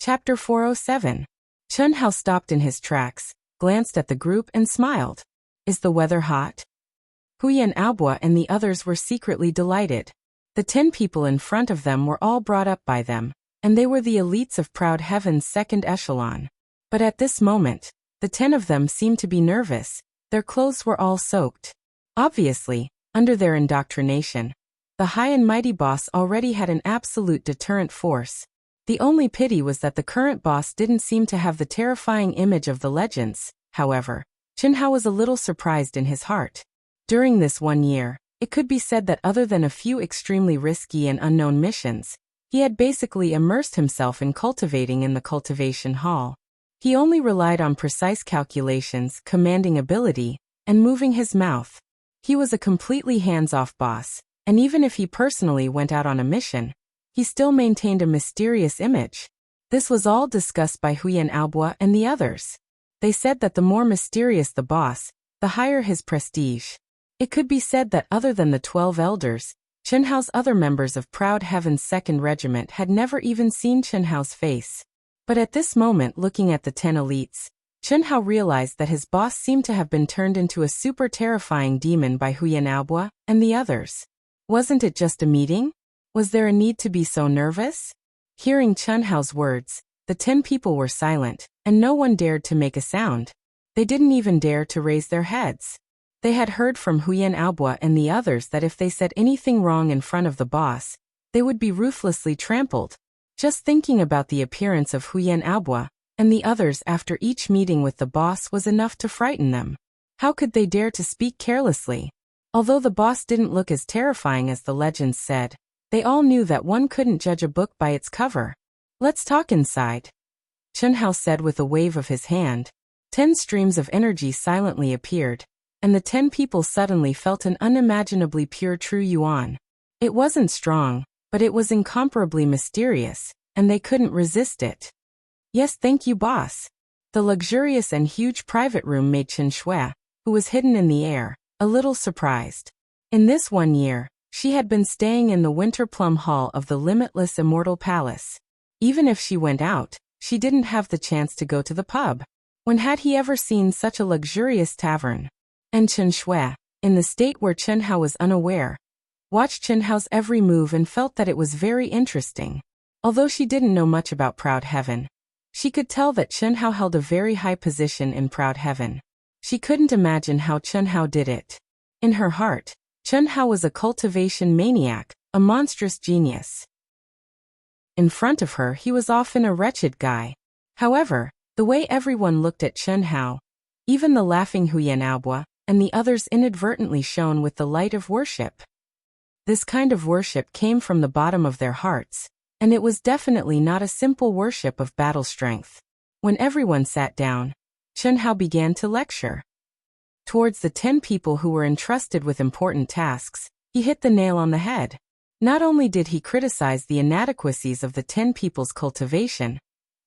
Chapter 407. Chen Hao stopped in his tracks, glanced at the group and smiled. Is the weather hot? Huyan Aobua and the others were secretly delighted. The 10 people in front of them were all brought up by them, and they were the elites of Proud Heaven's second echelon. But at this moment, the 10 of them seemed to be nervous. Their clothes were all soaked. Obviously, under their indoctrination, the high and mighty boss already had an absolute deterrent force. The only pity was that the current boss didn't seem to have the terrifying image of the legends. However, Chen Hao was a little surprised in his heart. During this 1 year, it could be said that other than a few extremely risky and unknown missions, he had basically immersed himself in cultivating in the cultivation hall. He only relied on precise calculations, commanding ability, and moving his mouth. He was a completely hands-off boss, and even if he personally went out on a mission, he still maintained a mysterious image. This was all discussed by Huyan Aobua and the others. They said that the more mysterious the boss, the higher his prestige. It could be said that other than the 12 elders, Chen Hao's other members of Proud Heaven's 2nd Regiment had never even seen Chen Hao's face. But at this moment, looking at the 10 elites, Chen Hao realized that his boss seemed to have been turned into a super terrifying demon by Huyan Aobua and the others. Wasn't it just a meeting? Was there a need to be so nervous? Hearing Chen Hao's words, the 10 people were silent, and no one dared to make a sound. They didn't even dare to raise their heads. They had heard from Huyan Aobua and the others that if they said anything wrong in front of the boss, they would be ruthlessly trampled. Just thinking about the appearance of Huyan Aobua and the others after each meeting with the boss was enough to frighten them. How could they dare to speak carelessly? Although the boss didn't look as terrifying as the legends said, they all knew that one couldn't judge a book by its cover. Let's talk inside, Chen Hao said with a wave of his hand. 10 streams of energy silently appeared, and the 10 people suddenly felt an unimaginably pure true yuan. It wasn't strong, but it was incomparably mysterious, and they couldn't resist it. Yes, thank you, boss. The luxurious and huge private room made Chen Shui, who was hidden in the air, a little surprised. In this 1 year, she had been staying in the Winter Plum Hall of the Limitless Immortal Palace. Even if she went out, she didn't have the chance to go to the pub. When had he ever seen such a luxurious tavern? And Chen Shui, in the state where Chen Hao was unaware, watched Chen Hao's every move and felt that it was very interesting. Although she didn't know much about Proud Heaven, she could tell that Chen Hao held a very high position in Proud Heaven. She couldn't imagine how Chen Hao did it. In her heart, Chen Hao was a cultivation maniac, a monstrous genius. In front of her, he was often a wretched guy. However, the way everyone looked at Chen Hao, even the laughing Huyan Aobua, and the others inadvertently shone with the light of worship. This kind of worship came from the bottom of their hearts, and it was definitely not a simple worship of battle strength. When everyone sat down, Chen Hao began to lecture. Towards the 10 people who were entrusted with important tasks, he hit the nail on the head. Not only did he criticize the inadequacies of the 10 people's cultivation,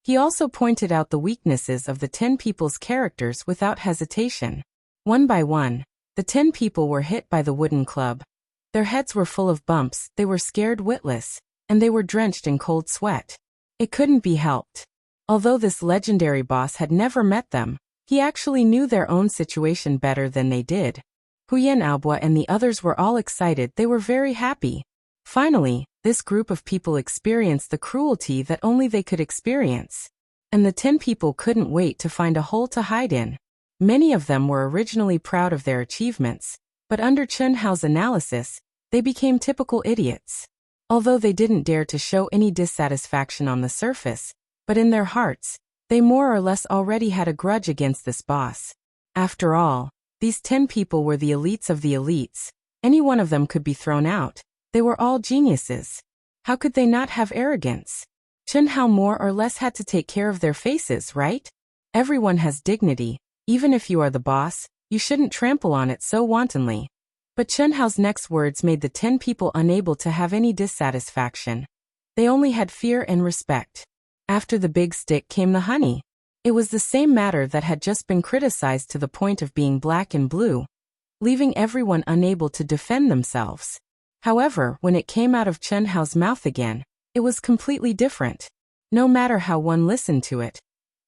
he also pointed out the weaknesses of the 10 people's characters without hesitation. One by one, the 10 people were hit by the wooden club. Their heads were full of bumps, they were scared witless, and they were drenched in cold sweat. It couldn't be helped. Although this legendary boss had never met them, he actually knew their own situation better than they did. Huyan Aobua and the others were all excited, they were very happy. Finally, this group of people experienced the cruelty that only they could experience. And the 10 people couldn't wait to find a hole to hide in. Many of them were originally proud of their achievements, but under Chen Hao's analysis, they became typical idiots. Although they didn't dare to show any dissatisfaction on the surface, but in their hearts, they more or less already had a grudge against this boss. After all, these 10 people were the elites of the elites. Any one of them could be thrown out. They were all geniuses. How could they not have arrogance? Chen Hao more or less had to take care of their faces, right? Everyone has dignity. Even if you are the boss, you shouldn't trample on it so wantonly. But Chen Hao's next words made the 10 people unable to have any dissatisfaction. They only had fear and respect. After the big stick came the honey. It was the same matter that had just been criticized to the point of being black and blue, leaving everyone unable to defend themselves. However, when it came out of Chen Hao's mouth again, it was completely different. No matter how one listened to it,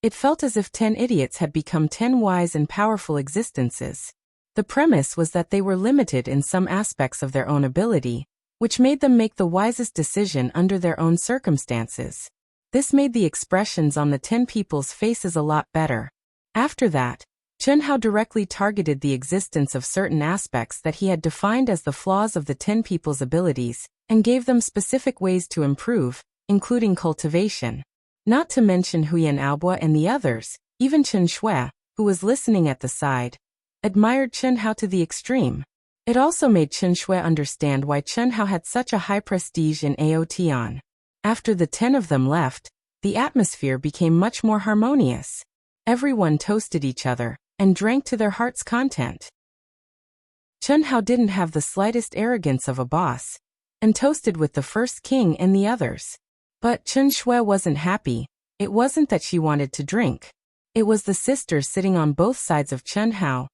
it felt as if 10 idiots had become 10 wise and powerful existences. The premise was that they were limited in some aspects of their own ability, which made them make the wisest decision under their own circumstances. This made the expressions on the 10 people's faces a lot better. After that, Chen Hao directly targeted the existence of certain aspects that he had defined as the flaws of the 10 people's abilities, and gave them specific ways to improve, including cultivation. Not to mention Huyan Aobua and the others, even Chen Shui, who was listening at the side, admired Chen Hao to the extreme. It also made Chen Shui understand why Chen Hao had such a high prestige in Aotian. After the 10 of them left, the atmosphere became much more harmonious. Everyone toasted each other, and drank to their heart's content. Chen Hao didn't have the slightest arrogance of a boss, and toasted with the first king and the others. But Chen Shui wasn't happy. It wasn't that she wanted to drink. It was the sisters sitting on both sides of Chen Hao,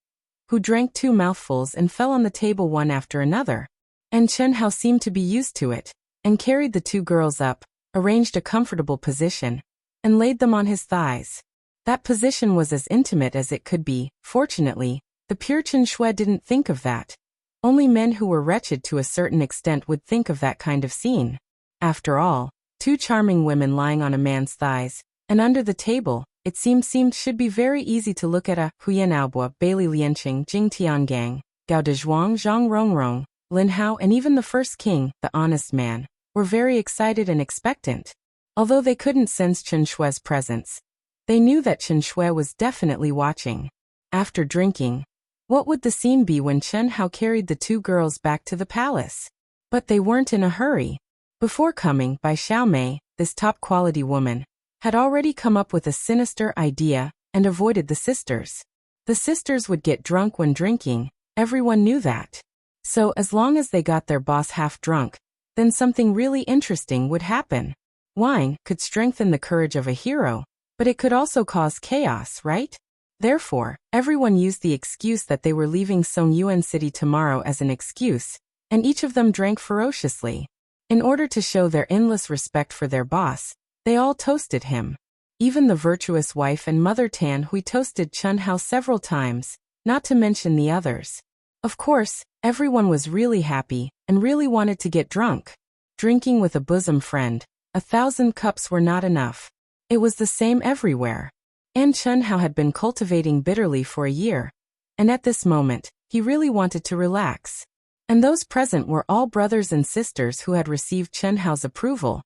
who drank 2 mouthfuls and fell on the table one after another. And Chen Hao seemed to be used to it, and carried the 2 girls up, arranged a comfortable position, and laid them on his thighs. That position was as intimate as it could be. Fortunately, the pure Chen Shui didn't think of that. Only men who were wretched to a certain extent would think of that kind of scene. After all, 2 charming women lying on a man's thighs, and under the table, it seemed should be very easy to look at. Huyan Aobua, Bailey Lianqing, Jing Tiangang, Gao Dezhuang, Zhang Rongrong, Lin Hao, and even the first king, the honest man, were very excited and expectant. Although they couldn't sense Chen Shui's presence, they knew that Chen Shui was definitely watching. After drinking, what would the scene be when Chen Hao carried the 2 girls back to the palace? But they weren't in a hurry. Before coming, Bai Xiaomei, this top-quality woman, had already come up with a sinister idea and avoided the sisters. The sisters would get drunk when drinking, everyone knew that. So as long as they got their boss half drunk, then something really interesting would happen. Wine could strengthen the courage of a hero, but it could also cause chaos, right? Therefore, everyone used the excuse that they were leaving Songyuan City tomorrow as an excuse, and each of them drank ferociously. In order to show their endless respect for their boss, they all toasted him. Even the virtuous wife and Mother Tan Hui toasted Chen Hao several times, not to mention the others. Of course, everyone was really happy, and really wanted to get drunk. Drinking with a bosom friend, 1,000 cups were not enough. It was the same everywhere. And Chen Hao had been cultivating bitterly for a year, and at this moment, he really wanted to relax. And those present were all brothers and sisters who had received Chen Hao's approval.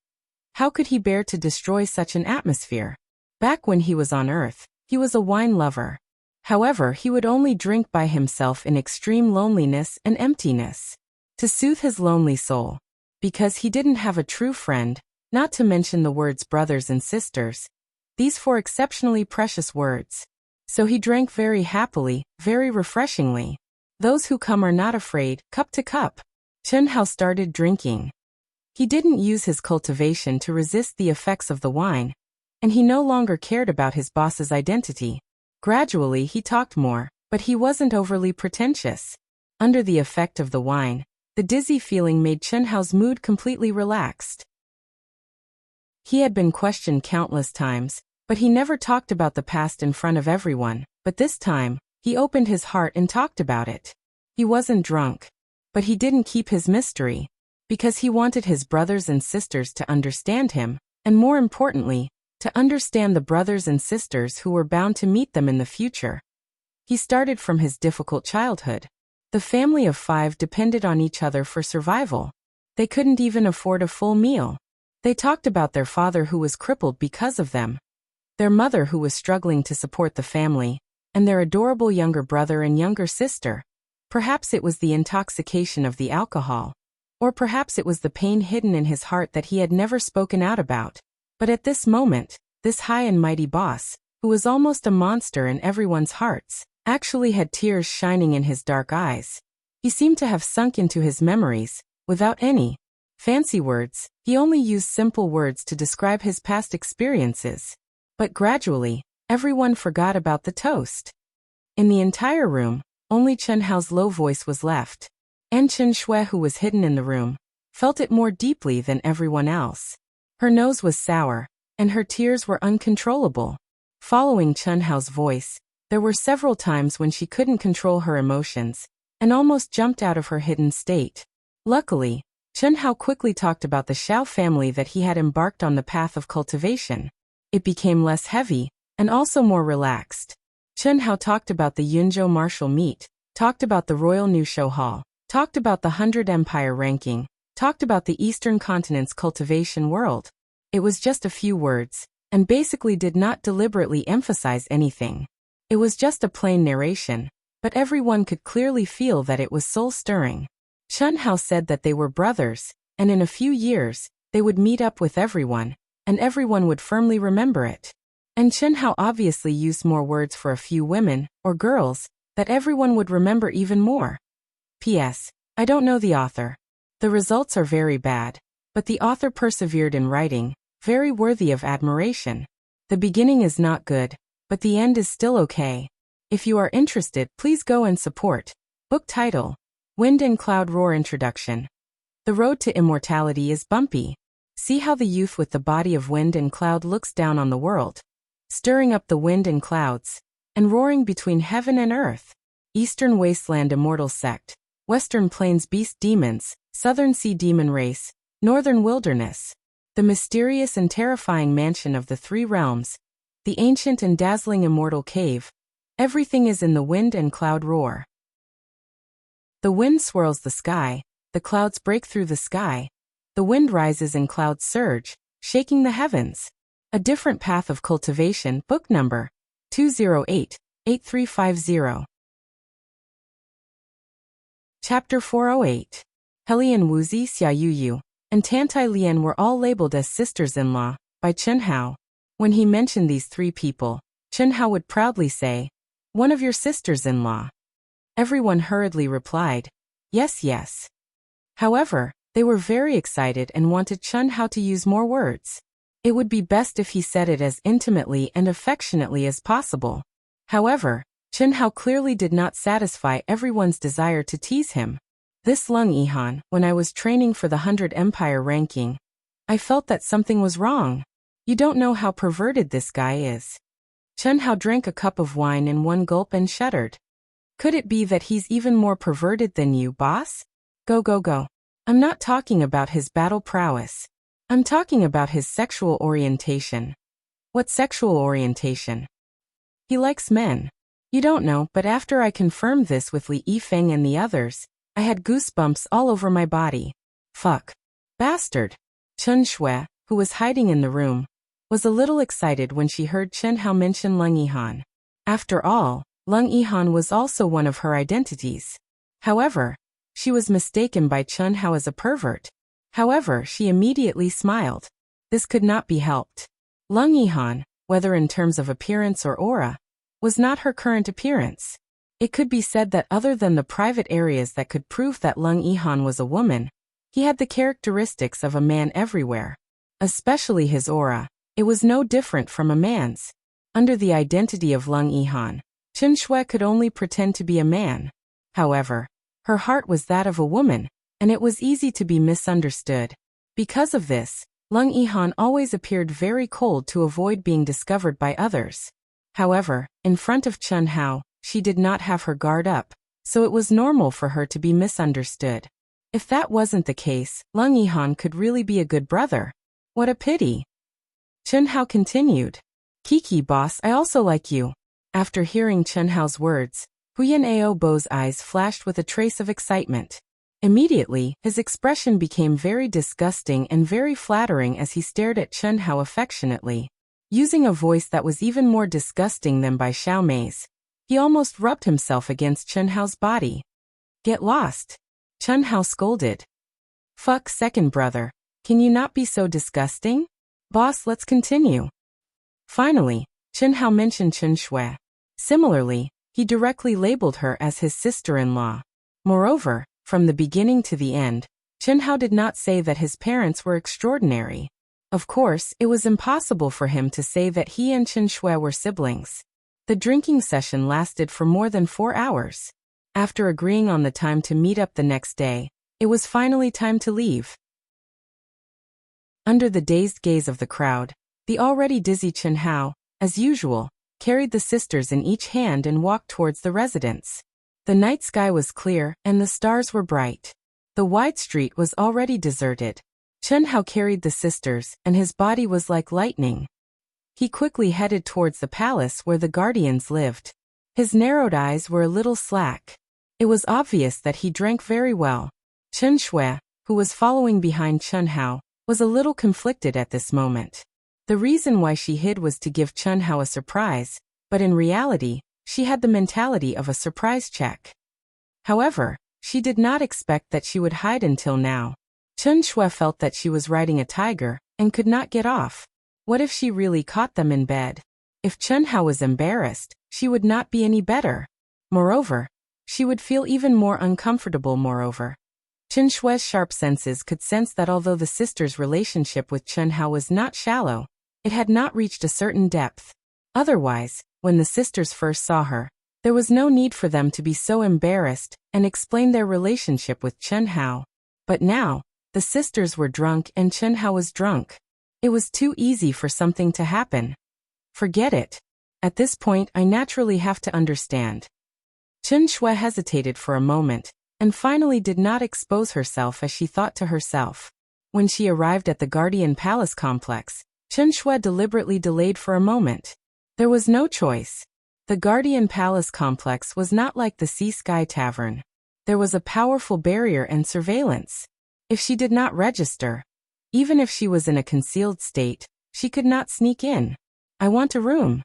How could he bear to destroy such an atmosphere? Back when he was on Earth, he was a wine lover. However, he would only drink by himself in extreme loneliness and emptiness, to soothe his lonely soul. Because he didn't have a true friend, not to mention the words brothers and sisters, these 4 exceptionally precious words. So he drank very happily, very refreshingly. Those who come are not afraid, cup to cup. Chen Hao started drinking. He didn't use his cultivation to resist the effects of the wine, and he no longer cared about his boss's identity. Gradually he talked more, but he wasn't overly pretentious. Under the effect of the wine, the dizzy feeling made Chen Hao's mood completely relaxed. He had been questioned countless times, but he never talked about the past in front of everyone. But this time, he opened his heart and talked about it. He wasn't drunk, but he didn't keep his mystery, because he wanted his brothers and sisters to understand him, and more importantly, to understand the brothers and sisters who were bound to meet them in the future. He started from his difficult childhood. The family of 5 depended on each other for survival. They couldn't even afford a full meal. They talked about their father who was crippled because of them, their mother who was struggling to support the family, and their adorable younger brother and younger sister. Perhaps it was the intoxication of the alcohol, or perhaps it was the pain hidden in his heart that he had never spoken out about. But at this moment, this high and mighty boss, who was almost a monster in everyone's hearts, actually had tears shining in his dark eyes. He seemed to have sunk into his memories, without any fancy words. He only used simple words to describe his past experiences. But gradually, everyone forgot about the toast. In the entire room, only Chen Hao's low voice was left. And Chen Shui, who was hidden in the room, felt it more deeply than everyone else. Her nose was sour, and her tears were uncontrollable. Following Chun Hao's voice, there were several times when she couldn't control her emotions, and almost jumped out of her hidden state. Luckily, Chun Hao quickly talked about the Xiao family that he had embarked on the path of cultivation. It became less heavy, and also more relaxed. Chun Hao talked about the Yunzhou martial meet, talked about the Royal New Show Hall, talked about the 100 Empire ranking, talked about the Eastern Continent's cultivation world. It was just a few words, and basically did not deliberately emphasize anything. It was just a plain narration, but everyone could clearly feel that it was soul-stirring. Chun Hao said that they were brothers, and in a few years, they would meet up with everyone, and everyone would firmly remember it. And Chun Hao obviously used more words for a few women, or girls, that everyone would remember even more. P.S. I don't know the author. The results are very bad, but the author persevered in writing, very worthy of admiration. The beginning is not good, but the end is still okay. If you are interested, please go and support. Book title: Wind and Cloud Roar. Introduction. The road to immortality is bumpy. See how the youth with the body of wind and cloud looks down on the world, stirring up the wind and clouds, and roaring between heaven and earth. Eastern Wasteland Immortal Sect, Western Plains Beast Demons, Southern Sea Demon Race, Northern Wilderness. The mysterious and terrifying mansion of the three realms, the ancient and dazzling immortal cave. Everything is in the wind and cloud roar. The wind swirls the sky, the clouds break through the sky. The wind rises and clouds surge, shaking the heavens. A different path of cultivation. Book number 208-8350. Chapter 408. Helian Wuxi, Xia Yuyu, and Tantai Lian were all labeled as sisters-in-law by Chun Hao. When he mentioned these three people, Chun Hao would proudly say, "One of your sisters-in-law." Everyone hurriedly replied, "Yes, yes." However, they were very excited and wanted Chun Hao to use more words. It would be best if he said it as intimately and affectionately as possible. However, Chun Hao clearly did not satisfy everyone's desire to tease him. This Lung Yihan, when I was training for the 100 Empire ranking, I felt that something was wrong. You don't know how perverted this guy is. Chun Hao drank a cup of wine in one gulp and shuddered. Could it be that he's even more perverted than you, boss? Go, go, go. I'm not talking about his battle prowess. I'm talking about his sexual orientation. What sexual orientation? He likes men. You don't know, but after I confirmed this with Li Yifeng and the others, I had goosebumps all over my body. Fuck. Bastard. Chun Shui, who was hiding in the room, was a little excited when she heard Chun Hao mention Lung Yihan. After all, Lung Yihan was also one of her identities. However, she was mistaken by Chun Hao as a pervert. However, she immediately smiled. This could not be helped. Lung Yihan, whether in terms of appearance or aura, was not her current appearance. It could be said that other than the private areas that could prove that Lung Yihan was a woman, he had the characteristics of a man everywhere. Especially his aura. It was no different from a man's. Under the identity of Lung Yihan, Chun Shui could only pretend to be a man. However, her heart was that of a woman, and it was easy to be misunderstood. Because of this, Lung Yihan always appeared very cold to avoid being discovered by others. However, in front of Chun Hao, she did not have her guard up, so it was normal for her to be misunderstood. If that wasn't the case, Lung Yihan could really be a good brother. What a pity. Chun Hao continued. Kiki boss, I also like you. After hearing Chun Hao's words, Huyan Ao Bo's eyes flashed with a trace of excitement. Immediately, his expression became very disgusting and very flattering as he stared at Chun Hao affectionately. Using a voice that was even more disgusting than by Xiao Mei's, he almost rubbed himself against Chun Hao's body. Get lost. Chun Hao scolded. Fuck second brother. Can you not be so disgusting? Boss, let's continue. Finally, Chun Hao mentioned Chun Shui. Similarly, he directly labeled her as his sister-in-law. Moreover, from the beginning to the end, Chun Hao did not say that his parents were extraordinary. Of course, it was impossible for him to say that he and Chun Shui were siblings. The drinking session lasted for more than 4 hours. After agreeing on the time to meet up the next day, it was finally time to leave. Under the dazed gaze of the crowd, The already dizzy Chen Hao, as usual, carried the sisters in each hand and walked towards the residence. The night sky was clear and the stars were bright. The wide street was already deserted. Chen Hao carried the sisters, and his body was like lightning. He quickly headed towards the palace where the guardians lived. His narrowed eyes were a little slack. It was obvious that he drank very well. Chen Shui, who was following behind Chen Hao, was a little conflicted at this moment. The reason why she hid was to give Chen Hao a surprise, but in reality, she had the mentality of a surprise check. However, she did not expect that she would hide until now. Chen Shui felt that she was riding a tiger and could not get off. What if she really caught them in bed? If Chen Hao was embarrassed, she would not be any better. Moreover, she would feel even more uncomfortable. Moreover, Chen Shui's sharp senses could sense that although the sisters' relationship with Chen Hao was not shallow, it had not reached a certain depth. Otherwise, when the sisters first saw her, there was no need for them to be so embarrassed and explain their relationship with Chen Hao. But now, the sisters were drunk and Chen Hao was drunk. It was too easy for something to happen. Forget it. At this point I naturally have to understand. Chen Shui hesitated for a moment, and finally did not expose herself as she thought to herself. When she arrived at the Guardian Palace complex, Chen Shui deliberately delayed for a moment. There was no choice. The Guardian Palace complex was not like the Sea Sky Tavern. There was a powerful barrier and surveillance. If she did not register, even if she was in a concealed state, she could not sneak in. I want a room.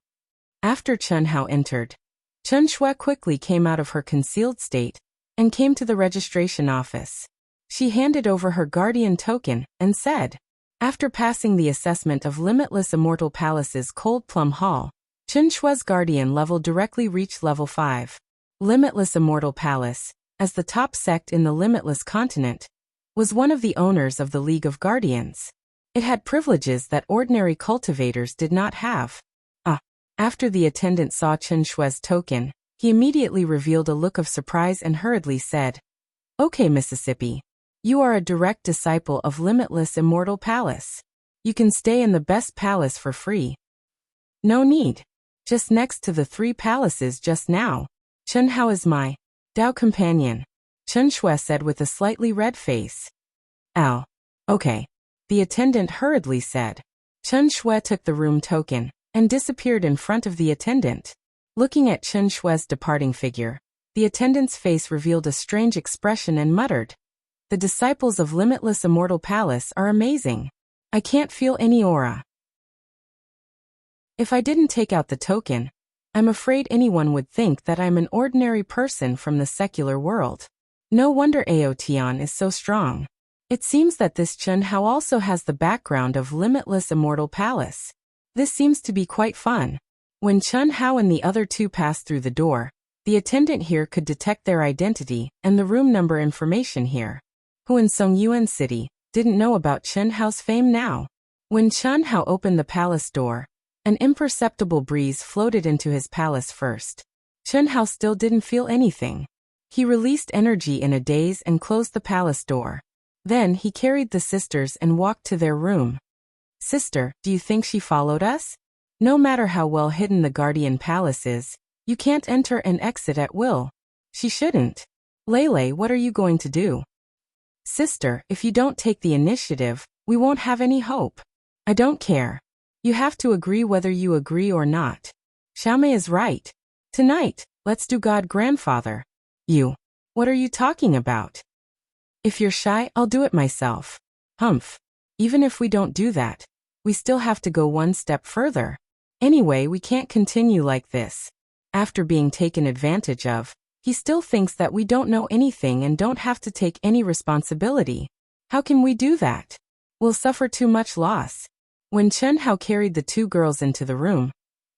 After Chen Hao entered, Chen Shui quickly came out of her concealed state and came to the registration office. She handed over her guardian token and said, after passing the assessment of Limitless Immortal Palace's Cold Plum Hall, Chen Shui's guardian level directly reached level 5. Limitless Immortal Palace, as the top sect in the Limitless continent, was one of the owners of the League of Guardians. It had privileges that ordinary cultivators did not have. After the attendant saw Chen Shui's token, he immediately revealed a look of surprise and hurriedly said, "Okay, Mississippi. You are a direct disciple of Limitless Immortal Palace. You can stay in the best palace for free." "No need. Just next to the 3 palaces just now. Chen Hao is my Dao companion," Chen Shui said with a slightly red face. "Ow. Okay," the attendant hurriedly said. Chen Shui took the room token and disappeared in front of the attendant. Looking at Chen Shui's departing figure, the attendant's face revealed a strange expression and muttered, "The disciples of Limitless Immortal Palace are amazing. I can't feel any aura. If I didn't take out the token, I'm afraid anyone would think that I'm an ordinary person from the secular world. No wonder Aotian is so strong. It seems that this Chen Hao also has the background of Limitless Immortal Palace. This seems to be quite fun." When Chen Hao and the other 2 passed through the door, the attendant here could detect their identity and the room number information here. Who in Songyuan City didn't know about Chen Hao's fame now? When Chen Hao opened the palace door, an imperceptible breeze floated into his palace first. Chen Hao still didn't feel anything. He released energy in a daze and closed the palace door. Then he carried the sisters and walked to their room. "Sister, do you think she followed us? No matter how well hidden the Guardian Palace is, you can't enter and exit at will. She shouldn't. Lele, what are you going to do?" "Sister, if you don't take the initiative, we won't have any hope." "I don't care. You have to agree whether you agree or not. Xiaomei is right. Tonight, let's do God Grandfather." "You. What are you talking about?" "If you're shy, I'll do it myself." "Humph. Even if we don't do that, we still have to go one step further. Anyway, we can't continue like this. After being taken advantage of, he still thinks that we don't know anything and don't have to take any responsibility. How can we do that? We'll suffer too much loss." When Chen Hao carried the 2 girls into the room,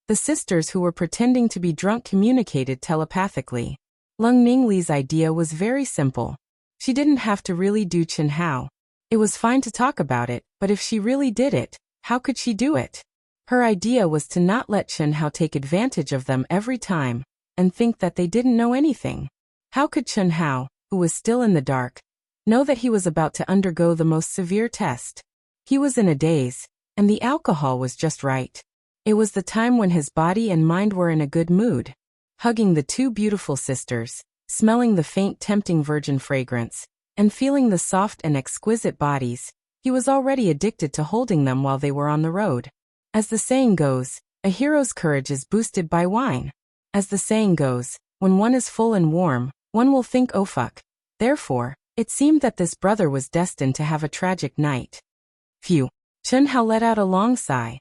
the sisters who were pretending to be drunk communicated telepathically. Lung Ningli's idea was very simple. She didn't have to really do Chen Hao. It was fine to talk about it, but if she really did it, how could she do it? Her idea was to not let Chen Hao take advantage of them every time, and think that they didn't know anything. How could Chen Hao, who was still in the dark, know that he was about to undergo the most severe test? He was in a daze, and the alcohol was just right. It was the time when his body and mind were in a good mood. Hugging the two beautiful sisters, smelling the faint tempting virgin fragrance, and feeling the soft and exquisite bodies, he was already addicted to holding them while they were on the road. As the saying goes, a hero's courage is boosted by wine. As the saying goes, when one is full and warm, one will think oh fuck. Therefore, it seemed that this brother was destined to have a tragic night. Phew. Chen Hao let out a long sigh.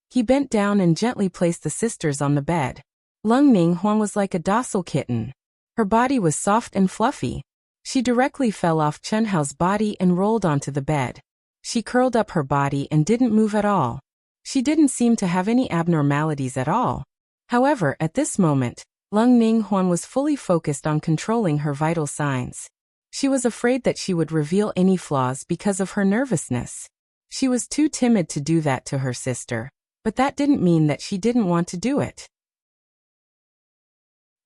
He bent down and gently placed the sisters on the bed. Lung Ninghuan was like a docile kitten. Her body was soft and fluffy. She directly fell off Chen Hao's body and rolled onto the bed. She curled up her body and didn't move at all. She didn't seem to have any abnormalities at all. However, at this moment, Lung Ninghuan was fully focused on controlling her vital signs. She was afraid that she would reveal any flaws because of her nervousness. She was too timid to do that to her sister, but that didn't mean that she didn't want to do it.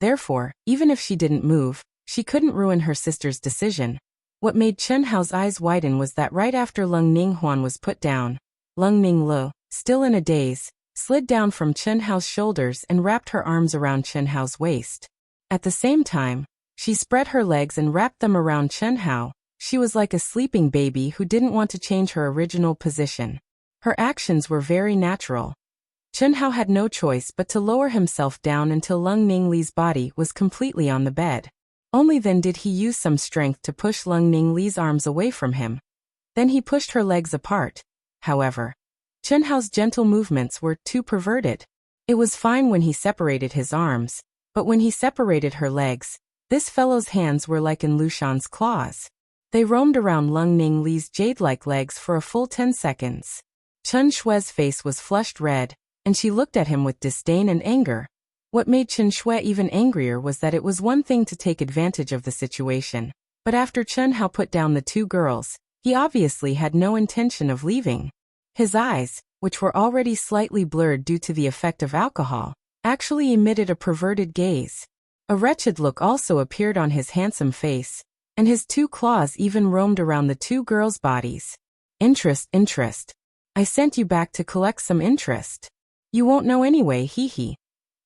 Therefore, even if she didn't move, she couldn't ruin her sister's decision. What made Chen Hao's eyes widen was that right after Lung Ninghuan was put down, Lung Ninglu, still in a daze, slid down from Chen Hao's shoulders and wrapped her arms around Chen Hao's waist. At the same time, she spread her legs and wrapped them around Chen Hao. She was like a sleeping baby who didn't want to change her original position. Her actions were very natural. Chen Hao had no choice but to lower himself down until Lung Ningli's body was completely on the bed. Only then did he use some strength to push Lung Ningli's arms away from him. Then he pushed her legs apart. However, Chen Hao's gentle movements were too perverted. It was fine when he separated his arms, but when he separated her legs, this fellow's hands were like in Lushan's claws. They roamed around Lung Ningli's jade-like legs for a full 10 seconds. Chen Shue's face was flushed red, and she looked at him with disdain and anger. What made Chen Shui even angrier was that it was one thing to take advantage of the situation, but after Chen Hao put down the two girls, he obviously had no intention of leaving. His eyes, which were already slightly blurred due to the effect of alcohol, actually emitted a perverted gaze. A wretched look also appeared on his handsome face, and his two claws even roamed around the two girls' bodies. Interest. I sent you back to collect some interest. You won't know anyway, hee.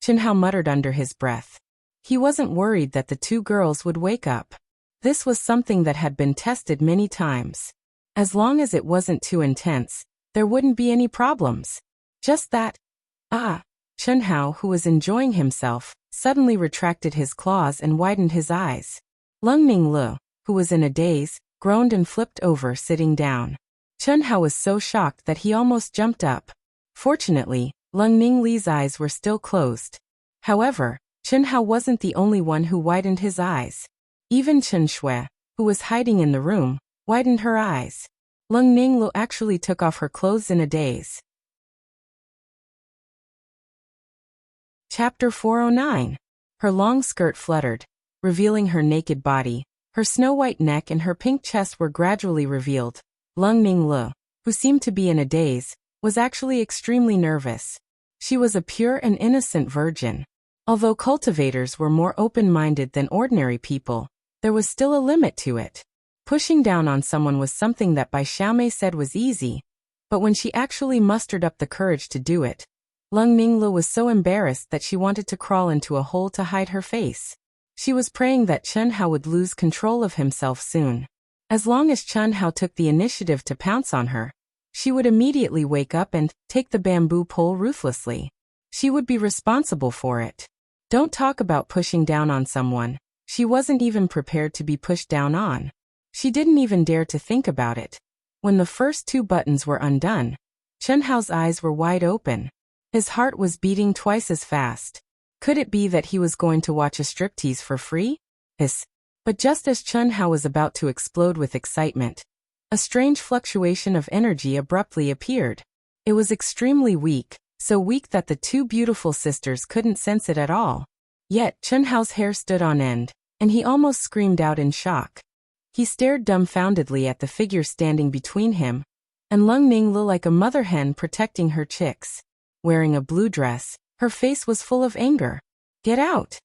Chen Hao muttered under his breath. He wasn't worried that the two girls would wake up. This was something that had been tested many times. As long as it wasn't too intense, there wouldn't be any problems. Just that. Chen Hao, who was enjoying himself, suddenly retracted his claws and widened his eyes. Lung Ninglu, who was in a daze, groaned and flipped over, sitting down. Chen Hao was so shocked that he almost jumped up. Fortunately, Lung Ningli's eyes were still closed. However, Chen Hao wasn't the only one who widened his eyes. Even Chen Shui, who was hiding in the room, widened her eyes. Lung Ninglu actually took off her clothes in a daze. Chapter 409. Her long skirt fluttered, revealing her naked body. Her snow-white neck and her pink chest were gradually revealed. Lung Ninglu, who seemed to be in a daze, was actually extremely nervous. She was a pure and innocent virgin. Although cultivators were more open-minded than ordinary people, there was still a limit to it. Pushing down on someone was something that Bai Xiaomei said was easy, but when she actually mustered up the courage to do it, Lung Ninglu was so embarrassed that she wanted to crawl into a hole to hide her face. She was praying that Chen Hao would lose control of himself soon. As long as Chen Hao took the initiative to pounce on her, she would immediately wake up and take the bamboo pole ruthlessly. She would be responsible for it. Don't talk about pushing down on someone. She wasn't even prepared to be pushed down on. She didn't even dare to think about it. When the first two buttons were undone, Chen Hao's eyes were wide open. His heart was beating twice as fast. Could it be that he was going to watch a striptease for free? But just as Chen Hao was about to explode with excitement, a strange fluctuation of energy abruptly appeared. It was extremely weak, so weak that the two beautiful sisters couldn't sense it at all. Yet Chen Hao's hair stood on end, and he almost screamed out in shock. He stared dumbfoundedly at the figure standing between him, and Lung Ninglu like a mother hen protecting her chicks. Wearing a blue dress, her face was full of anger. Get out!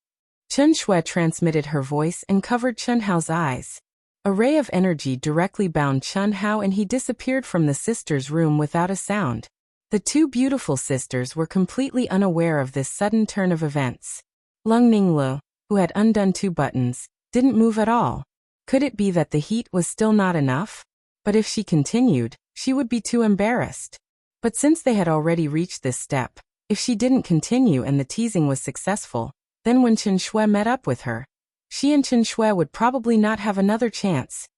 Chen Shui transmitted her voice and covered Chen Hao's eyes. A ray of energy directly bound Chen Hao and he disappeared from the sisters' room without a sound. The two beautiful sisters were completely unaware of this sudden turn of events. Lung Ninglu, who had undone 2 buttons, didn't move at all. Could it be that the heat was still not enough? But if she continued, she would be too embarrassed. But since they had already reached this step, if she didn't continue and the teasing was successful, then when Chen Shui met up with her, she and Chen Shui would probably not have another chance.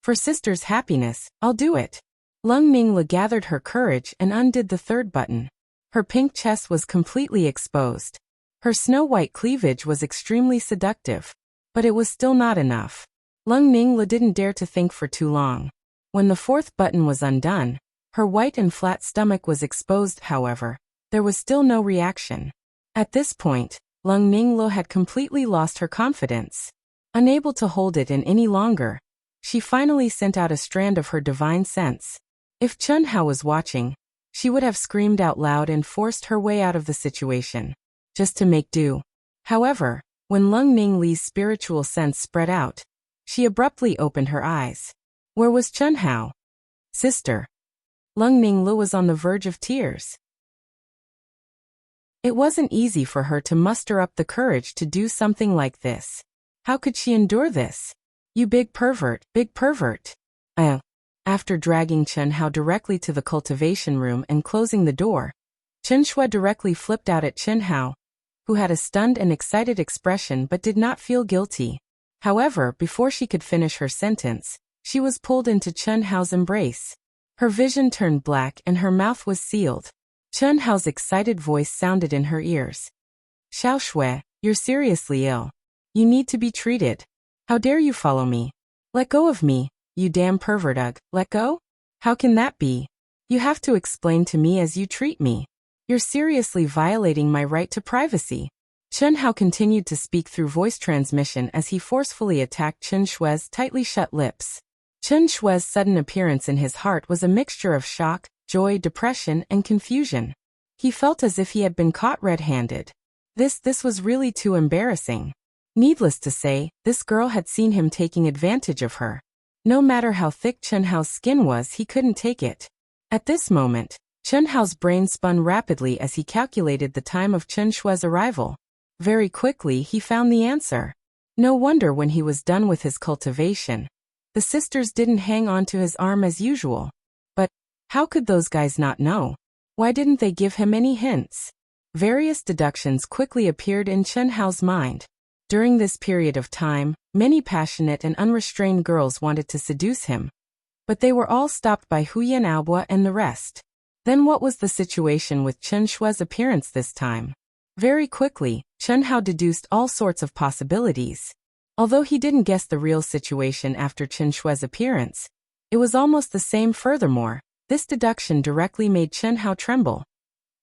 For sister's happiness, I'll do it. Lung Ninglu gathered her courage and undid the 3rd button. Her pink chest was completely exposed. Her snow-white cleavage was extremely seductive. But it was still not enough. Lung Ninglu didn't dare to think for too long. When the 4th button was undone, her white and flat stomach was exposed. However, there was still no reaction. At this point, Lung Ninglu had completely lost her confidence. Unable to hold it in any longer, she finally sent out a strand of her divine sense. If Chen Hao was watching, she would have screamed out loud and forced her way out of the situation, just to make do. However, when Lung Ninglu's spiritual sense spread out, she abruptly opened her eyes. Where was Chen Hao? Sister. Lung Ninglu was on the verge of tears. It wasn't easy for her to muster up the courage to do something like this. How could she endure this? You big pervert, big pervert. After dragging Chen Hao directly to the cultivation room and closing the door, Chen Shui directly flipped out at Chen Hao, who had a stunned and excited expression but did not feel guilty. However, before she could finish her sentence, she was pulled into Chen Hao's embrace. Her vision turned black and her mouth was sealed. Chen Hao's excited voice sounded in her ears. Xiao Shui, you're seriously ill. You need to be treated. How dare you follow me? Let go of me, you damn pervert. Ugh, let go? How can that be? You have to explain to me as you treat me. You're seriously violating my right to privacy. Chen Hao continued to speak through voice transmission as he forcefully attacked Chen Shui's tightly shut lips. Chen Shui's sudden appearance in his heart was a mixture of shock, joy, depression, and confusion. He felt as if he had been caught red-handed. This was really too embarrassing. Needless to say, this girl had seen him taking advantage of her. No matter how thick Chen Hao's skin was, he couldn't take it. At this moment, Chen Hao's brain spun rapidly as he calculated the time of Chen Shui's arrival. Very quickly, he found the answer. No wonder when he was done with his cultivation, the sisters didn't hang on to his arm as usual. But how could those guys not know? Why didn't they give him any hints? Various deductions quickly appeared in Chen Hao's mind. During this period of time, many passionate and unrestrained girls wanted to seduce him, but they were all stopped by Huyan Aobua and the rest. Then what was the situation with Chen Shui's appearance this time? Very quickly, Chen Hao deduced all sorts of possibilities. Although he didn't guess the real situation after Chen Shui's appearance, it was almost the same. Furthermore, this deduction directly made Chen Hao tremble.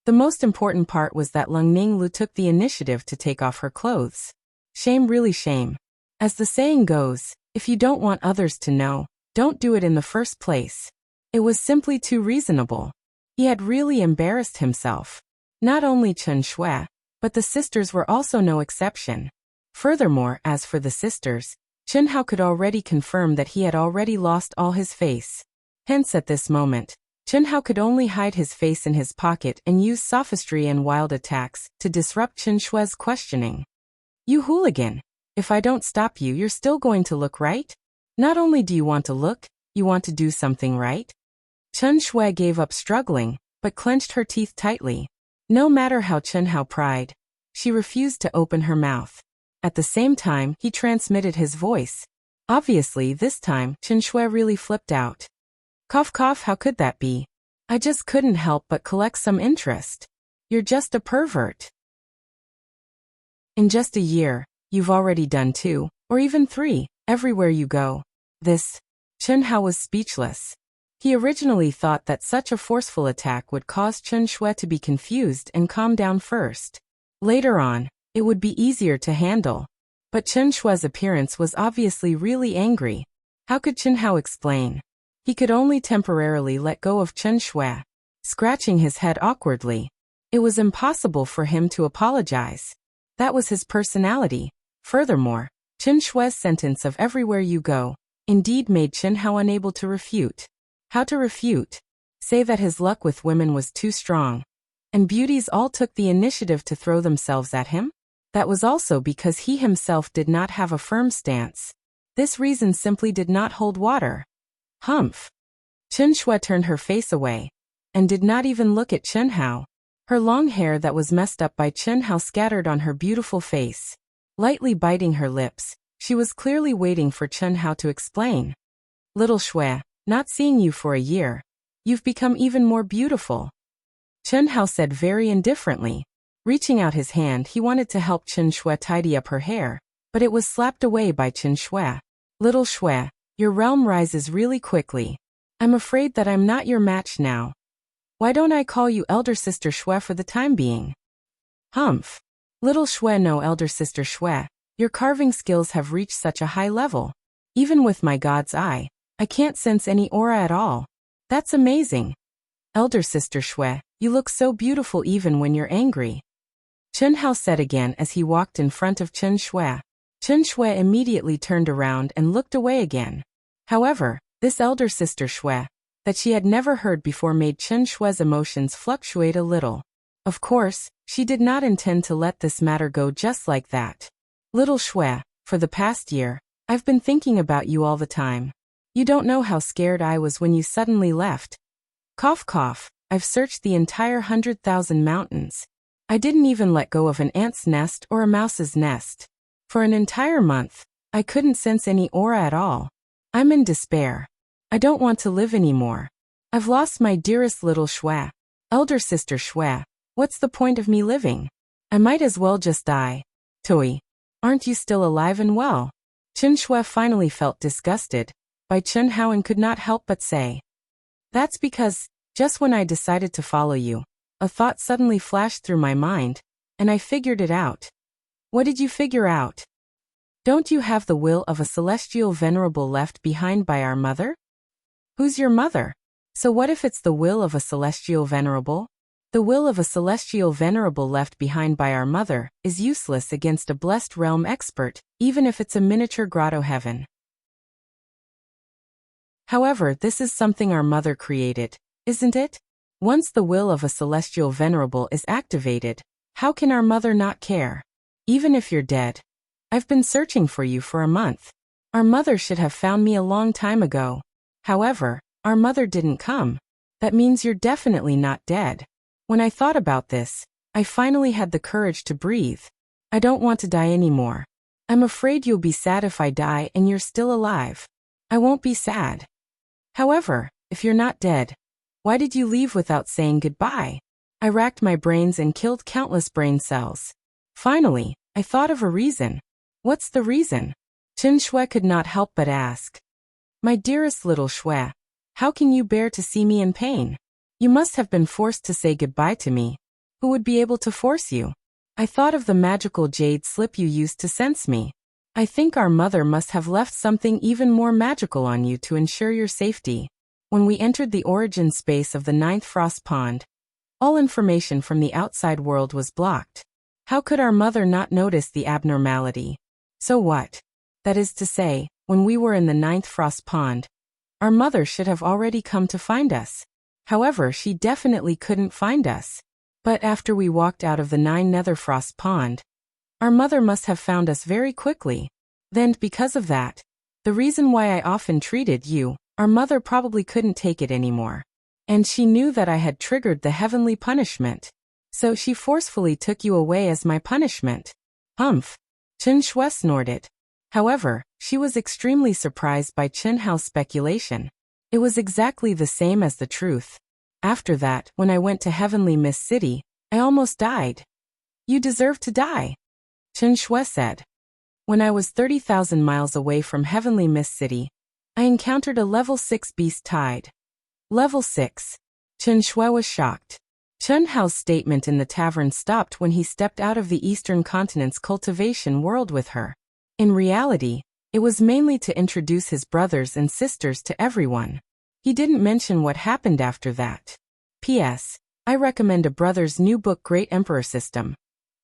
The most important part was that Lung Ninglu took the initiative to take off her clothes. Shame, really shame. As the saying goes, if you don't want others to know, don't do it in the first place. It was simply too reasonable. He had really embarrassed himself. Not only Chen Shui, but the sisters were also no exception. Furthermore, as for the sisters, Chen Hao could already confirm that he had already lost all his face. Hence at this moment, Chen Hao could only hide his face in his pocket and use sophistry and wild attacks to disrupt Chen Shui's questioning. You hooligan! If I don't stop you, you're still going to look right? Not only do you want to look, you want to do something right? Chen Shui gave up struggling, but clenched her teeth tightly. No matter how Chen Hao pried, she refused to open her mouth. At the same time, he transmitted his voice. Obviously, this time, Chen Shui really flipped out. Cough cough, how could that be? I just couldn't help but collect some interest. You're just a pervert. In just a year, you've already done 2, or even 3, everywhere you go. Chen Hao was speechless. He originally thought that such a forceful attack would cause Chen Shui to be confused and calm down first. Later on, it would be easier to handle. But Chen Shui's appearance was obviously really angry. How could Chen Hao explain? He could only temporarily let go of Chen Shui, scratching his head awkwardly. It was impossible for him to apologize. That was his personality. Furthermore, Chen Shui's sentence of everywhere you go indeed made Chen Hao unable to refute. How to refute? say that his luck with women was too strong, and beauties all took the initiative to throw themselves at him? That was also because he himself did not have a firm stance. This reason simply did not hold water. Humph. Chen Shui turned her face away, and did not even look at Chen Hao. Her long hair that was messed up by Chen Hao scattered on her beautiful face. Lightly biting her lips, she was clearly waiting for Chen Hao to explain. Little Shui, not seeing you for a year, you've become even more beautiful. Chen Hao said very indifferently. Reaching out his hand, he wanted to help Chen Shui tidy up her hair, but it was slapped away by Chen Shui. Little Shui, your realm rises really quickly. I'm afraid that I'm not your match now. Why don't I call you Elder Sister Shui for the time being? Humph. Little Shui, no, Elder Sister Shui, your carving skills have reached such a high level. Even with my God's eye, I can't sense any aura at all. That's amazing. Elder Sister Shui, you look so beautiful even when you're angry. Chen Hao said again as he walked in front of Chen Shui. Chen Shui immediately turned around and looked away again. However, this Elder Sister Shui, that she had never heard before, made Chen Shui's emotions fluctuate a little. Of course, she did not intend to let this matter go just like that. Little Shui, for the past year, I've been thinking about you all the time. You don't know how scared I was when you suddenly left. Cough cough, I've searched the entire 100,000 mountains. I didn't even let go of an ant's nest or a mouse's nest. For an entire month, I couldn't sense any aura at all. I'm in despair. I don't want to live anymore. I've lost my dearest little Shui. Elder Sister Shui, what's the point of me living? I might as well just die. Toi, aren't you still alive and well? Chen Shui finally felt disgusted by Chen Hao and could not help but say, that's because, just when I decided to follow you, a thought suddenly flashed through my mind, and I figured it out. What did you figure out? Don't you have the will of a celestial venerable left behind by our mother? Who's your mother? So what if it's the will of a celestial venerable? The will of a celestial venerable left behind by our mother is useless against a blessed realm expert, even if it's a miniature grotto heaven. However, this is something our mother created, isn't it? Once the will of a celestial venerable is activated, how can our mother not care? Even if you're dead. I've been searching for you for a month. Our mother should have found me a long time ago. However, our mother didn't come. That means you're definitely not dead. When I thought about this, I finally had the courage to breathe. I don't want to die anymore. I'm afraid you'll be sad if I die and you're still alive. I won't be sad. However, if you're not dead, why did you leave without saying goodbye? I racked my brains and killed countless brain cells. Finally, I thought of a reason. What's the reason? Chen Shui could not help but ask. My dearest little Shui, how can you bear to see me in pain? You must have been forced to say goodbye to me. Who would be able to force you? I thought of the magical jade slip you used to sense me. I think our mother must have left something even more magical on you to ensure your safety. When we entered the origin space of the 9th frost pond, all information from the outside world was blocked. How could our mother not notice the abnormality? So what? That is to say, when we were in the 9th frost pond, our mother should have already come to find us. However, she definitely couldn't find us. But after we walked out of the 9 nether frost pond, our mother must have found us very quickly. Then, because of that, the reason why I often treated you, our mother probably couldn't take it anymore. And she knew that I had triggered the heavenly punishment. So she forcefully took you away as my punishment. Humph. Chen Shui snorted. However, she was extremely surprised by Chen Hao's speculation. It was exactly the same as the truth. After that, when I went to Heavenly Mist City, I almost died. You deserve to die, Chen Shui said. When I was 30,000 miles away from Heavenly Mist City, I encountered a level 6 beast tide. Level 6. Chen Shui was shocked. Chen Hao's statement in the tavern stopped when he stepped out of the Eastern Continent's cultivation world with her. In reality, it was mainly to introduce his brothers and sisters to everyone. He didn't mention what happened after that. P.S. I recommend a brother's new book, Great Emperor System.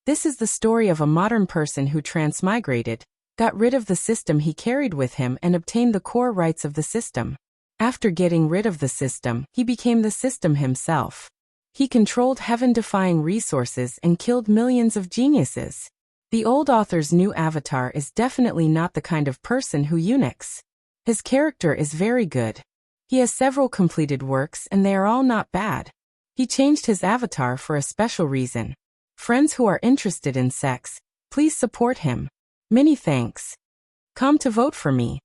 This is the story of a modern person who transmigrated, got rid of the system he carried with him and obtained the core rights of the system. After getting rid of the system, he became the system himself. He controlled heaven-defying resources and killed millions of geniuses. The old author's new avatar is definitely not the kind of person who eunuchs. His character is very good. He has several completed works and they are all not bad. He changed his avatar for a special reason. Friends who are interested in sex, please support him. Many thanks. Come to vote for me.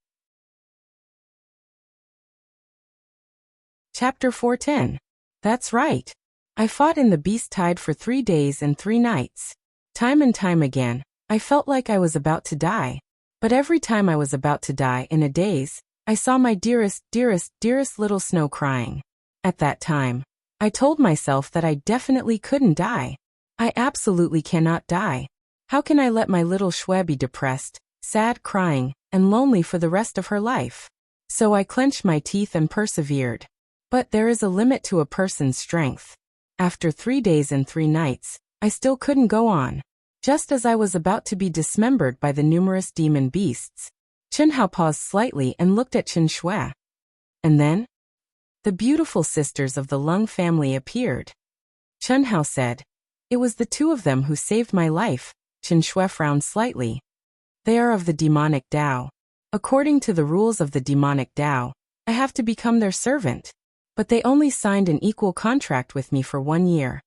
Chapter 410. That's right. I fought in the beast tide for 3 days and 3 nights. Time and time again, I felt like I was about to die. But every time I was about to die in a daze, I saw my dearest, dearest, dearest little Snow crying. At that time, I told myself that I definitely couldn't die. I absolutely cannot die. How can I let my little Shwe be depressed, sad, crying, and lonely for the rest of her life? So I clenched my teeth and persevered. But there is a limit to a person's strength. After 3 days and 3 nights, I still couldn't go on. Just as I was about to be dismembered by the numerous demon beasts, Chen Hao paused slightly and looked at Chen Shui. And then, the beautiful sisters of the Lung family appeared. Chen Hao said, "It was the 2 of them who saved my life." Chen Shui frowned slightly. "They are of the demonic Tao. According to the rules of the demonic Tao, I have to become their servant. But they only signed an equal contract with me for 1 year,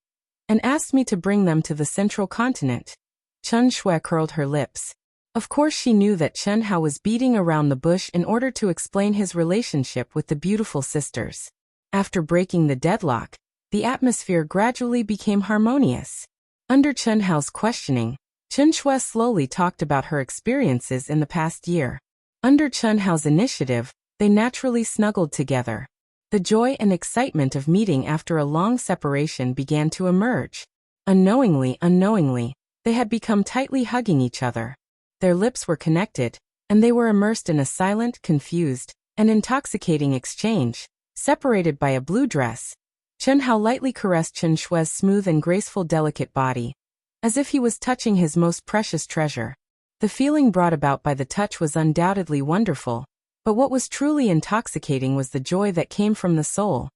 and asked me to bring them to the central continent." Chen Shui curled her lips. Of course she knew that Chen Hao was beating around the bush in order to explain his relationship with the beautiful sisters. After breaking the deadlock, the atmosphere gradually became harmonious. Under Chen Hao's questioning, Chen Shui slowly talked about her experiences in the past year. Under Chen Hao's initiative, they naturally snuggled together. The joy and excitement of meeting after a long separation began to emerge. Unknowingly, they had become tightly hugging each other. Their lips were connected, and they were immersed in a silent, confused, and intoxicating exchange. Separated by a blue dress, Chen Hao lightly caressed Chen Shui's smooth and graceful delicate body, as if he was touching his most precious treasure. The feeling brought about by the touch was undoubtedly wonderful. But what was truly intoxicating was the joy that came from the soul.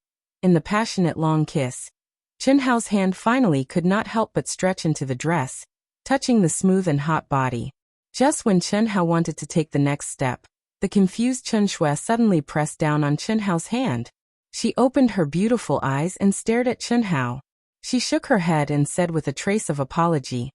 In the passionate long kiss, Chen Hao's hand finally could not help but stretch into the dress, touching the smooth and hot body. Just when Chen Hao wanted to take the next step, the confused Chen Shui suddenly pressed down on Chen Hao's hand. She opened her beautiful eyes and stared at Chen Hao. She shook her head and said with a trace of apology,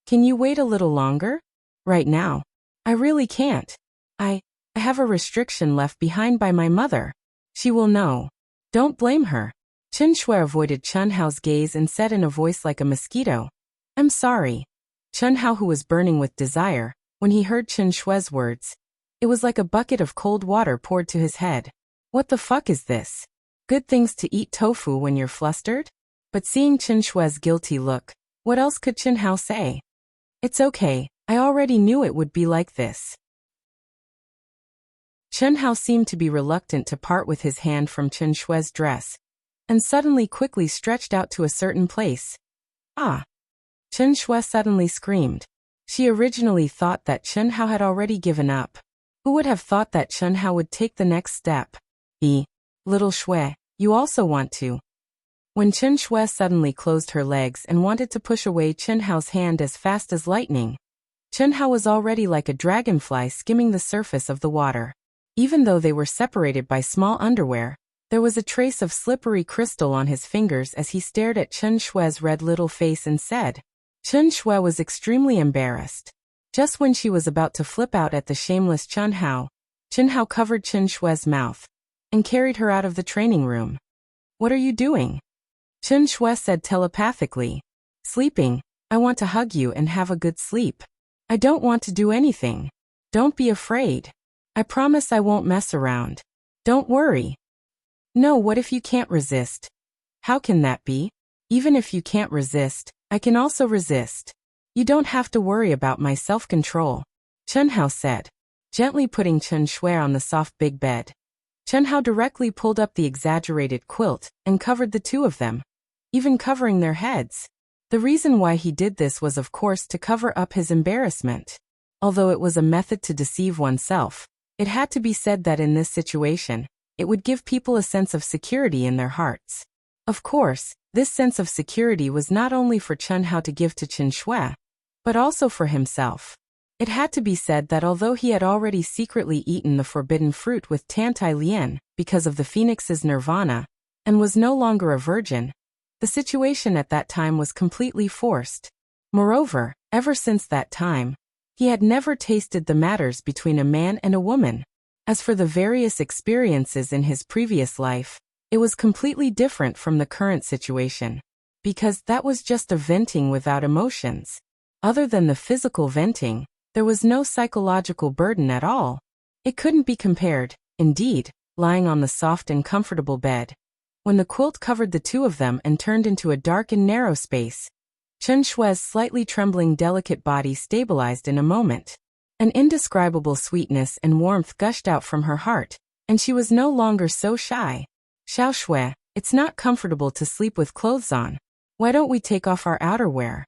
"Can you wait a little longer? Right now, I really can't. I have a restriction left behind by my mother. She will know. Don't blame her." Chen Shui avoided Chen Hao's gaze and said in a voice like a mosquito, "I'm sorry." Chen Hao, who was burning with desire, when he heard Chen Shui's words, it was like a bucket of cold water poured to his head. What the fuck is this? Good things to eat tofu when you're flustered? But seeing Chen Shui's guilty look, what else could Chen Hao say? "It's okay, I already knew it would be like this." Chen Hao seemed to be reluctant to part with his hand from Chen Shui's dress, and suddenly quickly stretched out to a certain place. "Ah!" Chen Shui suddenly screamed. She originally thought that Chen Hao had already given up. Who would have thought that Chen Hao would take the next step? Little Shui, you also want to." When Chen Shui suddenly closed her legs and wanted to push away Chen Hao's hand as fast as lightning, Chen Hao was already like a dragonfly skimming the surface of the water. Even though they were separated by small underwear, there was a trace of slippery crystal on his fingers as he stared at Chen Shui's red little face and said. Chen Shui was extremely embarrassed. Just when she was about to flip out at the shameless Chen Hao covered Chen Shui's mouth and carried her out of the training room. "What are you doing?" Chen Shui said telepathically. "Sleeping. I want to hug you and have a good sleep. I don't want to do anything. Don't be afraid. I promise I won't mess around. Don't worry." "No, what if you can't resist?" "How can that be? Even if you can't resist, I can also resist. You don't have to worry about my self-control," Chen Hao said, gently putting Chen Shui on the soft big bed. Chen Hao directly pulled up the exaggerated quilt and covered the 2 of them, even covering their heads. The reason why he did this was of course to cover up his embarrassment. Although it was a method to deceive oneself, it had to be said that in this situation, it would give people a sense of security in their hearts. Of course, this sense of security was not only for Chen Hao to give to Chen Shui, but also for himself. It had to be said that although he had already secretly eaten the forbidden fruit with Tantai Lien because of the phoenix's nirvana, and was no longer a virgin, the situation at that time was completely forced. Moreover, ever since that time, he had never tasted the matters between a man and a woman. As for the various experiences in his previous life, it was completely different from the current situation, because that was just a venting without emotions. Other than the physical venting, there was no psychological burden at all. It couldn't be compared, indeed, lying on the soft and comfortable bed, when the quilt covered the two of them and turned into a dark and narrow space. Chen Shui's slightly trembling delicate body stabilized in a moment. An indescribable sweetness and warmth gushed out from her heart, and she was no longer so shy. Xiao Shui, it's not comfortable to sleep with clothes on. Why don't we take off our outerwear?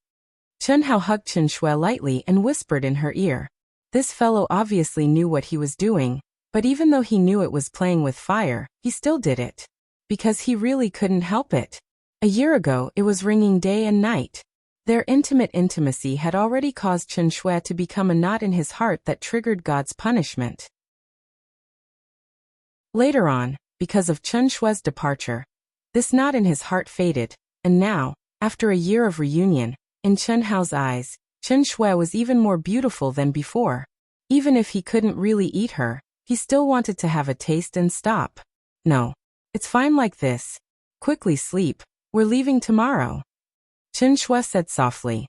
Chen Hao hugged Chen Shui lightly and whispered in her ear. This fellow obviously knew what he was doing, but even though he knew it was playing with fire, he still did it. Because he really couldn't help it. A year ago, it was ringing day and night. Their intimate intimacy had already caused Chen Shui to become a knot in his heart that triggered God's punishment. Later on, because of Chen Shui's departure, this knot in his heart faded, and now, after a year of reunion, in Chen Hao's eyes, Chen Shui was even more beautiful than before. Even if he couldn't really eat her, he still wanted to have a taste and stop. No. It's fine like this. Quickly sleep, we're leaving tomorrow. Chen Shui said softly.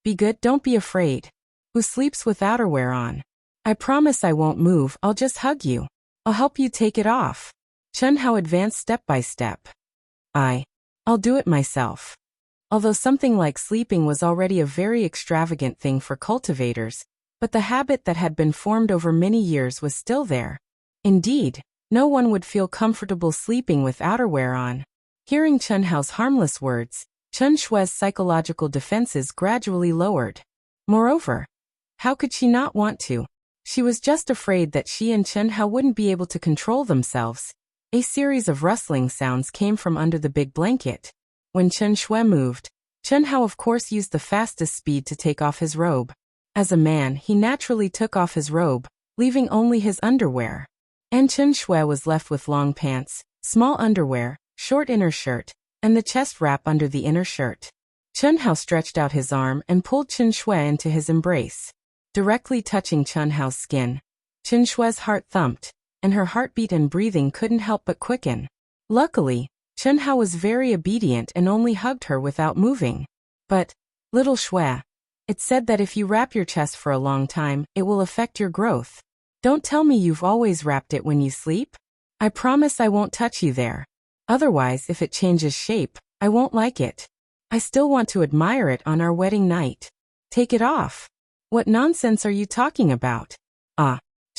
Be good, don't be afraid. Who sleeps with outerwear on? I promise I won't move, I'll just hug you. I'll help you take it off. Chen Hao advanced step by step. I'll do it myself. Although something like sleeping was already a very extravagant thing for cultivators, but the habit that had been formed over many years was still there. Indeed, no one would feel comfortable sleeping with outerwear on. Hearing Chen Hao's harmless words, Chen Shui's psychological defenses gradually lowered. Moreover, how could she not want to? She was just afraid that she and Chen Hao wouldn't be able to control themselves. A series of rustling sounds came from under the big blanket. When Chen Shui moved, Chen Hao of course used the fastest speed to take off his robe. As a man, he naturally took off his robe, leaving only his underwear. And Chen Shui was left with long pants, small underwear, short inner shirt, and the chest wrap under the inner shirt. Chen Hao stretched out his arm and pulled Chen Shui into his embrace. Directly touching Chen Hao's skin, Chen Shui's heart thumped, and her heartbeat and breathing couldn't help but quicken. Luckily, Chen Hao was very obedient and only hugged her without moving. But, little Shui, it's said that if you wrap your chest for a long time, it will affect your growth. Don't tell me you've always wrapped it when you sleep. I promise I won't touch you there. Otherwise, if it changes shape, I won't like it. I still want to admire it on our wedding night. Take it off. What nonsense are you talking about?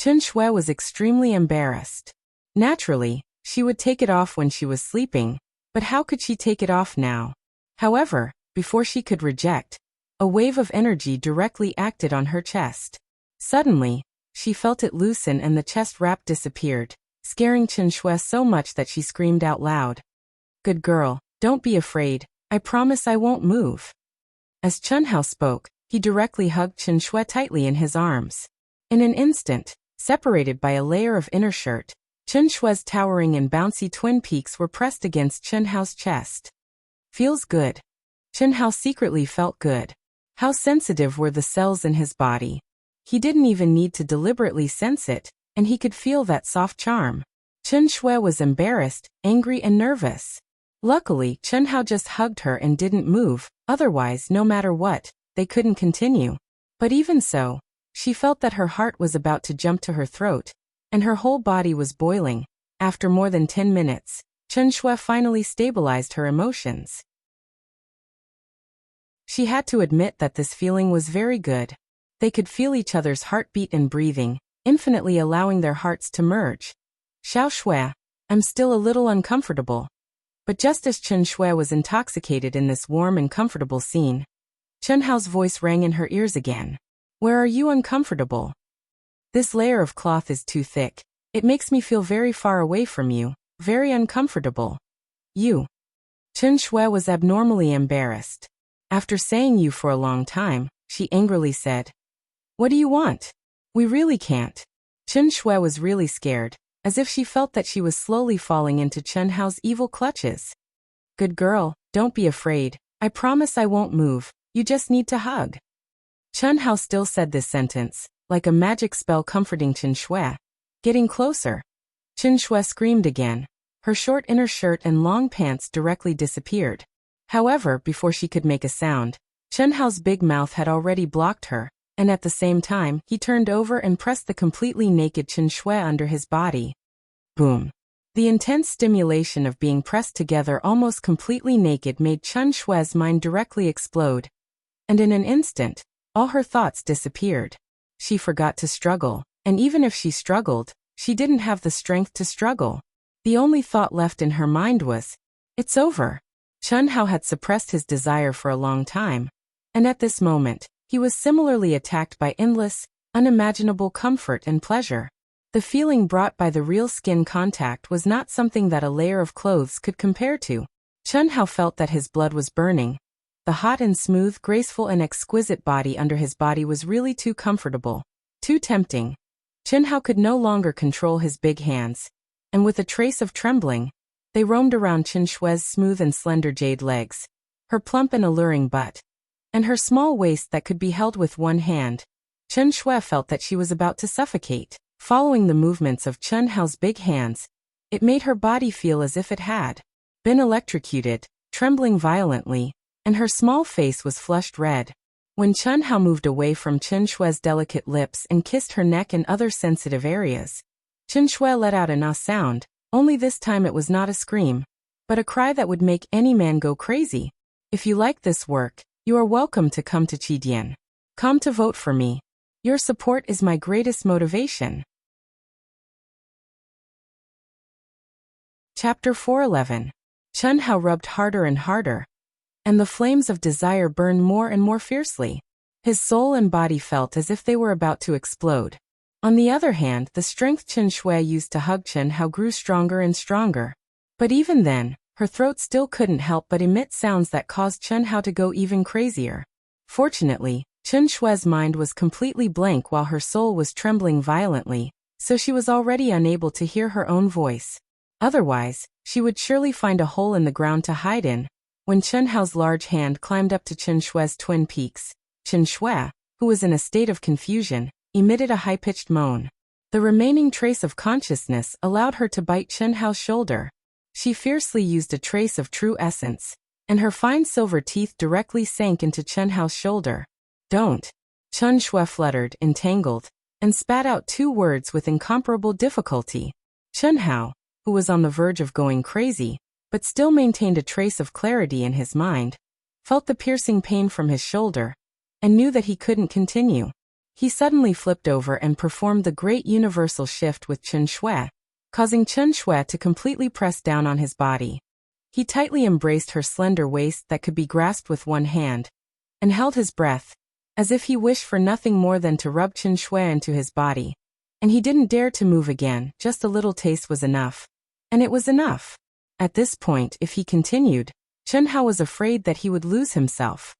Chen Shui was extremely embarrassed. Naturally, she would take it off when she was sleeping, but how could she take it off now? However, before she could reject, a wave of energy directly acted on her chest. Suddenly, she felt it loosen and the chest wrap disappeared, scaring Chen Shui so much that she screamed out loud. Good girl, don't be afraid, I promise I won't move. As Chen Hao spoke, he directly hugged Chen Shui tightly in his arms. In an instant, separated by a layer of inner shirt, Chen Shui's towering and bouncy twin peaks were pressed against Chen Hao's chest. Feels good. Chen Hao secretly felt good. How sensitive were the cells in his body. He didn't even need to deliberately sense it, and he could feel that soft charm. Chen Shui was embarrassed, angry and nervous. Luckily, Chen Hao just hugged her and didn't move, otherwise no matter what, they couldn't continue. But even so, she felt that her heart was about to jump to her throat, and her whole body was boiling. After more than 10 minutes, Chen Shui finally stabilized her emotions. She had to admit that this feeling was very good. They could feel each other's heartbeat and breathing, infinitely allowing their hearts to merge. Xiao Shui, I'm still a little uncomfortable. But just as Chen Shui was intoxicated in this warm and comfortable scene, Chen Hao's voice rang in her ears again. Where are you uncomfortable? This layer of cloth is too thick. It makes me feel very far away from you, very uncomfortable. You. Chen Shui was abnormally embarrassed. After saying you for a long time, she angrily said, "What do you want? We really can't." Chen Shui was really scared, as if she felt that she was slowly falling into Chen Hao's evil clutches. "Good girl, don't be afraid. I promise I won't move, you just need to hug." Chen Hao still said this sentence, like a magic spell comforting Chen Shui. Getting closer. Chen Shui screamed again. Her short inner shirt and long pants directly disappeared. However, before she could make a sound, Chen Hao's big mouth had already blocked her, and at the same time, he turned over and pressed the completely naked Chen Shui under his body. Boom. The intense stimulation of being pressed together almost completely naked made Chen Shui's mind directly explode. And in an instant, all her thoughts disappeared. She forgot to struggle, and even if she struggled, she didn't have the strength to struggle. The only thought left in her mind was, "It's over." Chen Hao had suppressed his desire for a long time, and at this moment, he was similarly attacked by endless, unimaginable comfort and pleasure. The feeling brought by the real skin contact was not something that a layer of clothes could compare to. Chen Hao felt that his blood was burning. The hot and smooth, graceful and exquisite body under his body was really too comfortable, too tempting. Chen Hao could no longer control his big hands, and with a trace of trembling, they roamed around Chen Shui's smooth and slender jade legs, her plump and alluring butt, and her small waist that could be held with one hand. Chen Shui felt that she was about to suffocate. Following the movements of Chen Hao's big hands, it made her body feel as if it had been electrocuted, trembling violently, and her small face was flushed red. When Chen Hao moved away from Chen Shui's delicate lips and kissed her neck and other sensitive areas, Chen Shui let out a "ah" sound, only this time it was not a scream, but a cry that would make any man go crazy. If you like this work, you are welcome to come to Qidian. Come to vote for me. Your support is my greatest motivation. Chapter 411. Chen Hao rubbed harder and harder, and the flames of desire burned more and more fiercely. His soul and body felt as if they were about to explode. On the other hand, the strength Chen Shui used to hug Chen Hao grew stronger and stronger. But even then, her throat still couldn't help but emit sounds that caused Chen Hao to go even crazier. Fortunately, Chen Shui's mind was completely blank while her soul was trembling violently, so she was already unable to hear her own voice. Otherwise, she would surely find a hole in the ground to hide in. When Chen Hao's large hand climbed up to Chen Shui's twin peaks, Chen Shui, who was in a state of confusion, emitted a high-pitched moan. The remaining trace of consciousness allowed her to bite Chen Hao's shoulder. She fiercely used a trace of true essence, and her fine silver teeth directly sank into Chen Hao's shoulder. "Don't." Chen Shui fluttered, entangled, and spat out 2 words with incomparable difficulty. Chen Hao, who was on the verge of going crazy, but still maintained a trace of clarity in his mind, felt the piercing pain from his shoulder, and knew that he couldn't continue. He suddenly flipped over and performed the great universal shift with Chen Shui, causing Chen Shui to completely press down on his body. He tightly embraced her slender waist that could be grasped with one hand, and held his breath, as if he wished for nothing more than to rub Chen Shui into his body. And he didn't dare to move again, just a little taste was enough. And it was enough. At this point, if he continued, Chen Hao was afraid that he would lose himself.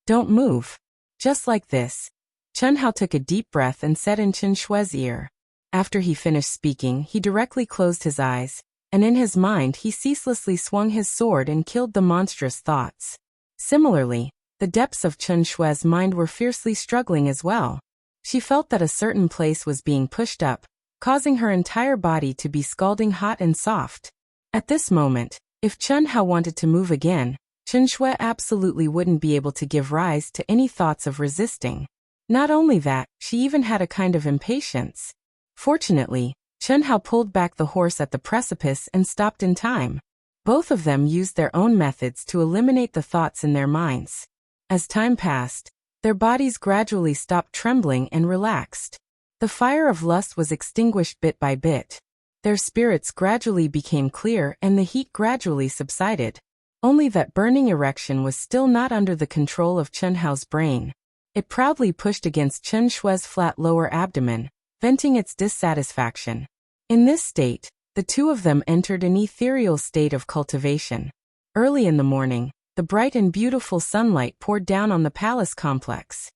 "Don't move." Just like this. Chen Hao took a deep breath and said in Chen Shui's ear. After he finished speaking, he directly closed his eyes, and in his mind he ceaselessly swung his sword and killed the monstrous thoughts. Similarly, the depths of Chen Shui's mind were fiercely struggling as well. She felt that a certain place was being pushed up, causing her entire body to be scalding hot and soft. At this moment, if Chen Hao wanted to move again, Chen Shui absolutely wouldn't be able to give rise to any thoughts of resisting. Not only that, she even had a kind of impatience. Fortunately, Chen Hao pulled back the horse at the precipice and stopped in time. Both of them used their own methods to eliminate the thoughts in their minds. As time passed, their bodies gradually stopped trembling and relaxed. The fire of lust was extinguished bit by bit. Their spirits gradually became clear and the heat gradually subsided. Only that burning erection was still not under the control of Chen Hao's brain. It proudly pushed against Chen Shui's flat lower abdomen, venting its dissatisfaction. In this state, the two of them entered an ethereal state of cultivation. Early in the morning, the bright and beautiful sunlight poured down on the palace complex.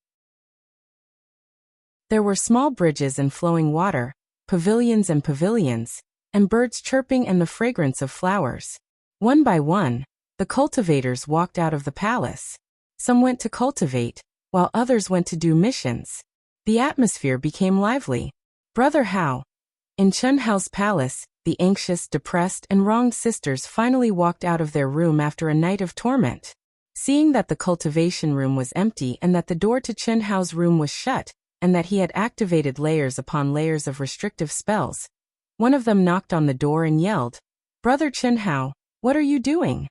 There were small bridges and flowing water, pavilions, and birds chirping and the fragrance of flowers. One by one, the cultivators walked out of the palace. Some went to cultivate, while others went to do missions. The atmosphere became lively. Brother Hao. In Chen Hao's palace, the anxious, depressed, and wronged sisters finally walked out of their room after a night of torment. Seeing that the cultivation room was empty and that the door to Chen Hao's room was shut, and that he had activated layers upon layers of restrictive spells, one of them knocked on the door and yelled, "Brother Chen Hao, what are you doing?"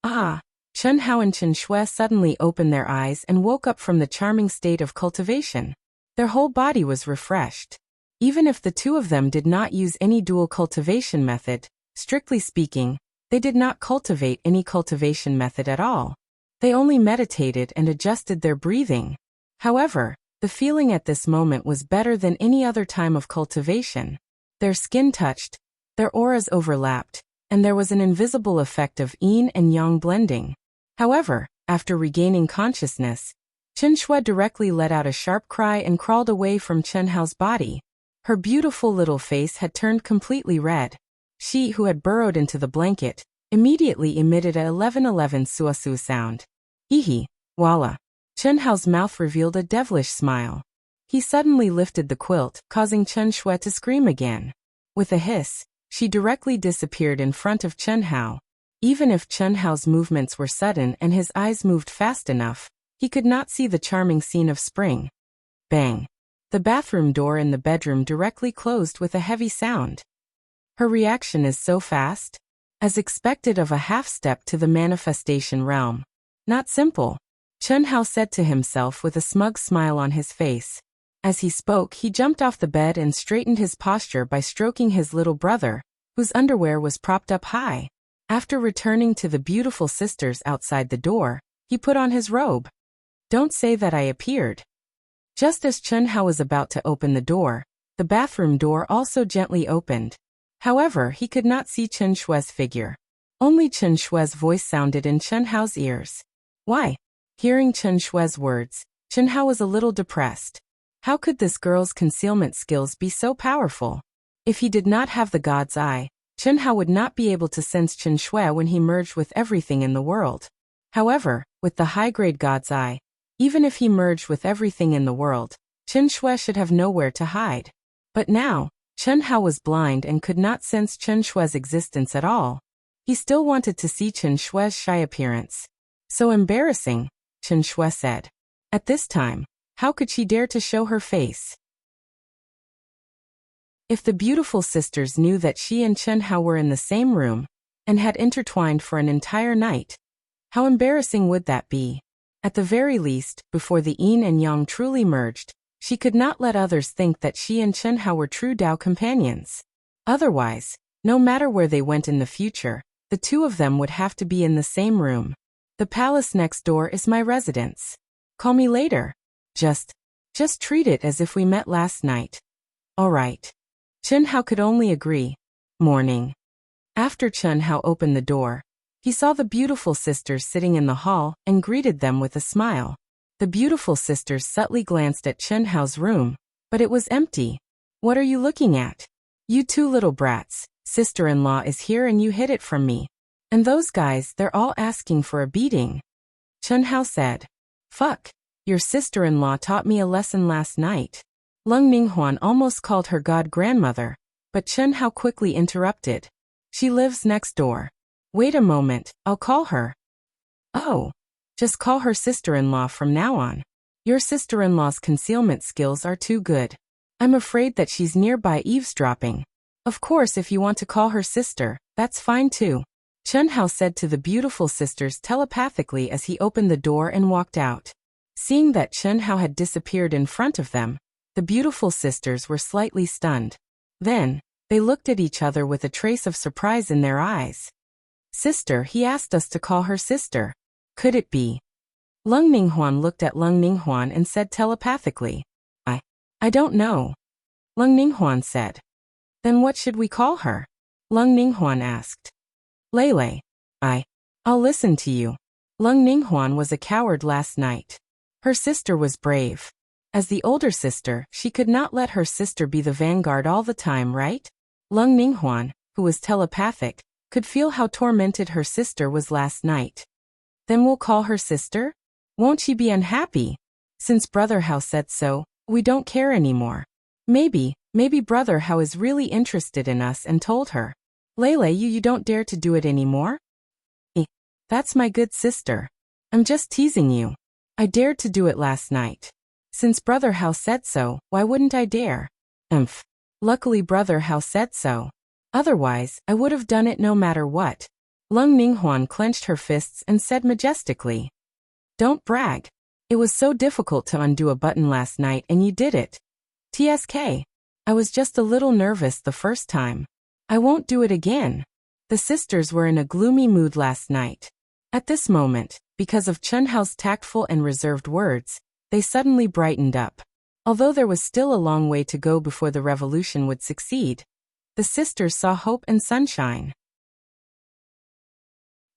Ah! Chen Hao and Chen Shui suddenly opened their eyes and woke up from the charming state of cultivation. Their whole body was refreshed. Even if the two of them did not use any dual cultivation method, strictly speaking, they did not cultivate any cultivation method at all. They only meditated and adjusted their breathing. However, the feeling at this moment was better than any other time of cultivation. Their skin touched, their auras overlapped, and there was an invisible effect of yin and yang blending. However, after regaining consciousness, Chen Shui directly let out a sharp cry and crawled away from Chen Hao's body. Her beautiful little face had turned completely red. She, who had burrowed into the blanket, immediately emitted a 1111 suasu sound. Hehe, voila. Chen Hao's mouth revealed a devilish smile. He suddenly lifted the quilt, causing Chen Shui to scream again. With a hiss, she directly disappeared in front of Chen Hao. Even if Chen Hao's movements were sudden and his eyes moved fast enough, he could not see the charming scene of spring. Bang! The bathroom door in the bedroom directly closed with a heavy sound. Her reaction is so fast. As expected of a half-step to the manifestation realm. Not simple. Chen Hao said to himself with a smug smile on his face. As he spoke, he jumped off the bed and straightened his posture by stroking his little brother, whose underwear was propped up high. After returning to the beautiful sisters outside the door, he put on his robe. Don't say that I appeared. Just as Chen Hao was about to open the door, the bathroom door also gently opened. However, he could not see Chen Shui's figure. Only Chen Shui's voice sounded in Chen Hao's ears. Why? Hearing Chen Shui's words, Chen Hao was a little depressed. How could this girl's concealment skills be so powerful? If he did not have the God's Eye, Chen Hao would not be able to sense Chen Shui when he merged with everything in the world. However, with the high-grade God's Eye, even if he merged with everything in the world, Chen Shui should have nowhere to hide. But now, Chen Hao was blind and could not sense Chen Shui's existence at all. He still wanted to see Chen Shui's shy appearance. So embarrassing, Chen Shui said. At this time, how could she dare to show her face? If the beautiful sisters knew that she and Chen Hao were in the same room, and had intertwined for an entire night, how embarrassing would that be? At the very least, before the yin and yang truly merged, she could not let others think that she and Chen Hao were true Dao companions. Otherwise, no matter where they went in the future, the two of them would have to be in the same room. The palace next door is my residence. Call me later. Just treat it as if we met last night. All right. Chen Hao could only agree. Morning. After Chen Hao opened the door, he saw the beautiful sisters sitting in the hall and greeted them with a smile. The beautiful sisters subtly glanced at Chen Hao's room, but it was empty. What are you looking at? You two little brats, sister-in-law is here and you hid it from me. And those guys, they're all asking for a beating. Chen Hao said. Fuck, your sister-in-law taught me a lesson last night. Lung Ninghuan almost called her god-grandmother, but Chen Hao quickly interrupted. She lives next door. Wait a moment, I'll call her. Oh. Just call her sister-in-law from now on. Your sister-in-law's concealment skills are too good. I'm afraid that she's nearby eavesdropping. Of course, if you want to call her sister, that's fine too. Chen Hao said to the beautiful sisters telepathically as he opened the door and walked out. Seeing that Chen Hao had disappeared in front of them, the beautiful sisters were slightly stunned. Then, they looked at each other with a trace of surprise in their eyes. Sister, he asked us to call her sister. Could it be? Lung Ninghuan looked at Lung Ninghuan and said telepathically. I don't know. Lung Ninghuan said. Then what should we call her? Lung Ninghuan asked. Lele. I'll listen to you. Lung Ninghuan was a coward last night. Her sister was brave. As the older sister, she could not let her sister be the vanguard all the time, right? Lung Ninghuan, who was telepathic, could feel how tormented her sister was last night. Then we'll call her sister? Won't she be unhappy? Since Brother Hao said so, we don't care anymore. Maybe Brother Hao is really interested in us and told her. Lele, you don't dare to do it anymore? That's my good sister. I'm just teasing you. I dared to do it last night. Since Brother Hao said so, why wouldn't I dare? Luckily Brother Hao said so. Otherwise, I would have done it no matter what. Lung Ninghuan clenched her fists and said majestically. Don't brag. It was so difficult to undo a button last night and you did it. TSK. I was just a little nervous the first time. I won't do it again. The sisters were in a gloomy mood last night. At this moment, because of Chen Hao's tactful and reserved words, they suddenly brightened up. Although there was still a long way to go before the revolution would succeed, the sisters saw hope and sunshine.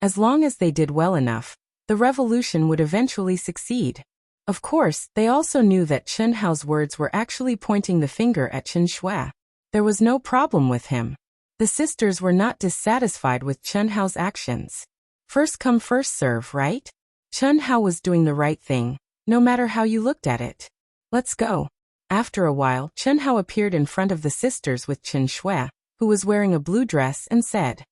As long as they did well enough, the revolution would eventually succeed. Of course, they also knew that Chen Hao's words were actually pointing the finger at Chen Shui. There was no problem with him. The sisters were not dissatisfied with Chen Hao's actions. First come first serve, right? Chen Hao was doing the right thing, no matter how you looked at it. Let's go. After a while, Chen Hao appeared in front of the sisters with Chen Shui, who was wearing a blue dress, and said,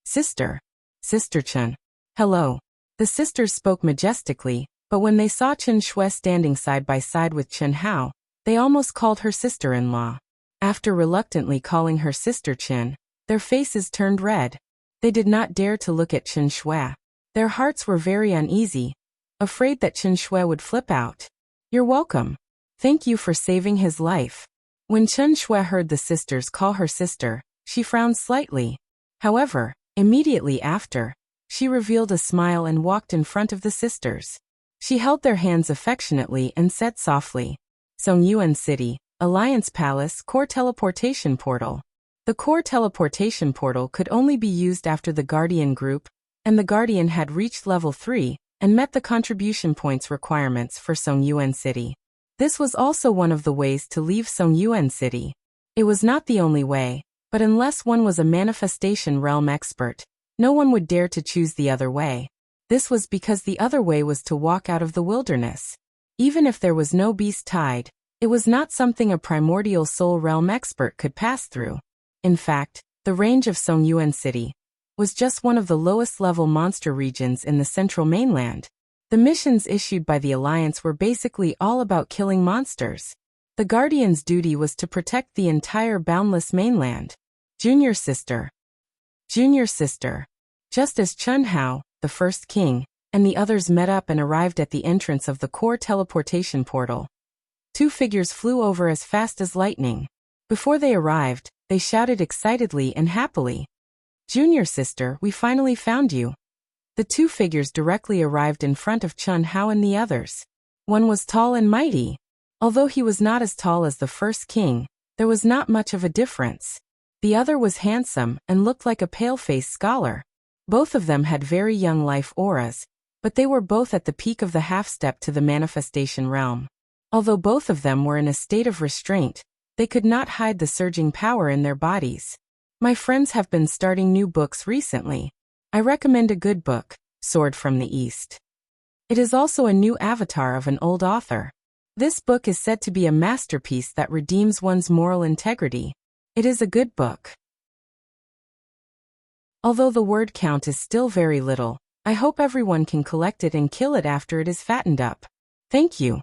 Sister Chen. Hello. The sisters spoke majestically, but when they saw Chen Shui standing side by side with Chen Hao, they almost called her sister-in-law. After reluctantly calling her sister Chen, their faces turned red. They did not dare to look at Chen Shui. Their hearts were very uneasy, afraid that Chen Shui would flip out. You're welcome. Thank you for saving his life. When Chen Shui heard the sisters call her sister, she frowned slightly. However, immediately after, she revealed a smile and walked in front of the sisters. She held their hands affectionately and said softly, Songyuan City, Alliance Palace Core Teleportation Portal. The core teleportation portal could only be used after the Guardian group, and the Guardian had reached level 3 and met the contribution points requirements for Songyuan City. This was also one of the ways to leave Songyuan City. It was not the only way, but unless one was a manifestation realm expert, no one would dare to choose the other way. This was because the other way was to walk out of the wilderness. Even if there was no beast tide, it was not something a primordial soul realm expert could pass through. In fact, the range of Songyuan City was just one of the lowest level monster regions in the central mainland. The missions issued by the Alliance were basically all about killing monsters. The Guardian's duty was to protect the entire boundless mainland. Junior sister. Just as Chen Hao, the first king, and the others met up and arrived at the entrance of the core teleportation portal, two figures flew over as fast as lightning. Before they arrived, they shouted excitedly and happily. Junior sister, we finally found you. The two figures directly arrived in front of Chen Hao and the others. One was tall and mighty. Although he was not as tall as the first king, there was not much of a difference. The other was handsome and looked like a pale-faced scholar. Both of them had very young life auras, but they were both at the peak of the half-step to the manifestation realm. Although both of them were in a state of restraint, they could not hide the surging power in their bodies. My friends have been starting new books recently. I recommend a good book, Sword from the East. It is also a new avatar of an old author. This book is said to be a masterpiece that redeems one's moral integrity. It is a good book. Although the word count is still very little, I hope everyone can collect it and kill it after it is fattened up. Thank you.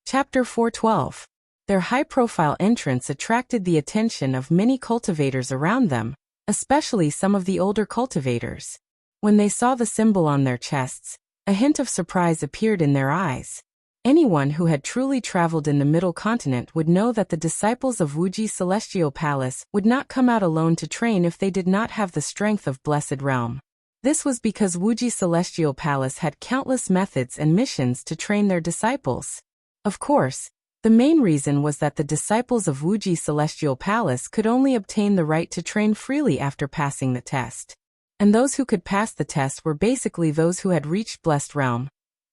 Chapter 412. Their high-profile entrance attracted the attention of many cultivators around them, especially some of the older cultivators. When they saw the symbol on their chests, a hint of surprise appeared in their eyes. Anyone who had truly traveled in the Middle Continent would know that the disciples of Wuxia Celestial Palace would not come out alone to train if they did not have the strength of Blessed Realm. This was because Wuxia Celestial Palace had countless methods and missions to train their disciples. Of course, The main reason was that the disciples of Wuxia Celestial Palace could only obtain the right to train freely after passing the test. And those who could pass the test were basically those who had reached Blessed Realm.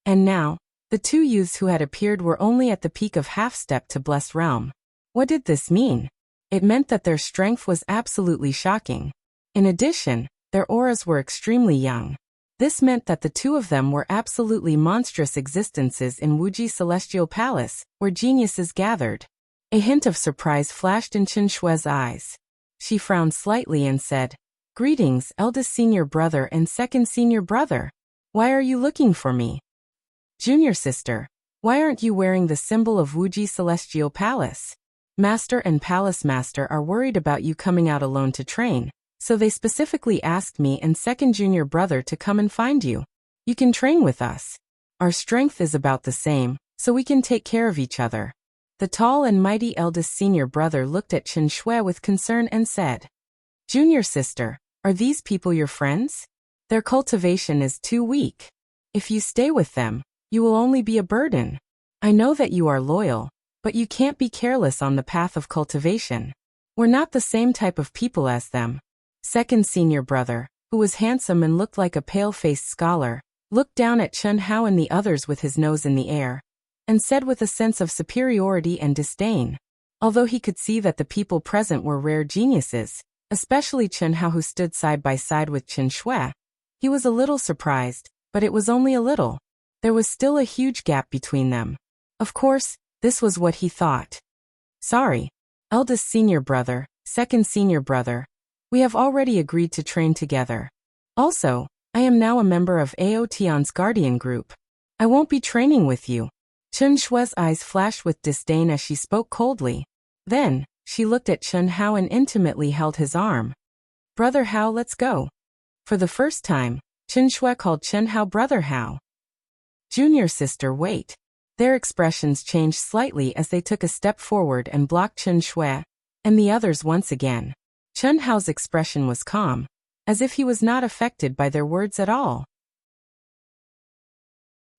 And now, the two youths who had appeared were only at the peak of half-step to Blessed Realm. What did this mean? It meant that their strength was absolutely shocking. In addition, their auras were extremely young. This meant that the two of them were absolutely monstrous existences in Wuxia Celestial Palace, where geniuses gathered. A hint of surprise flashed in Chen Shue's eyes. She frowned slightly and said, "Greetings, eldest senior brother and second senior brother. Why are you looking for me? Junior sister, why aren't you wearing the symbol of Wuxia Celestial Palace? Master and Palace Master are worried about you coming out alone to train, so they specifically asked me and second junior brother to come and find you. You can train with us. Our strength is about the same, so we can take care of each other." The tall and mighty eldest senior brother looked at Chen Shui with concern and said, "Junior sister, are these people your friends? Their cultivation is too weak. If you stay with them, you will only be a burden. I know that you are loyal, but you can't be careless on the path of cultivation. We're not the same type of people as them." Second senior brother, who was handsome and looked like a pale-faced scholar, looked down at Chen Hao and the others with his nose in the air, and said with a sense of superiority and disdain. Although he could see that the people present were rare geniuses, especially Chen Hao who stood side by side with Chen Shui, he was a little surprised, but it was only a little. There was still a huge gap between them. Of course, this was what he thought. "Sorry, eldest senior brother, second senior brother. We have already agreed to train together. Also, I am now a member of Aotion's Guardian Group. I won't be training with you." Chen Shui's eyes flashed with disdain as she spoke coldly. Then, she looked at Chen Hao and intimately held his arm. "Brother Hao, let's go." For the first time, Chen Shui called Chen Hao Brother Hao. "Junior sister, wait." Their expressions changed slightly as they took a step forward and blocked Chen Shui and the others once again. Chen Hao's expression was calm, as if he was not affected by their words at all.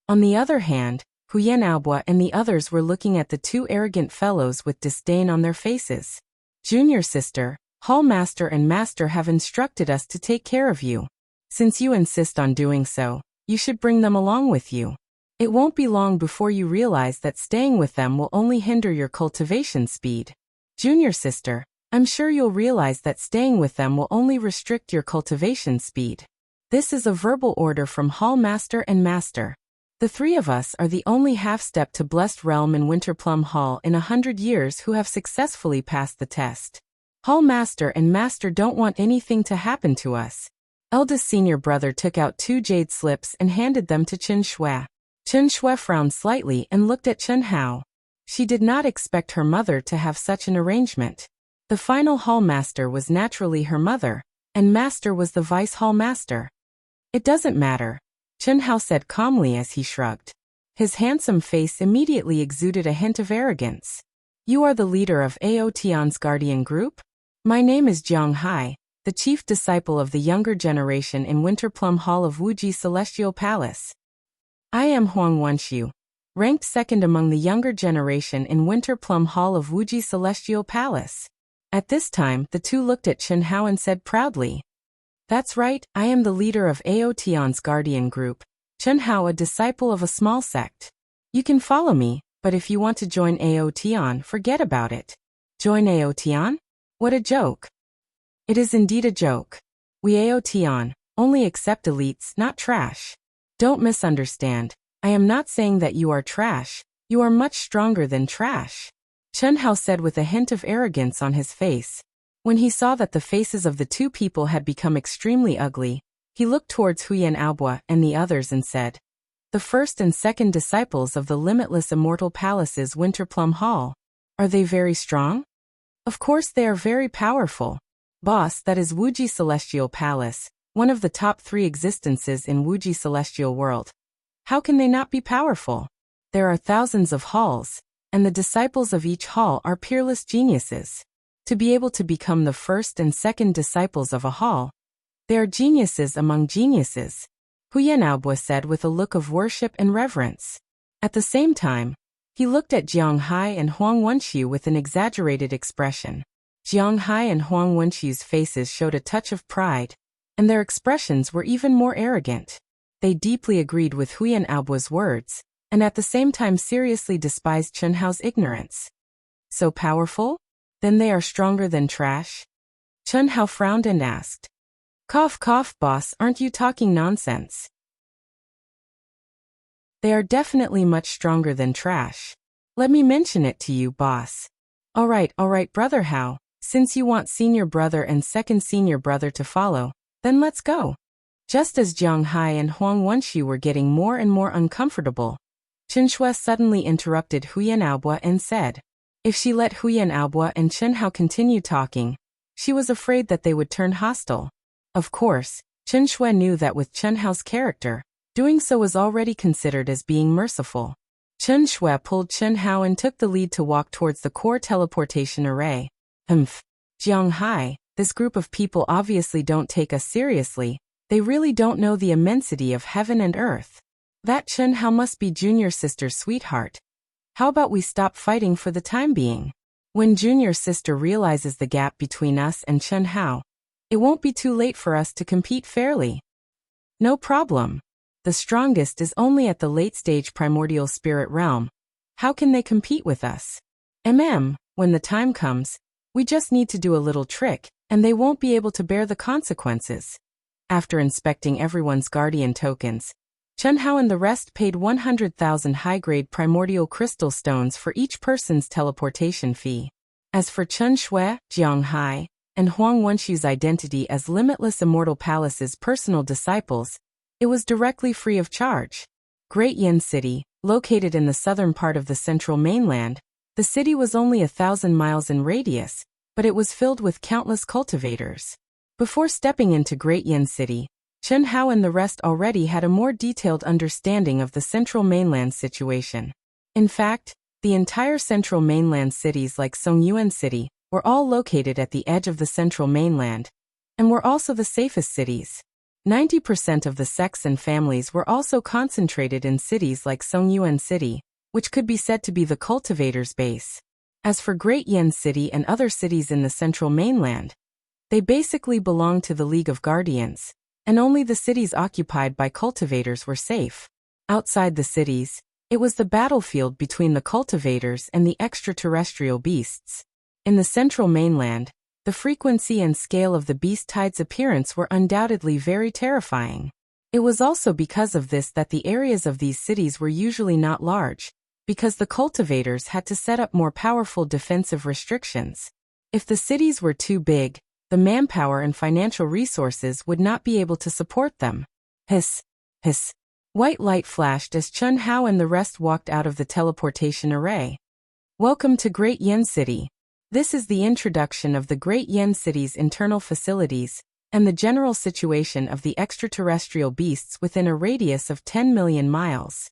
On the other hand, Huyan Aobua and the others were looking at the two arrogant fellows with disdain on their faces. "Junior sister, Hall Master and Master have instructed us to take care of you. Since you insist on doing so, you should bring them along with you. It won't be long before you realize that staying with them will only hinder your cultivation speed. Junior sister, I'm sure you'll realize that staying with them will only restrict your cultivation speed. This is a verbal order from Hall Master and Master. The three of us are the only half-step to Blessed Realm in Winterplum Hall in 100 years who have successfully passed the test. Hall Master and Master don't want anything to happen to us." Eldest senior brother took out 2 jade slips and handed them to Chen Shui. Chen Shui frowned slightly and looked at Chen Hao. She did not expect her mother to have such an arrangement. The final Hall Master was naturally her mother, and Master was the Vice Hall Master. "It doesn't matter," Chen Hao said calmly as he shrugged. His handsome face immediately exuded a hint of arrogance. "You are the leader of Aotion's Guardian Group? My name is Jiang Hai, the chief disciple of the younger generation in Winterplum Hall of Wuxia Celestial Palace. I am Huang Wenxiu, ranked second among the younger generation in Winterplum Hall of Wuxia Celestial Palace." At this time, the two looked at Chen Hao and said proudly, "That's right, I am the leader of Aotion's Guardian Group, Chen Hao, a disciple of a small sect. You can follow me, but if you want to join Aotion, forget about it." "Join Aotion? What a joke." "It is indeed a joke. We Aotion only accept elites, not trash. Don't misunderstand, I am not saying that you are trash, you are much stronger than trash," Chen Hao said with a hint of arrogance on his face. When he saw that the faces of the two people had become extremely ugly, he looked towards Huyan Aobua and the others and said, "The first and second disciples of the Limitless Immortal Palace's Winterplum Hall. Are they very strong?" "Of course they are very powerful. Boss, that is Wuxia Celestial Palace, one of the top 3 existences in Wuxia Celestial World. How can they not be powerful? There are thousands of halls, and the disciples of each hall are peerless geniuses. To be able to become the first and second disciples of a hall, they are geniuses among geniuses," Huyan Aobua said with a look of worship and reverence. At the same time, He looked at Jiang Hai and Huang Wenxiu with an exaggerated expression. Jiang Hai and Huang Wenxiu's faces showed a touch of pride, and their expressions were even more arrogant. They deeply agreed with Huyan Aobua's words, and at the same time seriously despised Chen Hao's ignorance. So powerful? Then they are stronger than trash? Chen Hao frowned and asked. Cough cough, boss, aren't you talking nonsense? They are definitely much stronger than trash. Let me mention it to you, boss. All right, brother Hao, since you want senior brother and second senior brother to follow, then let's go. Just as Jiang Hai and Huang Wenxiu were getting more and more uncomfortable, Chen Shui suddenly interrupted Huyan Aobua and said, if she let Huyan Aobua and Chen Hao continue talking, she was afraid that they would turn hostile. Of course, Chen Shui knew that with Chen Hao's character, doing so was already considered as being merciful. Chen Shui pulled Chen Hao and took the lead to walk towards the core teleportation array. Jiang Hai, this group of people obviously don't take us seriously. They really don't know the immensity of heaven and earth. That Chen Hao must be Junior Sister's sweetheart. How about we stop fighting for the time being? When Junior Sister realizes the gap between us and Chen Hao, it won't be too late for us to compete fairly. No problem. The strongest is only at the late-stage primordial spirit realm. How can they compete with us? When the time comes, we just need to do a little trick, and they won't be able to bear the consequences. After inspecting everyone's guardian tokens, Chen Hao and the rest paid 100,000 high-grade primordial crystal stones for each person's teleportation fee. As for Chen Shui, Jiang Hai, and Huang Wenxiu's identity as Limitless Immortal Palace's personal disciples, it was directly free of charge. Great Yin City, located in the southern part of the central mainland, the city was only 1,000 miles in radius, but it was filled with countless cultivators. Before stepping into Great Yin City, Chen Hao and the rest already had a more detailed understanding of the central mainland situation. In fact, the entire central mainland cities like Songyuan City were all located at the edge of the central mainland, and were also the safest cities. 90% of the sects and families were also concentrated in cities like Songyuan City, which could be said to be the cultivators' base. As for Great Yin City and other cities in the central mainland, they basically belonged to the League of Guardians, and only the cities occupied by cultivators were safe. Outside the cities, it was the battlefield between the cultivators and the extraterrestrial beasts. In the central mainland, the frequency and scale of the beast tide's appearance were undoubtedly very terrifying. It was also because of this that the areas of these cities were usually not large, because the cultivators had to set up more powerful defensive restrictions. If the cities were too big, the manpower and financial resources would not be able to support them. Hiss, hiss. White light flashed as Chen Hao and the rest walked out of the teleportation array. Welcome to Great Yin City. This is the introduction of the Great Yin City's internal facilities, and the general situation of the extraterrestrial beasts within a radius of 10 million miles.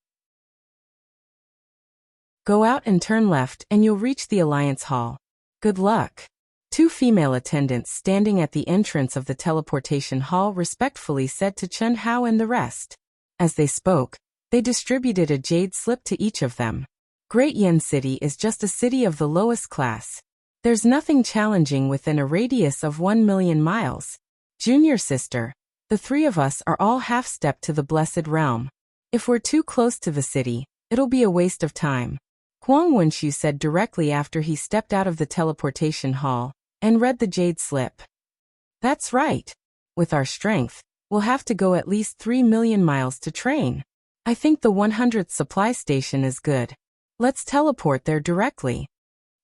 Go out and turn left and you'll reach the Alliance Hall. Good luck. Two female attendants standing at the entrance of the teleportation hall respectfully said to Chen Hao and the rest. As they spoke, they distributed a jade slip to each of them. Great Yin City is just a city of the lowest class. There's nothing challenging within a radius of 1 million miles. Junior Sister, the three of us are all half-stepped to the Blessed Realm. If we're too close to the city, it'll be a waste of time. Huang Wenxiu said directly after he stepped out of the teleportation hall and read the jade slip. That's right. With our strength, we'll have to go at least 3 million miles to train. I think the 100th supply station is good. Let's teleport there directly.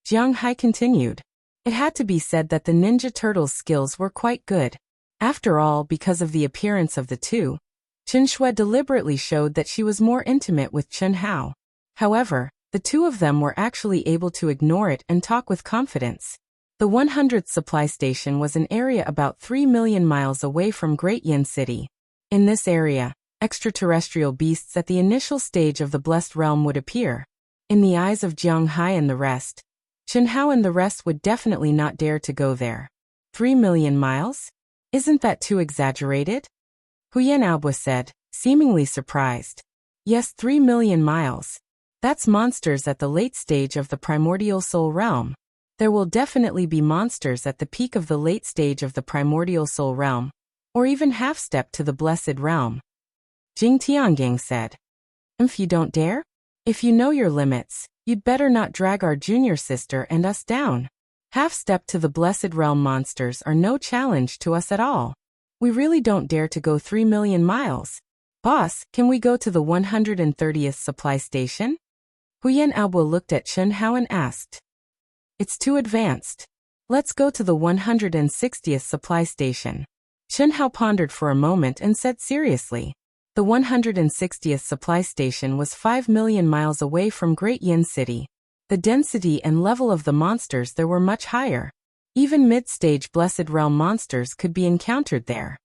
Jiang Hai continued. It had to be said that the Ninja Turtle's skills were quite good. After all, because of the appearance of the two, Chen Shui deliberately showed that she was more intimate with Chen Hao. However, the two of them were actually able to ignore it and talk with confidence. The 100th supply station was an area about 3 million miles away from Great Yin City. In this area, extraterrestrial beasts at the initial stage of the Blessed Realm would appear. In the eyes of Jiang Hai and the rest, Chen Hao and the rest would definitely not dare to go there. 3 million miles? Isn't that too exaggerated? Huyan Aobua said, seemingly surprised. Yes, 3 million miles. That's monsters at the late stage of the primordial soul realm. There will definitely be monsters at the peak of the late stage of the primordial soul realm, or even half-step to the blessed realm. Jing Tiangang said. If you don't dare? If you know your limits, you'd better not drag our junior sister and us down. Half-step to the blessed realm monsters are no challenge to us at all. We really don't dare to go 3 million miles. Boss, can we go to the 130th supply station? Huyan Aobo looked at Chen Hao and asked. It's too advanced. Let's go to the 160th supply station. Chen Hao pondered for a moment and said seriously. The 160th supply station was 5 million miles away from Great Yin City. The density and level of the monsters there were much higher. Even mid-stage Blessed Realm monsters could be encountered there.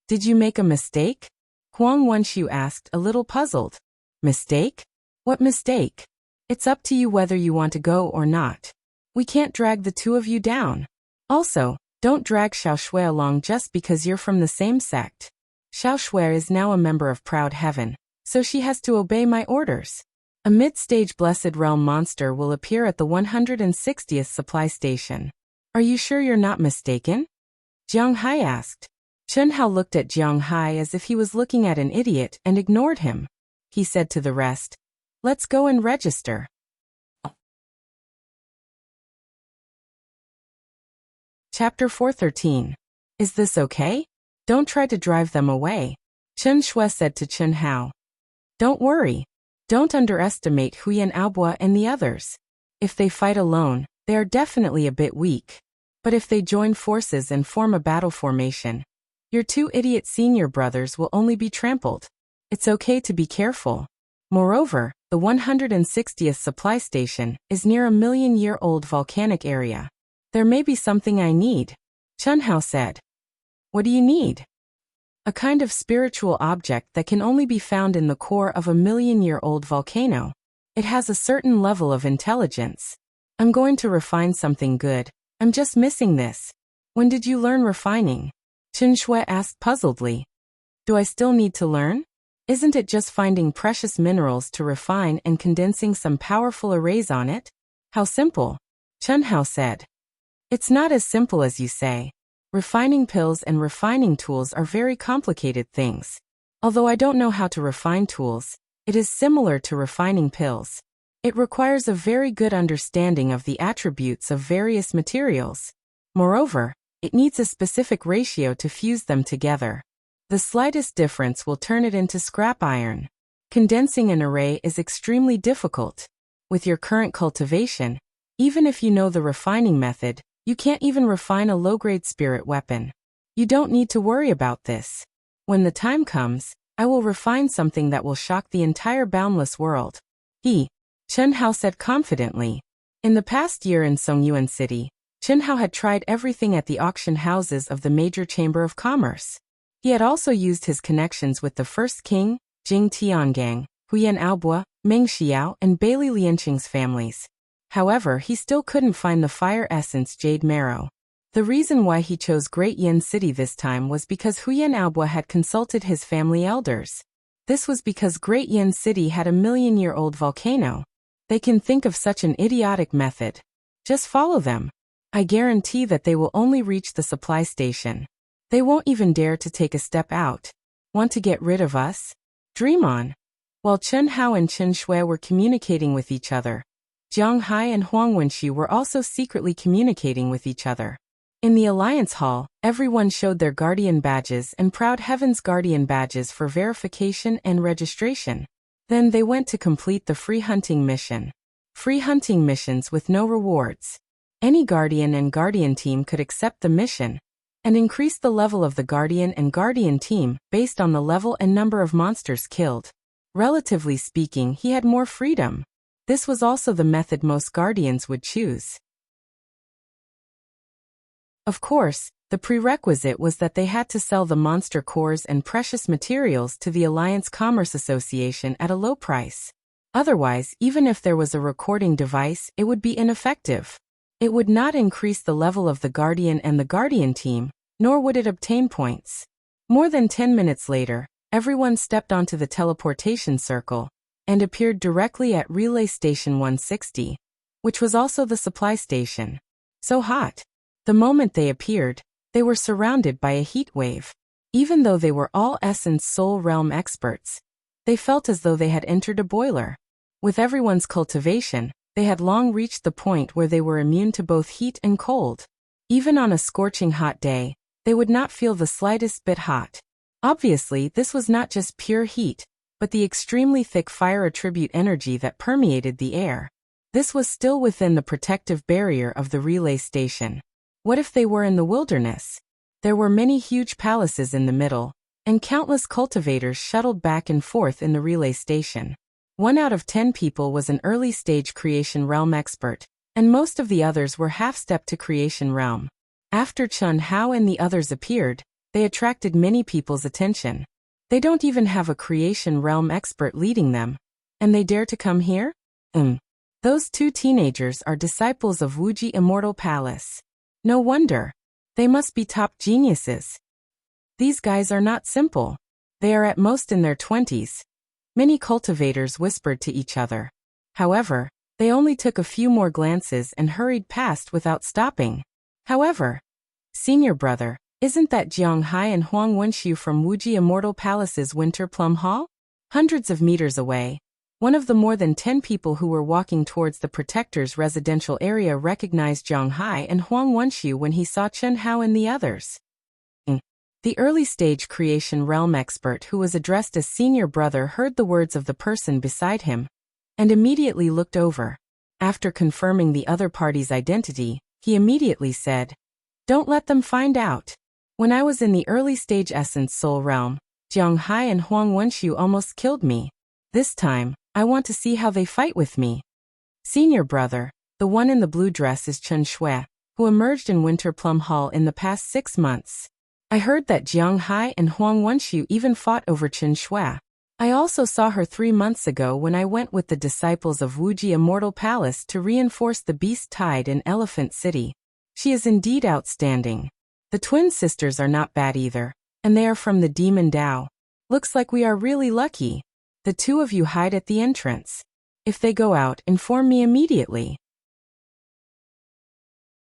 Did you make a mistake? Huang Wenxiu asked, a little puzzled. Mistake? What mistake? It's up to you whether you want to go or not. We can't drag the two of you down. Also, don't drag Xiao Shui along just because you're from the same sect. Xiao Shui is now a member of Proud Heaven, so she has to obey my orders. A mid-stage Blessed Realm monster will appear at the 160th supply station. Are you sure you're not mistaken? Jiang Hai asked. Chen Hao looked at Jiang Hai as if he was looking at an idiot and ignored him. He said to the rest, let's go and register. Chapter 413. Is this okay? Don't try to drive them away. Chen Shui said to Chen Hao. Don't worry. Don't underestimate Huyan Aobo and the others. If they fight alone, they are definitely a bit weak. But if they join forces and form a battle formation, your two idiot senior brothers will only be trampled. It's okay to be careful. Moreover, the 160th supply station is near a million-year-old volcanic area. There may be something I need. Chen Hao said. What do you need? A kind of spiritual object that can only be found in the core of a million-year-old volcano. It has a certain level of intelligence. I'm going to refine something good. I'm just missing this. When did you learn refining? Chen Shui asked puzzledly. Do I still need to learn? Isn't it just finding precious minerals to refine and condensing some powerful arrays on it? How simple. Chen Hao said. It's not as simple as you say. Refining pills and refining tools are very complicated things. Although I don't know how to refine tools, it is similar to refining pills. It requires a very good understanding of the attributes of various materials. Moreover, it needs a specific ratio to fuse them together. The slightest difference will turn it into scrap iron. Condensing an array is extremely difficult. With your current cultivation, even if you know the refining method, you can't even refine a low-grade spirit weapon. You don't need to worry about this. When the time comes, I will refine something that will shock the entire boundless world. Chen Hao said confidently. In the past year in Songyuan City, Chen Hao had tried everything at the auction houses of the major chamber of commerce. He had also used his connections with the first king, Jing Tiangang, Huyan Aobo, Meng Xiao, and Bailey Lianqing's families. However, he still couldn't find the fire essence jade marrow. The reason why he chose Great Yin City this time was because Huyan Aobo had consulted his family elders. This was because Great Yin City had a million-year-old volcano. They can think of such an idiotic method. Just follow them. I guarantee that they will only reach the supply station. They won't even dare to take a step out. Want to get rid of us? Dream on. While Chen Hao and Chen Shui were communicating with each other, Jiang Hai and Huang Wenxi were also secretly communicating with each other. In the Alliance Hall, everyone showed their Guardian badges and Proud Heaven's Guardian badges for verification and registration. Then they went to complete the free hunting mission. Free hunting missions with no rewards. Any Guardian and Guardian team could accept the mission and increase the level of the Guardian and Guardian team based on the level and number of monsters killed. Relatively speaking, he had more freedom. This was also the method most Guardians would choose. Of course, the prerequisite was that they had to sell the monster cores and precious materials to the Alliance Commerce Association at a low price. Otherwise, even if there was a recording device, it would be ineffective. It would not increase the level of the Guardian and the Guardian team, nor would it obtain points. More than 10 minutes later, everyone stepped onto the teleportation circle, and appeared directly at Relay Station 160, which was also the supply station. So hot. The moment they appeared, they were surrounded by a heat wave. Even though they were all Essence Soul Realm experts, they felt as though they had entered a boiler. With everyone's cultivation, they had long reached the point where they were immune to both heat and cold. Even on a scorching hot day, they would not feel the slightest bit hot. Obviously, this was not just pure heat, but the extremely thick fire attribute energy that permeated the air. This was still within the protective barrier of the relay station. What if they were in the wilderness? There were many huge palaces in the middle, and countless cultivators shuttled back and forth in the relay station. 1 out of 10 people was an early-stage creation realm expert, and most of the others were half-step to creation realm. After Chun Hao and the others appeared, they attracted many people's attention. They don't even have a creation realm expert leading them, and they dare to come here? Those 2 teenagers are disciples of Wuxia Immortal Palace. No wonder. They must be top geniuses. These guys are not simple. They are at most in their 20s. Many cultivators whispered to each other. However, they only took a few more glances and hurried past without stopping. However, senior brother, isn't that Jiang Hai and Huang Wenxiu from Wuxia Immortal Palace's Winter Plum Hall? Hundreds of meters away, one of the more than 10 people who were walking towards the Protector's residential area recognized Jiang Hai and Huang Wenxiu when he saw Chun Hao and the others. The early-stage creation realm expert who was addressed as senior brother heard the words of the person beside him, and immediately looked over. After confirming the other party's identity, he immediately said, "Don't let them find out. When I was in the early-stage Essence Soul Realm, Jiang Hai and Huang Wenxiu almost killed me. This time, I want to see how they fight with me." Senior brother, the one in the blue dress, is Chen Shui, who emerged in Winter Plum Hall in the past 6 months. I heard that Jiang Hai and Huang Wenxiu even fought over Chen Shui. I also saw her 3 months ago when I went with the disciples of Wuxia Immortal Palace to reinforce the Beast Tide in Elephant City. She is indeed outstanding. The twin sisters are not bad either, and they are from the Demon Dao. Looks like we are really lucky. The 2 of you hide at the entrance. If they go out, inform me immediately.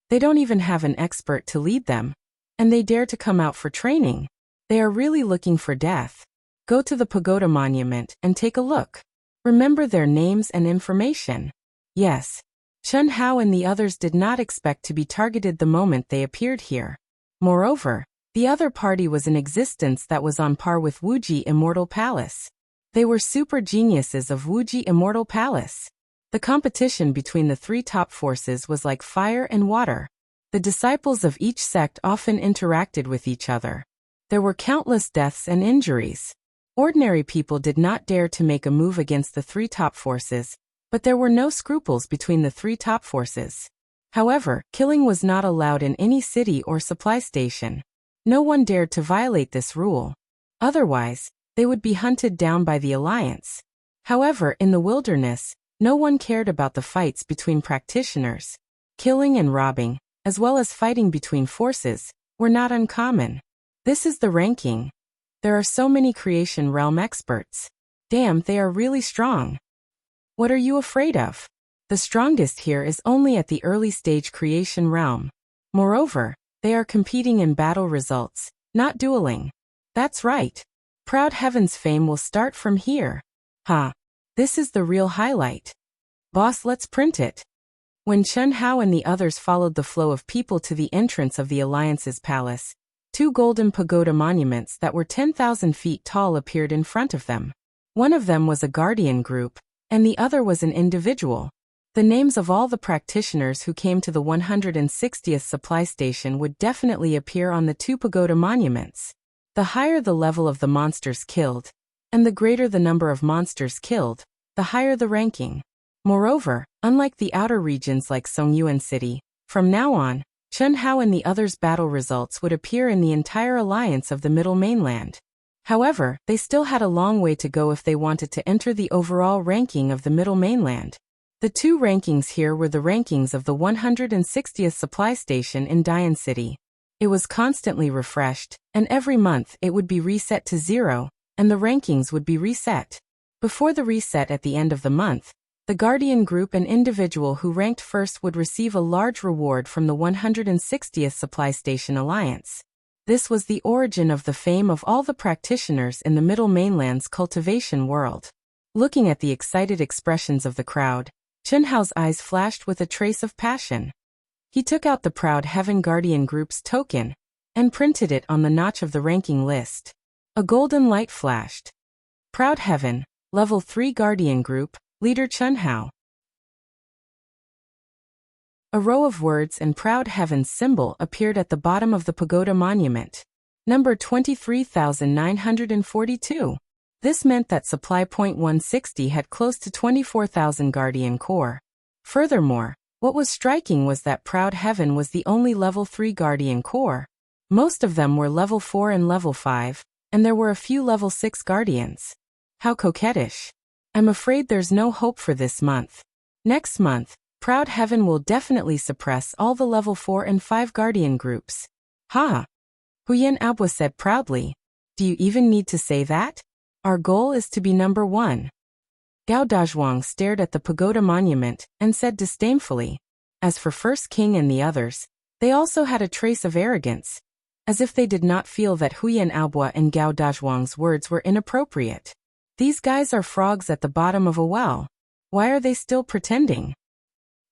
They don't even have an expert to lead them, and they dare to come out for training. They are really looking for death. Go to the pagoda monument and take a look. Remember their names and information. Yes. Chun Hao and the others did not expect to be targeted the moment they appeared here. Moreover, the other party was in existence that was on par with Wuxia Immortal Palace. They were super geniuses of Wuxia Immortal Palace. The competition between the 3 top forces was like fire and water. The disciples of each sect often interacted with each other. There were countless deaths and injuries. Ordinary people did not dare to make a move against the 3 top forces, but there were no scruples between the 3 top forces. However, killing was not allowed in any city or supply station. No one dared to violate this rule. Otherwise, they would be hunted down by the Alliance. However, in the wilderness, no one cared about the fights between practitioners. Killing and robbing, as well as fighting between forces, were not uncommon. This is the ranking. There are so many creation realm experts. Damn, they are really strong. What are you afraid of? The strongest here is only at the early stage creation realm. Moreover, they are competing in battle results, not dueling. That's right. Proud Heaven's fame will start from here. This is the real highlight. Boss, let's print it. When Chun Hao and the others followed the flow of people to the entrance of the Alliance's palace, 2 golden pagoda monuments that were 10,000 feet tall appeared in front of them. One of them was a guardian group, and the other was an individual. The names of all the practitioners who came to the 160th supply station would definitely appear on the 2 pagoda monuments. The higher the level of the monsters killed, and the greater the number of monsters killed, the higher the ranking. Moreover, unlike the outer regions like Songyuan City, from now on, Chun Hao and the others' battle results would appear in the entire alliance of the Middle Mainland. However, they still had a long way to go if they wanted to enter the overall ranking of the Middle Mainland. The 2 rankings here were the rankings of the 160th supply station in Dian City. It was constantly refreshed, and every month it would be reset to 0, and the rankings would be reset. Before the reset at the end of the month, the Guardian group and individual who ranked first would receive a large reward from the 160th Supply Station Alliance. This was the origin of the fame of all the practitioners in the Middle Mainland's cultivation world. Looking at the excited expressions of the crowd, Chunhao's eyes flashed with a trace of passion. He took out the Proud Heaven Guardian Group's token and printed it on the notch of the ranking list. A golden light flashed. Proud Heaven, Level 3 Guardian Group, Leader Chunhao. A row of words and Proud Heaven's symbol appeared at the bottom of the pagoda monument. Number 23,942. This meant that Supply Point 160 had close to 24,000 Guardian Core. Furthermore, what was striking was that Proud Heaven was the only Level 3 Guardian Core. Most of them were Level 4 and Level 5, and there were a few Level 6 Guardians. How coquettish. I'm afraid there's no hope for this month. Next month, Proud Heaven will definitely suppress all the Level 4 and 5 Guardian groups. Ha! Huyen Abwa said proudly. Do you even need to say that? Our goal is to be number 1. Gao Dazhuang stared at the pagoda monument and said disdainfully. As for First King and the others, they also had a trace of arrogance, as if they did not feel that Huyen Abwa and Gao Dazhuang's words were inappropriate. These guys are frogs at the bottom of a well. Why are they still pretending?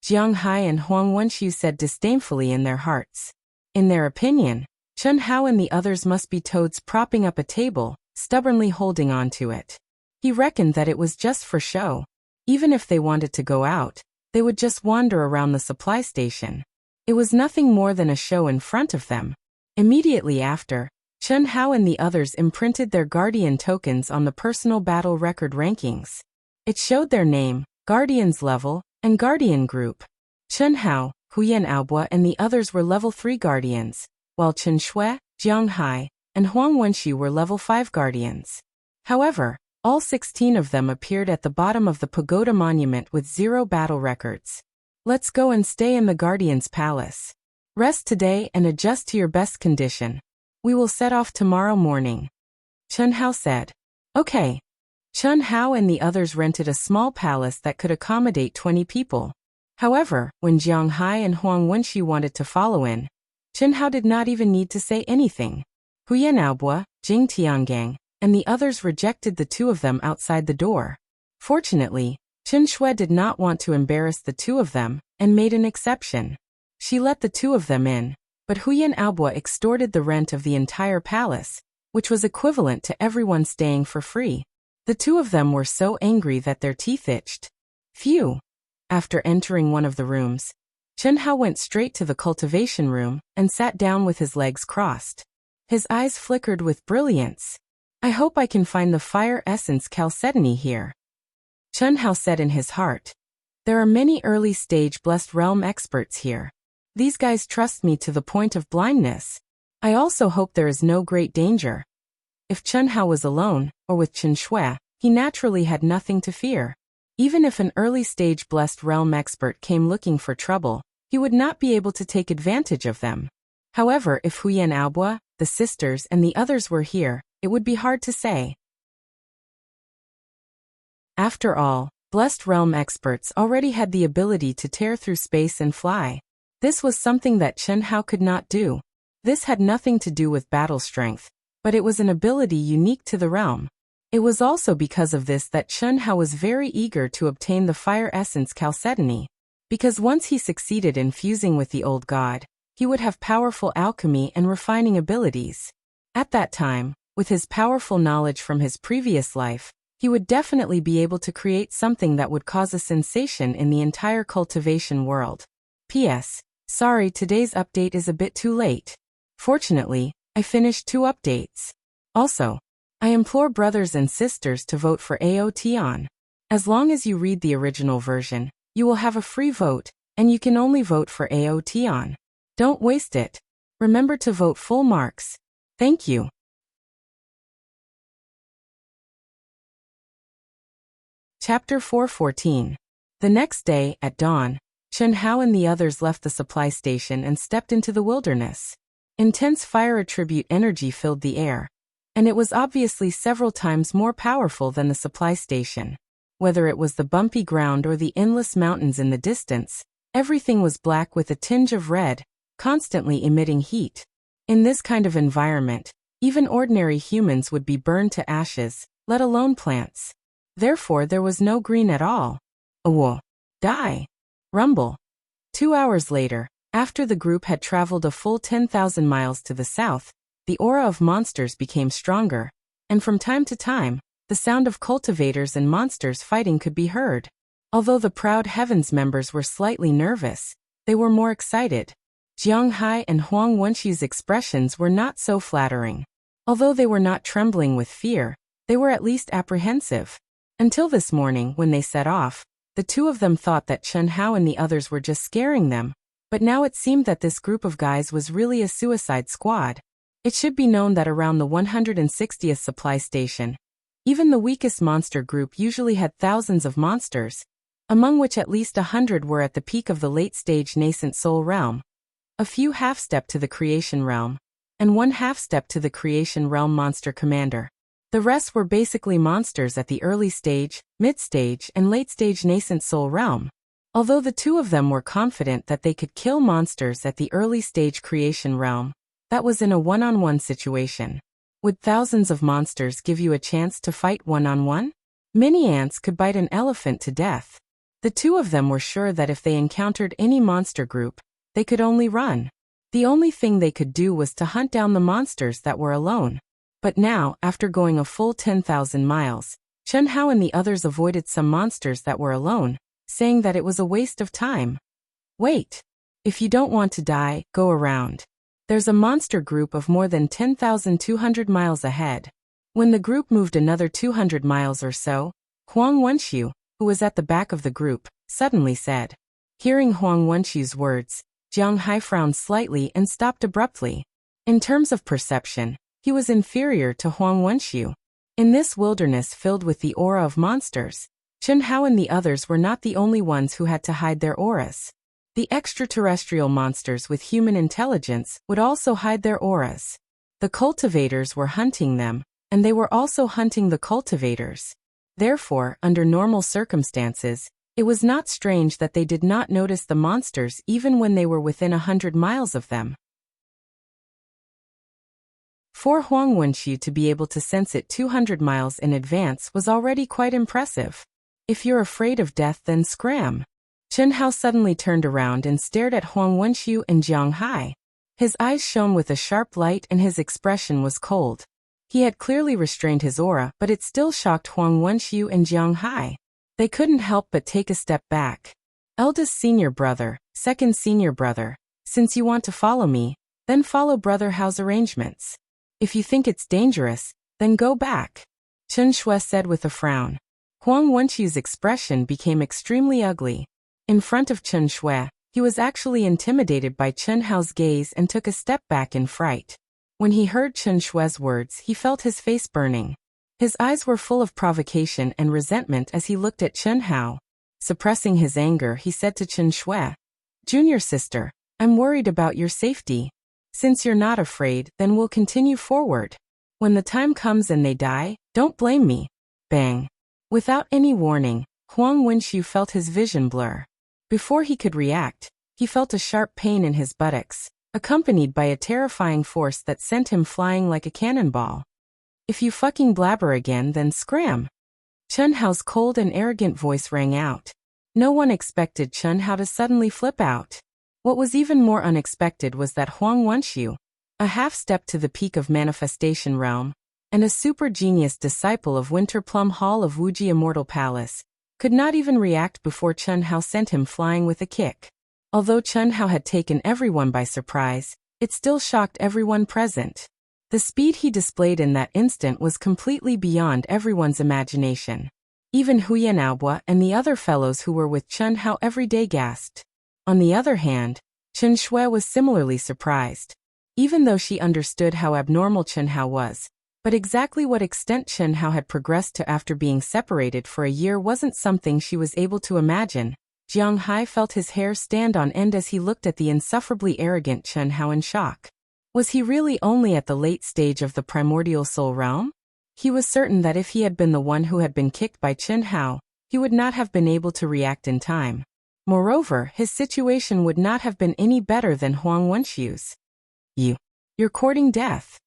Jiang Hai and Huang Wenxiu said disdainfully in their hearts. In their opinion, Chun Hao and the others must be toads propping up a table, stubbornly holding on to it. He reckoned that it was just for show. Even if they wanted to go out, they would just wander around the supply station. It was nothing more than a show in front of them. Immediately after, Chun Hao and the others imprinted their Guardian tokens on the personal battle record rankings. It showed their name, Guardian's level, and Guardian group. Chun Hao, Huyen Aobua and the others were Level 3 Guardians, while Chen Shui, Jiang Hai, and Huang Wenxiu were Level 5 Guardians. However, all 16 of them appeared at the bottom of the pagoda monument with 0 battle records. Let's go and stay in the Guardian's palace. Rest today and adjust to your best condition. We will set off tomorrow morning. Chun Hao said. Okay. Chun Hao and the others rented a small palace that could accommodate 20 people. However, when Jiang Hai and Huang Wenxiu wanted to follow in, Chun Hao did not even need to say anything. Huyen Aobua, Jing Tiangang, and the others rejected the two of them outside the door. Fortunately, Chen Shui did not want to embarrass the two of them and made an exception. She let the two of them in, but Huyen Aobua extorted the rent of the entire palace, which was equivalent to everyone staying for free. The two of them were so angry that their teeth itched. Phew! After entering one of the rooms, Chen Hao went straight to the cultivation room and sat down with his legs crossed. His eyes flickered with brilliance. I hope I can find the fire essence chalcedony here. Chen Hao said in his heart. There are many early-stage blessed realm experts here. These guys trust me to the point of blindness. I also hope there is no great danger. If Chen Hao was alone, or with Chen Shui, he naturally had nothing to fear. Even if an early-stage blessed realm expert came looking for trouble, he would not be able to take advantage of them. However, if Huyen Aobua, the sisters and the others were here, it would be hard to say. After all, blessed realm experts already had the ability to tear through space and fly. This was something that Chen Hao could not do. This had nothing to do with battle strength, but it was an ability unique to the realm. It was also because of this that Chen Hao was very eager to obtain the fire essence chalcedony, because once he succeeded in fusing with the old god, he would have powerful alchemy and refining abilities. At that time, with his powerful knowledge from his previous life, he would definitely be able to create something that would cause a sensation in the entire cultivation world. P.S. Sorry, today's update is a bit too late. Fortunately, I finished 2 updates. Also, I implore brothers and sisters to vote for AOT. As long as you read the original version, you will have a free vote, and you can only vote for AOT. Don't waste it. Remember to vote full marks. Thank you. Chapter 4:14. The next day, at dawn, Chen Hao and the others left the supply station and stepped into the wilderness. Intense fire attribute energy filled the air, and it was obviously several times more powerful than the supply station. Whether it was the bumpy ground or the endless mountains in the distance, everything was black with a tinge of red, constantly emitting heat. In this kind of environment, even ordinary humans would be burned to ashes, let alone plants. Therefore there was no green at all. Awo. Die. Rumble. 2 hours later, after the group had traveled a full 10,000 miles to the south, the aura of monsters became stronger, and from time to time, the sound of cultivators and monsters fighting could be heard. Although the Proud Heavens members were slightly nervous, they were more excited. Jiang Hai and Huang Wenxiu's expressions were not so flattering. Although they were not trembling with fear, they were at least apprehensive. Until this morning, when they set off, the two of them thought that Chen Hao and the others were just scaring them, but now it seemed that this group of guys was really a suicide squad. It should be known that around the 160th supply station, even the weakest monster group usually had thousands of monsters, among which at least 100 were at the peak of the late-stage nascent soul realm, a few half-step to the creation realm, and one half-step to the creation realm monster commander. The rest were basically monsters at the early stage, mid-stage, and late-stage nascent soul realm. Although the two of them were confident that they could kill monsters at the early-stage creation realm, that was in a one-on-one situation. Would thousands of monsters give you a chance to fight one-on-one? Many ants could bite an elephant to death. The two of them were sure that if they encountered any monster group, they could only run. The only thing they could do was to hunt down the monsters that were alone. But now, after going a full 10,000 miles, Chen Hao and the others avoided some monsters that were alone, saying that it was a waste of time. Wait. If you don't want to die, go around. There's a monster group of more than 10,200 miles ahead. When the group moved another 200 miles or so, Huang Wenxiu, who was at the back of the group, suddenly said. Hearing Huang Wenxiu's words, Jiang Hai frowned slightly and stopped abruptly. In terms of perception, he was inferior to Huang Wenxiu. In this wilderness filled with the aura of monsters, Chen Hao and the others were not the only ones who had to hide their auras. The extraterrestrial monsters with human intelligence would also hide their auras. The cultivators were hunting them, and they were also hunting the cultivators. Therefore, under normal circumstances, it was not strange that they did not notice the monsters even when they were within 100 miles of them. For Huang Wenxiu to be able to sense it 200 miles in advance was already quite impressive. If you're afraid of death, then scram. Chen Hao suddenly turned around and stared at Huang Wenxiu and Jiang Hai. His eyes shone with a sharp light and his expression was cold. He had clearly restrained his aura, but it still shocked Huang Wenxiu and Jiang Hai. They couldn't help but take a step back. Eldest senior brother, second senior brother, since you want to follow me, then follow Brother Hao's arrangements. If you think it's dangerous, then go back, Chen Shui said with a frown. Huang Wenxiu's expression became extremely ugly. In front of Chen Shui, he was actually intimidated by Chen Hao's gaze and took a step back in fright. When he heard Chen Shui's words, he felt his face burning. His eyes were full of provocation and resentment as he looked at Chen Hao. Suppressing his anger, he said to Chen Shui, Junior sister, I'm worried about your safety. Since you're not afraid, then we'll continue forward. When the time comes and they die, don't blame me. Bang. Without any warning, Huang Wenxiu felt his vision blur. Before he could react, he felt a sharp pain in his buttocks, accompanied by a terrifying force that sent him flying like a cannonball. If you fucking blabber again, then scram. Chen Hao's cold and arrogant voice rang out. No one expected Chen Hao to suddenly flip out. What was even more unexpected was that Huang Wenxiu, a half-step to the peak of Manifestation Realm, and a super-genius disciple of Winter Plum Hall of Wuxia Immortal Palace, could not even react before Chen Hao sent him flying with a kick. Although Chen Hao had taken everyone by surprise, it still shocked everyone present. The speed he displayed in that instant was completely beyond everyone's imagination. Even Huya and Aobua and the other fellows who were with Chen Hao every day gasped. On the other hand, Chen Shui was similarly surprised. Even though she understood how abnormal Chen Hao was, but exactly what extent Chen Hao had progressed to after being separated for a year wasn't something she was able to imagine. Jiang Hai felt his hair stand on end as he looked at the insufferably arrogant Chen Hao in shock. Was he really only at the late stage of the primordial soul realm? He was certain that if he had been the one who had been kicked by Chen Hao, he would not have been able to react in time. Moreover, his situation would not have been any better than Huang Wenxiu's. You're courting death.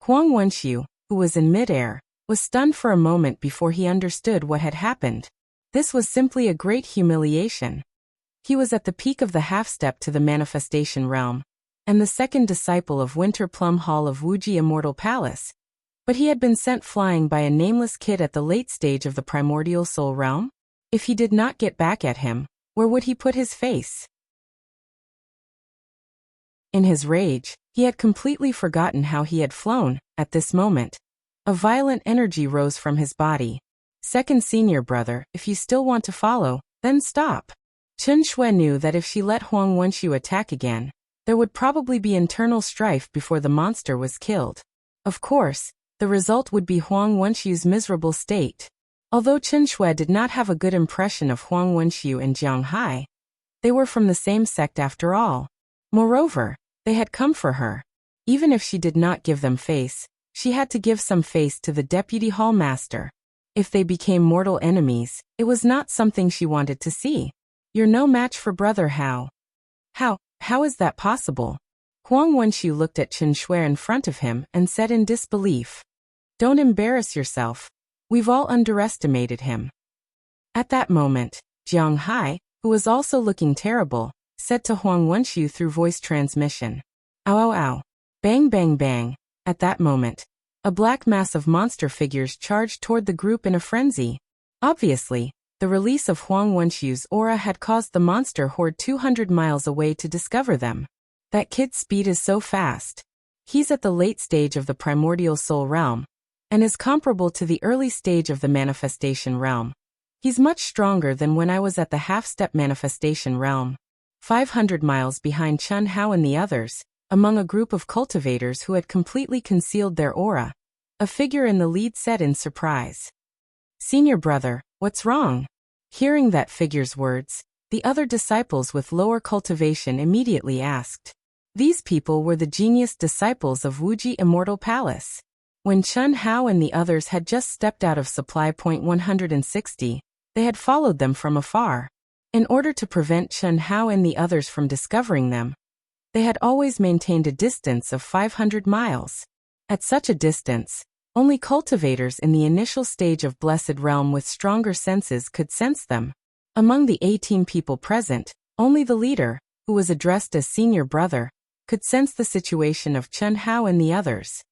Huang Wenxiu, who was in midair, was stunned for a moment before he understood what had happened. This was simply a great humiliation. He was at the peak of the half-step to the manifestation realm, and the second disciple of Winter Plum Hall of Wuxia Immortal Palace, but he had been sent flying by a nameless kid at the late stage of the primordial soul realm? If he did not get back at him, where would he put his face? In his rage, he had completely forgotten how he had flown. At this moment, a violent energy rose from his body. Second senior brother, if you still want to follow, then stop. Chen Shui knew that if she let Huang Wenxiu attack again, there would probably be internal strife before the monster was killed. Of course, the result would be Huang Wenxiu's miserable state. Although Chen Shui did not have a good impression of Huang Wenxiu and Jiang Hai, they were from the same sect after all. Moreover, they had come for her. Even if she did not give them face, she had to give some face to the deputy hall master. If they became mortal enemies, it was not something she wanted to see. You're no match for brother Hao. How is that possible? Huang Wenxiu looked at Chen Shui in front of him and said in disbelief. Don't embarrass yourself. We've all underestimated him. At that moment, Jiang Hai, who was also looking terrible, said to Huang Wenxiu through voice transmission. Ow ow ow. Bang bang bang. At that moment, a black mass of monster figures charged toward the group in a frenzy. Obviously, the release of Huang Wenxiu's aura had caused the monster horde 200 miles away to discover them. That kid's speed is so fast. He's at the late stage of the primordial soul realm, and is comparable to the early stage of the manifestation realm. He's much stronger than when I was at the half-step manifestation realm. 500 miles behind Chen Hao and the others, among a group of cultivators who had completely concealed their aura, a figure in the lead said in surprise. Senior brother, what's wrong? Hearing that figure's words, the other disciples with lower cultivation immediately asked. These people were the genius disciples of Wuxia Immortal Palace. When Chen Hao and the others had just stepped out of supply point 160, they had followed them from afar. In order to prevent Chen Hao and the others from discovering them, they had always maintained a distance of 500 miles. At such a distance, only cultivators in the initial stage of Blessed Realm with stronger senses could sense them. Among the 18 people present, only the leader, who was addressed as senior brother, could sense the situation of Chen Hao and the others.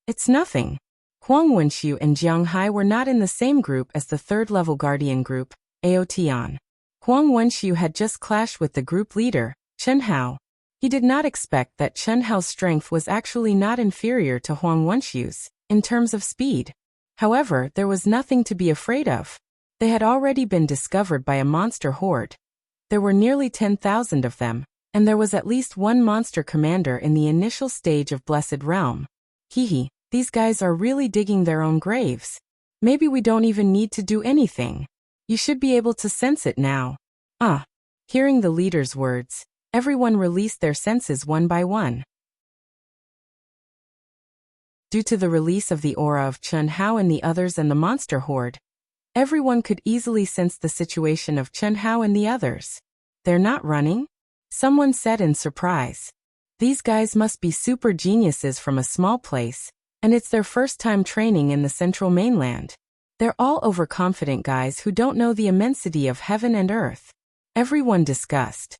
It's nothing. Huang Wenxiu and Jiang Hai were not in the same group as the third-level guardian group, Aotian. Huang Wenxiu had just clashed with the group leader, Chen Hao. He did not expect that Chen Hao's strength was actually not inferior to Huang Wenxiu's in terms of speed. However, there was nothing to be afraid of. They had already been discovered by a monster horde. There were nearly 10,000 of them, and there was at least one monster commander in the initial stage of Blessed Realm. Hehe, these guys are really digging their own graves. Maybe we don't even need to do anything. You should be able to sense it now. Hearing the leader's words, everyone released their senses one by one. Due to the release of the aura of Chen Hao and the others and the monster horde, everyone could easily sense the situation of Chen Hao and the others. They're not running? Someone said in surprise. These guys must be super geniuses from a small place, and it's their first time training in the central mainland. They're all overconfident guys who don't know the immensity of heaven and earth. Everyone discussed.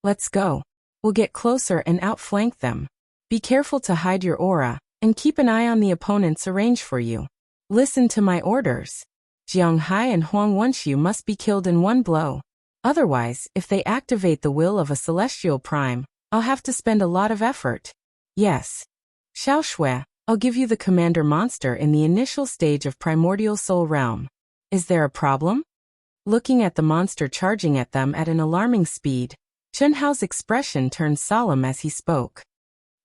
Let's go. We'll get closer and outflank them. Be careful to hide your aura, and keep an eye on the opponents arranged for you. Listen to my orders. Jiang Hai and Huang Wenxiu must be killed in one blow. Otherwise, if they activate the will of a celestial prime, I'll have to spend a lot of effort. Yes. Xiao Shui, I'll give you the commander monster in the initial stage of primordial soul realm. Is there a problem? Looking at the monster charging at them at an alarming speed, Chen Hao's expression turned solemn as he spoke.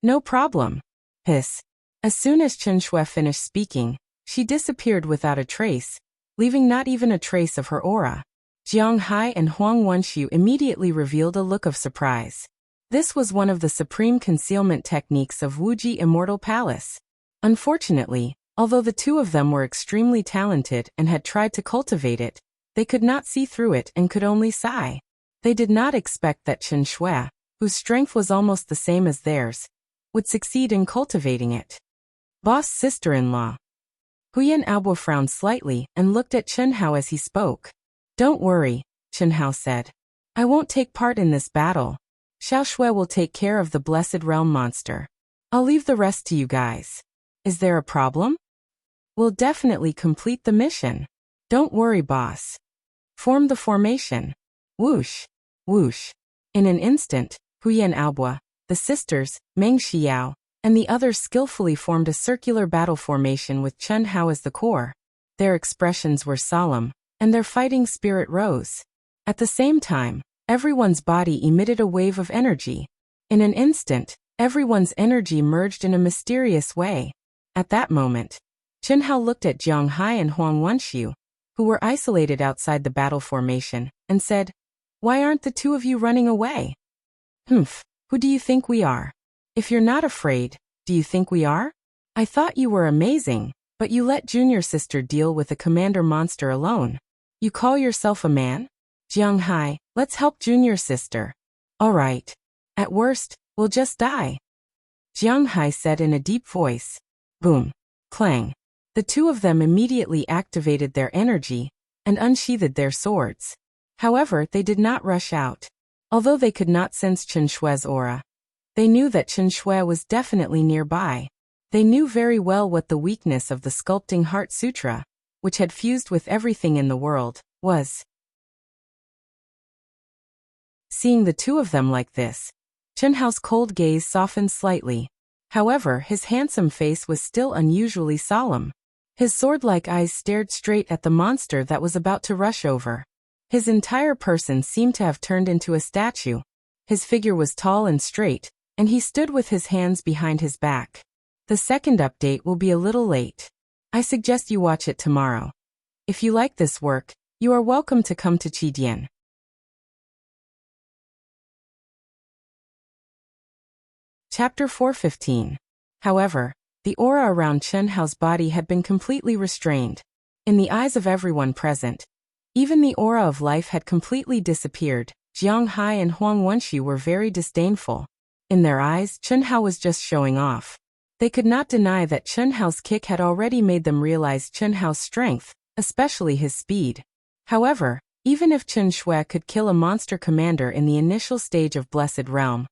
No problem. Hiss. As soon as Chen Shui finished speaking, she disappeared without a trace, leaving not even a trace of her aura. Jiang Hai and Huang Wenxiu immediately revealed a look of surprise. This was one of the supreme concealment techniques of Wuxia Immortal Palace. Unfortunately, although the two of them were extremely talented and had tried to cultivate it, they could not see through it and could only sigh. They did not expect that Chen Shui, whose strength was almost the same as theirs, would succeed in cultivating it. Boss sister-in-law. Huyan Aobo frowned slightly and looked at Chen Hao as he spoke. Don't worry, Chen Hao said. I won't take part in this battle. Xiao Shui will take care of the Blessed Realm monster. I'll leave the rest to you guys. Is there a problem? We'll definitely complete the mission. Don't worry, boss. Form the formation. Whoosh, whoosh. In an instant, Huyan Aobo, the sisters, Meng Xiao, and the others skillfully formed a circular battle formation with Chen Hao as the core. Their expressions were solemn, and their fighting spirit rose. At the same time, everyone's body emitted a wave of energy. In an instant, everyone's energy merged in a mysterious way. At that moment, Chen Hao looked at Jiang Hai and Huang Wenxiu, who were isolated outside the battle formation, and said, Why aren't the two of you running away? Humph, who do you think we are? If you're not afraid, do you think we are? I thought you were amazing, but you let junior sister deal with a commander monster alone. You call yourself a man? Jiang Hai, let's help junior sister. All right. At worst, we'll just die. Jiang Hai said in a deep voice. Boom. Clang. The two of them immediately activated their energy and unsheathed their swords. However, they did not rush out. Although they could not sense Chen Shui's aura, they knew that Chen Shui was definitely nearby. They knew very well what the weakness of the sculpting Heart Sutra, which had fused with everything in the world, was. Seeing the two of them like this, Chen Hao's cold gaze softened slightly. However, his handsome face was still unusually solemn. His sword-like eyes stared straight at the monster that was about to rush over. His entire person seemed to have turned into a statue. His figure was tall and straight, and he stood with his hands behind his back. The second update will be a little late. I suggest you watch it tomorrow. If you like this work, you are welcome to come to Qidian. Chapter 415. However, the aura around Chen Hao's body had been completely restrained. In the eyes of everyone present, even the aura of life had completely disappeared. Jiang Hai and Huang Wenxiu were very disdainful. In their eyes, Chen Hao was just showing off. They could not deny that Chen Hao's kick had already made them realize Chen Hao's strength, especially his speed. However, even if Chen Shui could kill a monster commander in the initial stage of Blessed Realm,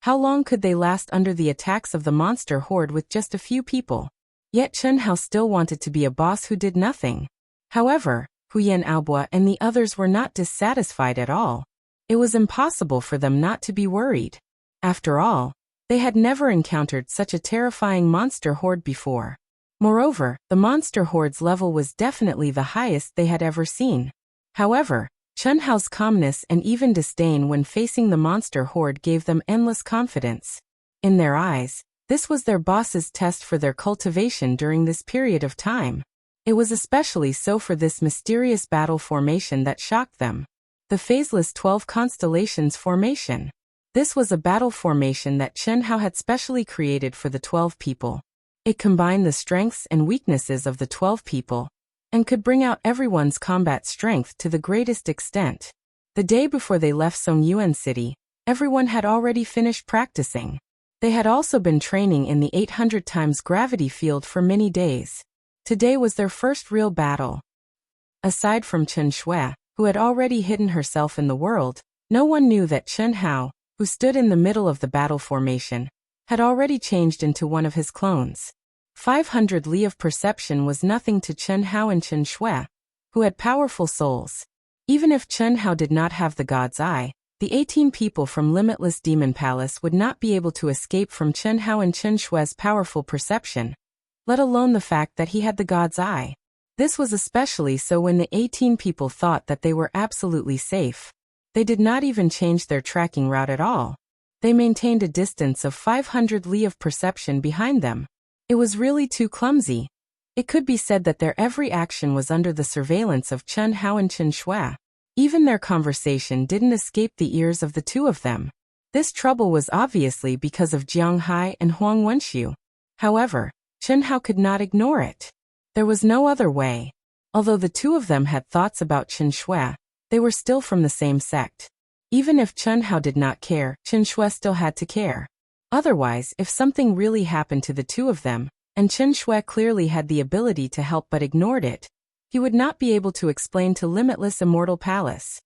how long could they last under the attacks of the monster horde with just a few people? Yet Chen Hao still wanted to be a boss who did nothing. However, Huyan Aobo and the others were not dissatisfied at all. It was impossible for them not to be worried. After all, they had never encountered such a terrifying monster horde before. Moreover, the monster horde's level was definitely the highest they had ever seen. However, Chen Hao's calmness and even disdain when facing the monster horde gave them endless confidence. In their eyes, this was their boss's test for their cultivation during this period of time. It was especially so for this mysterious battle formation that shocked them. The phaseless 12 constellations formation. This was a battle formation that Chen Hao had specially created for the 12 people. It combined the strengths and weaknesses of the 12 people, and could bring out everyone's combat strength to the greatest extent. The day before they left Songyuan City, everyone had already finished practicing. They had also been training in the 800 times gravity field for many days. Today was their first real battle. Aside from Chen Shui, who had already hidden herself in the world, no one knew that Chen Hao, who stood in the middle of the battle formation, had already changed into one of his clones. 500 li of perception was nothing to Chen Hao and Chen Shui, who had powerful souls. Even if Chen Hao did not have the God's Eye, the 18 people from Limitless Demon Palace would not be able to escape from Chen Hao and Chen Shui's powerful perception, let alone the fact that he had the God's Eye. This was especially so when the 18 people thought that they were absolutely safe. They did not even change their tracking route at all. They maintained a distance of 500 li of perception behind them. It was really too clumsy. It could be said that their every action was under the surveillance of Chen Hao and Chen Shui. Even their conversation didn't escape the ears of the two of them. This trouble was obviously because of Jiang Hai and Huang Wenxiu. However, Chen Hao could not ignore it. There was no other way. Although the two of them had thoughts about Chen Shui, they were still from the same sect. Even if Chen Hao did not care, Chen Shui still had to care. Otherwise, if something really happened to the two of them, and Chen Shui clearly had the ability to help but ignored it, he would not be able to explain to Limitless Immortal Palace.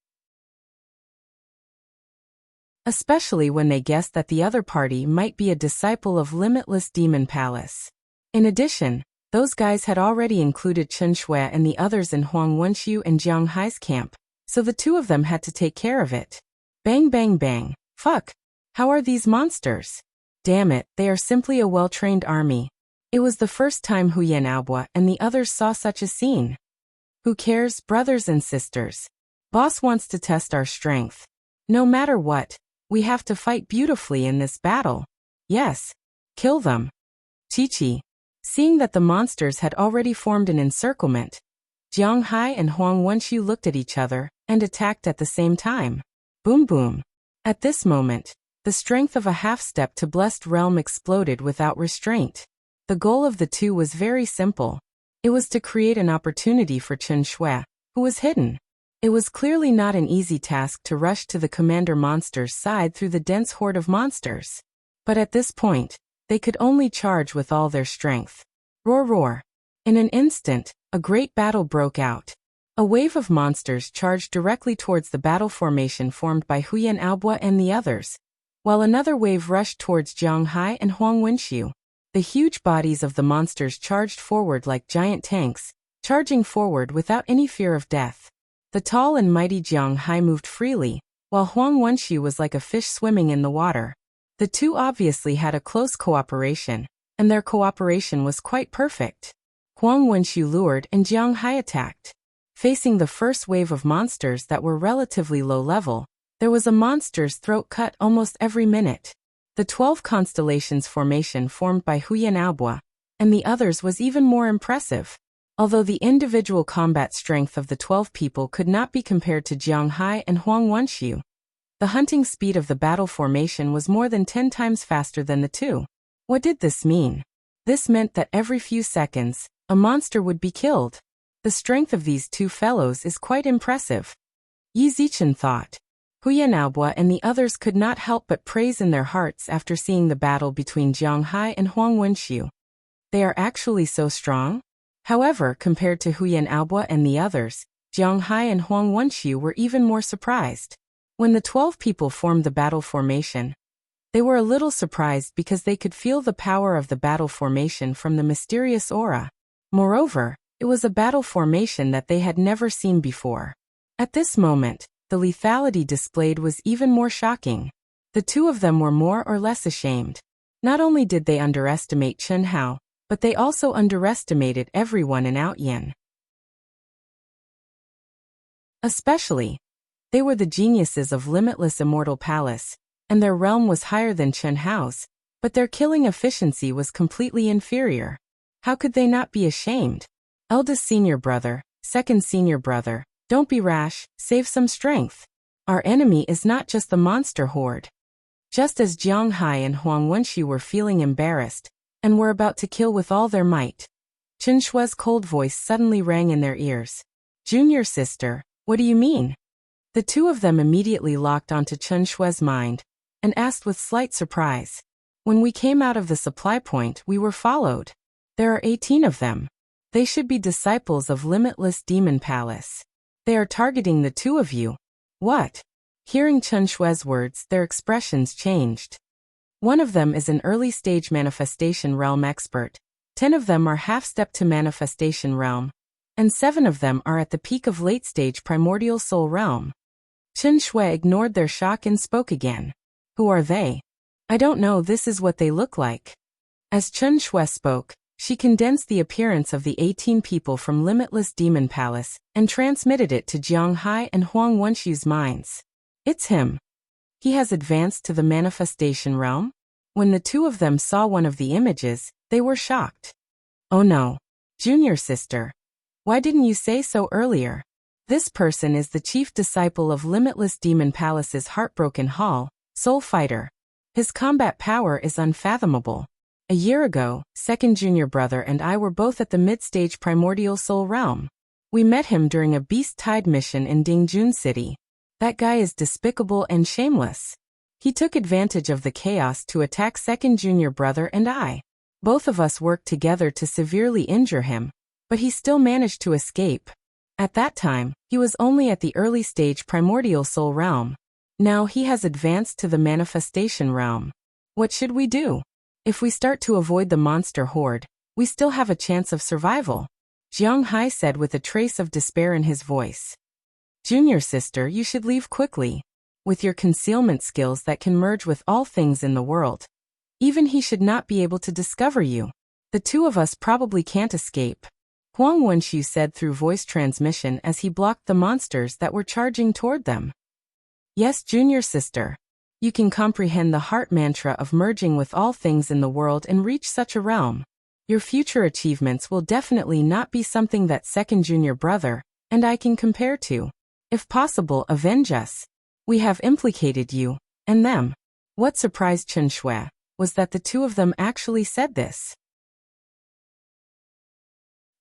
Especially when they guessed that the other party might be a disciple of Limitless Demon Palace. In addition, those guys had already included Chen Shui and the others in Huang Wenxiu and Jiang Hai's camp, so the two of them had to take care of it. Bang bang bang. Fuck. How are these monsters? Damn it, they are simply a well-trained army. It was the first time Huyan Aobua and the others saw such a scene. Who cares, brothers and sisters? Boss wants to test our strength. No matter what, we have to fight beautifully in this battle. Yes. Kill them. Chi-Chi. Seeing that the monsters had already formed an encirclement, Jiang Hai and Huang Wenxiu looked at each other and attacked at the same time. Boom boom. At this moment, the strength of a half-step to blessed realm exploded without restraint. The goal of the two was very simple. It was to create an opportunity for Chen Shui, who was hidden. It was clearly not an easy task to rush to the commander monster's side through the dense horde of monsters. But at this point, they could only charge with all their strength. Roar roar. In an instant, a great battle broke out. A wave of monsters charged directly towards the battle formation formed by Huyan Aobua and the others, while another wave rushed towards Jiang Hai and Huang Wenxiu. The huge bodies of the monsters charged forward like giant tanks, charging forward without any fear of death. The tall and mighty Jiang Hai moved freely, while Huang Wenxiu was like a fish swimming in the water. The two obviously had a close cooperation, and their cooperation was quite perfect. Huang Wenxiu lured and Jiang Hai attacked. Facing the first wave of monsters that were relatively low level, there was a monster's throat cut almost every minute. The 12 constellations formation formed by Huyan Aobua and the others was even more impressive. Although the individual combat strength of the 12 people could not be compared to Jiang Hai and Huang Wenxiu, the hunting speed of the battle formation was more than 10 times faster than the two. What did this mean? This meant that every few seconds, a monster would be killed. The strength of these two fellows is quite impressive. Yi Zichen thought. Huyan Aobua and the others could not help but praise in their hearts after seeing the battle between Jiang Hai and Huang Wenxiu. They are actually so strong? However, compared to Huyan Aobua and the others, Jiang Hai and Huang Wenxiu were even more surprised. When the 12 people formed the battle formation, they were a little surprised because they could feel the power of the battle formation from the mysterious aura. Moreover, it was a battle formation that they had never seen before. At this moment, the lethality displayed was even more shocking. The two of them were more or less ashamed. Not only did they underestimate Chen Hao, but they also underestimated everyone in Outyin. Especially, they were the geniuses of Limitless Immortal Palace, and their realm was higher than Chen Hao's, but their killing efficiency was completely inferior. How could they not be ashamed? Eldest senior brother, second senior brother, don't be rash, save some strength. Our enemy is not just the monster horde. Just as Jiang Hai and Huang Wenxiu were feeling embarrassed, and were about to kill with all their might, Chen Shui's cold voice suddenly rang in their ears. Junior sister, what do you mean? The two of them immediately locked onto Chen Shui's mind, and asked with slight surprise. When we came out of the supply point, we were followed. There are 18 of them. They should be disciples of Limitless Demon Palace. They are targeting the two of you. What? Hearing Chen Shui's words, their expressions changed. One of them is an early-stage manifestation realm expert, 10 of them are half-step to manifestation realm, and 7 of them are at the peak of late-stage primordial soul realm. Chen Shui ignored their shock and spoke again. Who are they? I don't know, this is what they look like. As Chen Shui spoke, she condensed the appearance of the 18 people from Limitless Demon Palace and transmitted it to Jiang Hai and Huang Wenxiu's minds. It's him. He has advanced to the manifestation realm? When the two of them saw one of the images, they were shocked. Oh no. Junior sister. Why didn't you say so earlier? This person is the chief disciple of Limitless Demon Palace's Heartbroken Hall, Soul Fighter. His combat power is unfathomable. A year ago, second junior brother and I were both at the mid-stage primordial soul realm. We met him during a Beast Tide mission in Dingjun City. That guy is despicable and shameless. He took advantage of the chaos to attack second junior brother and I. Both of us worked together to severely injure him, but he still managed to escape. At that time, he was only at the early stage primordial soul realm. Now he has advanced to the manifestation realm. What should we do? If we start to avoid the monster horde, we still have a chance of survival, Jiang Hai said with a trace of despair in his voice. Junior sister, you should leave quickly. With your concealment skills that can merge with all things in the world, even he should not be able to discover you. The two of us probably can't escape, Huang Wenxiu said through voice transmission as he blocked the monsters that were charging toward them. Yes, junior sister. You can comprehend the heart mantra of merging with all things in the world and reach such a realm. Your future achievements will definitely not be something that second junior brother and I can compare to. If possible, avenge us. We have implicated you and them. What surprised Chen Shui was that the two of them actually said this.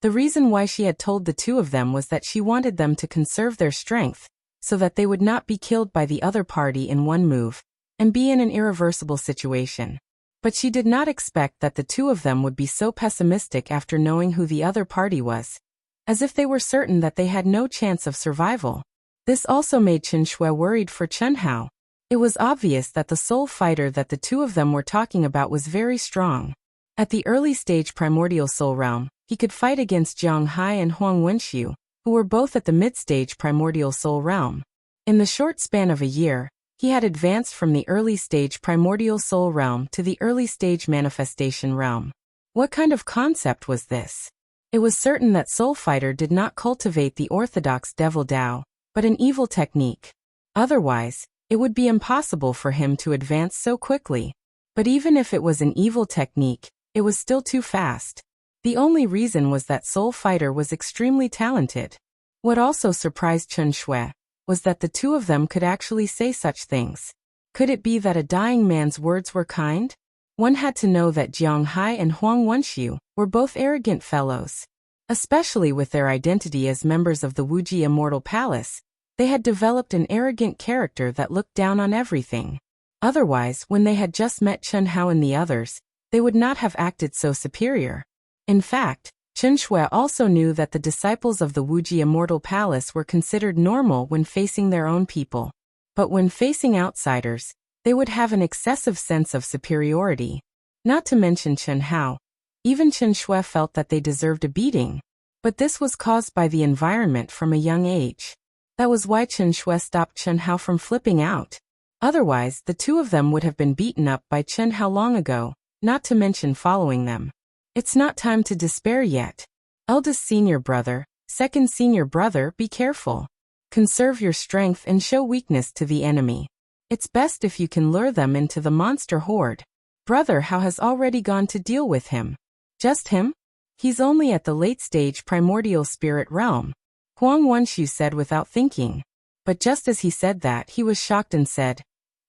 The reason why she had told the two of them was that she wanted them to conserve their strength, so that they would not be killed by the other party in one move, and be in an irreversible situation. But she did not expect that the two of them would be so pessimistic after knowing who the other party was, as if they were certain that they had no chance of survival. This also made Chen Shui worried for Chen Hao. It was obvious that the soul fighter that the two of them were talking about was very strong. At the early stage primordial soul realm, he could fight against Jiang Hai and Huang Wenxiu, who were both at the mid-stage primordial soul realm. In the short span of a year, he had advanced from the early stage primordial soul realm to the early stage manifestation realm. What kind of concept was this? It was certain that Soul Fighter did not cultivate the orthodox Devil Dao, but an evil technique. Otherwise, it would be impossible for him to advance so quickly. But even if it was an evil technique, it was still too fast. The only reason was that Soul Fighter was extremely talented. What also surprised Chen Shui was that the two of them could actually say such things. Could it be that a dying man's words were kind? One had to know that Jiang Hai and Huang Wenxiu were both arrogant fellows. Especially with their identity as members of the Wuxia Immortal Palace, they had developed an arrogant character that looked down on everything. Otherwise, when they had just met Chen Hao and the others, they would not have acted so superior. In fact, Chen Shui also knew that the disciples of the Wuxia Immortal Palace were considered normal when facing their own people. But when facing outsiders, they would have an excessive sense of superiority. Not to mention Chen Hao. Even Chen Shui felt that they deserved a beating. But this was caused by the environment from a young age. That was why Chen Shui stopped Chen Hao from flipping out. Otherwise, the two of them would have been beaten up by Chen Hao long ago, not to mention following them. It's not time to despair yet. Eldest senior brother, second senior brother, be careful. Conserve your strength and show weakness to the enemy. It's best if you can lure them into the monster horde. Brother Hao has already gone to deal with him. Just him? He's only at the late stage primordial spirit realm, Huang Wenxiu said without thinking. But just as he said that, he was shocked and said,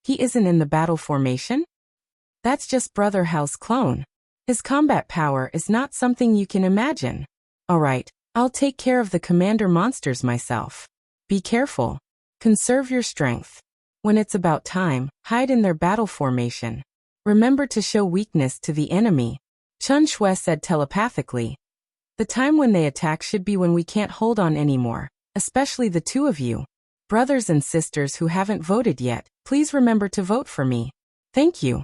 he isn't in the battle formation? That's just Brother Hao's clone. His combat power is not something you can imagine. Alright, I'll take care of the commander monsters myself. Be careful. Conserve your strength. When it's about time, hide in their battle formation. Remember to show weakness to the enemy, Chen Shui said telepathically. The time when they attack should be when we can't hold on anymore, especially the two of you. Brothers and sisters who haven't voted yet, please remember to vote for me. Thank you.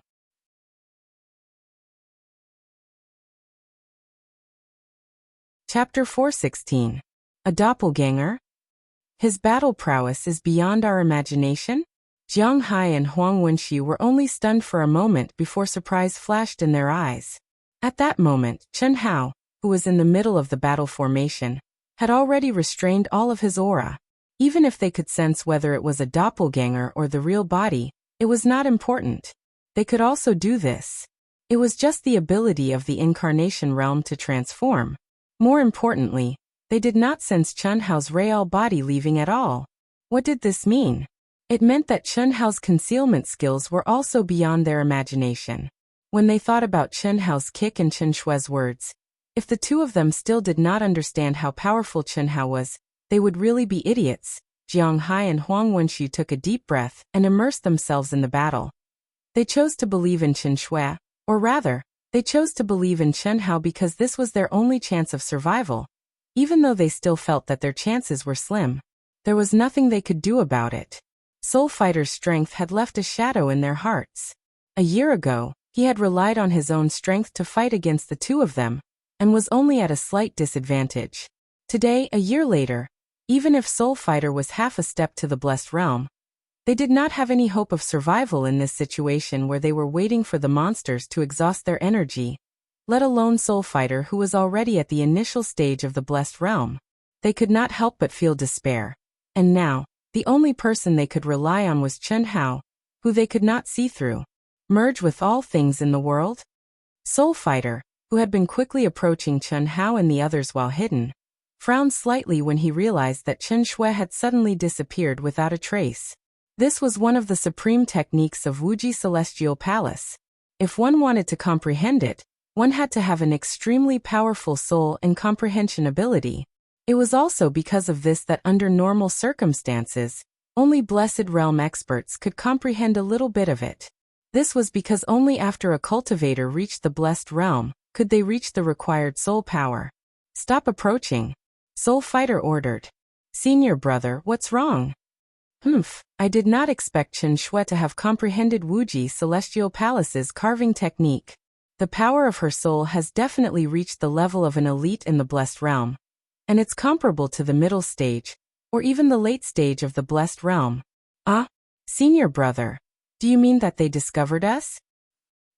Chapter 416. A doppelganger? His battle prowess is beyond our imagination? Jiang Hai and Huang Wenxiu were only stunned for a moment before surprise flashed in their eyes. At that moment, Chen Hao, who was in the middle of the battle formation, had already restrained all of his aura. Even if they could sense whether it was a doppelganger or the real body, it was not important. They could also do this. It was just the ability of the incarnation realm to transform. More importantly, they did not sense Chen Hao's real body leaving at all. What did this mean? It meant that Chen Hao's concealment skills were also beyond their imagination. When they thought about Chen Hao's kick and Chen Shue's words, if the two of them still did not understand how powerful Chen Hao was, they would really be idiots. Jiang Hai and Huang Wenxu took a deep breath and immersed themselves in the battle. They chose to believe in Chen Shui, or rather, they chose to believe in Chen Hao because this was their only chance of survival. Even though they still felt that their chances were slim, there was nothing they could do about it. Soul Fighter's strength had left a shadow in their hearts. A year ago, he had relied on his own strength to fight against the two of them, and was only at a slight disadvantage. Today, a year later, even if Soul Fighter was half a step to the blessed realm, they did not have any hope of survival in this situation where they were waiting for the monsters to exhaust their energy, let alone Soul Fighter who was already at the initial stage of the blessed realm. They could not help but feel despair. And now, the only person they could rely on was Chen Hao, who they could not see through. Merge with all things in the world? Soul Fighter, who had been quickly approaching Chen Hao and the others while hidden, frowned slightly when he realized that Chen Shui had suddenly disappeared without a trace. This was one of the supreme techniques of Wuxia Celestial Palace. If one wanted to comprehend it, one had to have an extremely powerful soul and comprehension ability. It was also because of this that under normal circumstances, only Blessed Realm experts could comprehend a little bit of it. This was because only after a cultivator reached the Blessed Realm could they reach the required soul power. Stop approaching, Soul Fighter ordered. Senior brother, what's wrong? I did not expect Chen Shui to have comprehended Wuxia Celestial Palace's carving technique. The power of her soul has definitely reached the level of an elite in the Blessed Realm, and it's comparable to the middle stage, or even the late stage of the Blessed Realm. Ah, senior brother, do you mean that they discovered us?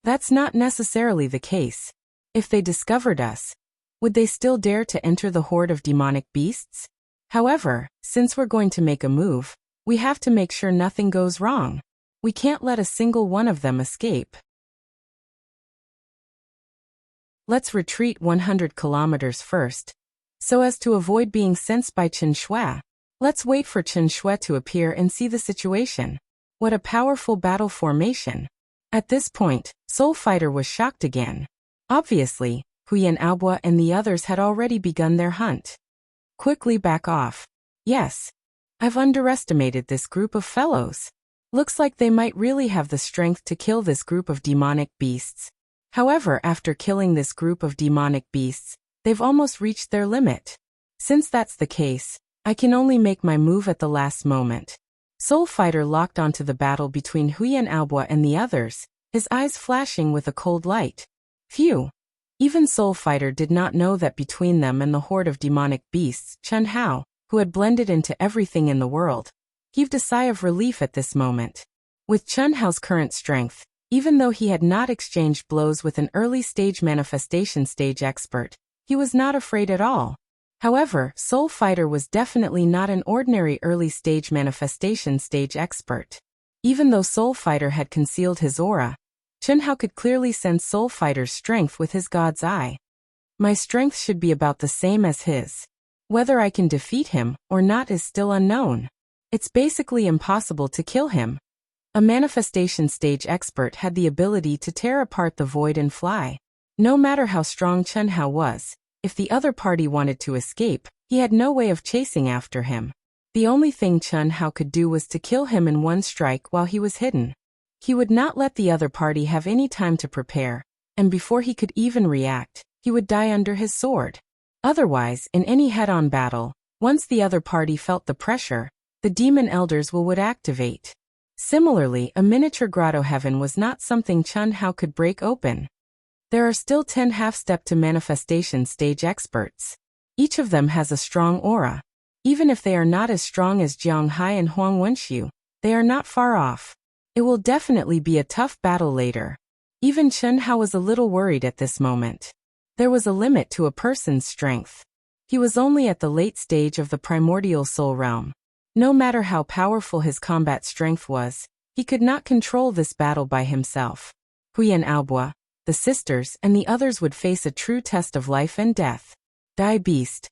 That's not necessarily the case. If they discovered us, would they still dare to enter the horde of demonic beasts? However, since we're going to make a move, we have to make sure nothing goes wrong. We can't let a single one of them escape. Let's retreat 100 kilometers first, so as to avoid being sensed by Chen Shui. Let's wait for Chen Shui to appear and see the situation. What a powerful battle formation. At this point, Soul Fighter was shocked again. Obviously, Huyan Aobua and the others had already begun their hunt. Quickly back off. Yes. I've underestimated this group of fellows. Looks like they might really have the strength to kill this group of demonic beasts. However, after killing this group of demonic beasts, they've almost reached their limit. Since that's the case, I can only make my move at the last moment. Soul Fighter locked onto the battle between Huyan Aobua and the others, his eyes flashing with a cold light. Phew. Even Soul Fighter did not know that between them and the horde of demonic beasts, Chen Hao, who had blended into everything in the world, heaved a sigh of relief at this moment. With Chen Hao's current strength, even though he had not exchanged blows with an early-stage manifestation stage expert, he was not afraid at all. However, Soul Fighter was definitely not an ordinary early-stage manifestation stage expert. Even though Soul Fighter had concealed his aura, Chen Hao could clearly sense Soul Fighter's strength with his God's eye. My strength should be about the same as his. Whether I can defeat him or not is still unknown. It's basically impossible to kill him. A manifestation stage expert had the ability to tear apart the void and fly. No matter how strong Chen Hao was, if the other party wanted to escape, he had no way of chasing after him. The only thing Chen Hao could do was to kill him in one strike while he was hidden. He would not let the other party have any time to prepare, and before he could even react, he would die under his sword. Otherwise, in any head-on battle, once the other party felt the pressure, the demon elders would activate. Similarly, a miniature grotto heaven was not something Chen Hao could break open. There are still 10 half-step to manifestation stage experts. Each of them has a strong aura. Even if they are not as strong as Jiang Hai and Huang Wenxu, they are not far off. It will definitely be a tough battle later. Even Chen Hao was a little worried at this moment. There was a limit to a person's strength. He was only at the late stage of the primordial soul realm. No matter how powerful his combat strength was, he could not control this battle by himself. Huyan Aobua, the sisters, and the others would face a true test of life and death. Die Beast.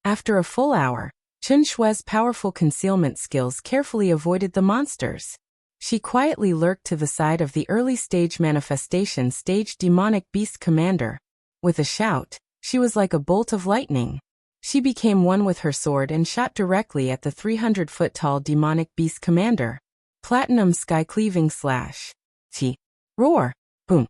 After a full hour, Chen Shui's powerful concealment skills carefully avoided the monsters. She quietly lurked to the side of the early-stage manifestation stage demonic beast commander. With a shout, she was like a bolt of lightning. She became one with her sword and shot directly at the 300-foot-tall demonic beast commander. Platinum sky-cleaving slash. T. Roar. Boom.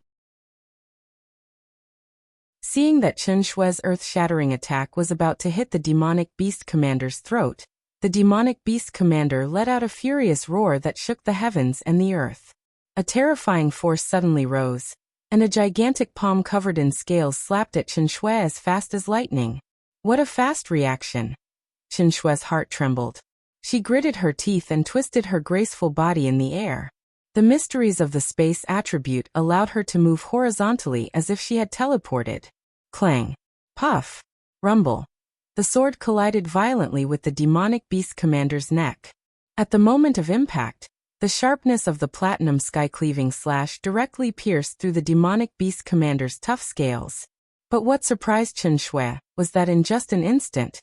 Seeing that Chen Shui's earth-shattering attack was about to hit the demonic beast commander's throat, the demonic beast commander let out a furious roar that shook the heavens and the earth. A terrifying force suddenly rose, and a gigantic palm covered in scales slapped at Chen Shui as fast as lightning. What a fast reaction! Chen Shui's heart trembled. She gritted her teeth and twisted her graceful body in the air. The mysteries of the space attribute allowed her to move horizontally as if she had teleported. Clang. Puff. Rumble. The sword collided violently with the demonic beast commander's neck. At the moment of impact, the sharpness of the platinum sky-cleaving slash directly pierced through the demonic beast commander's tough scales. But what surprised Chen Shui was that in just an instant,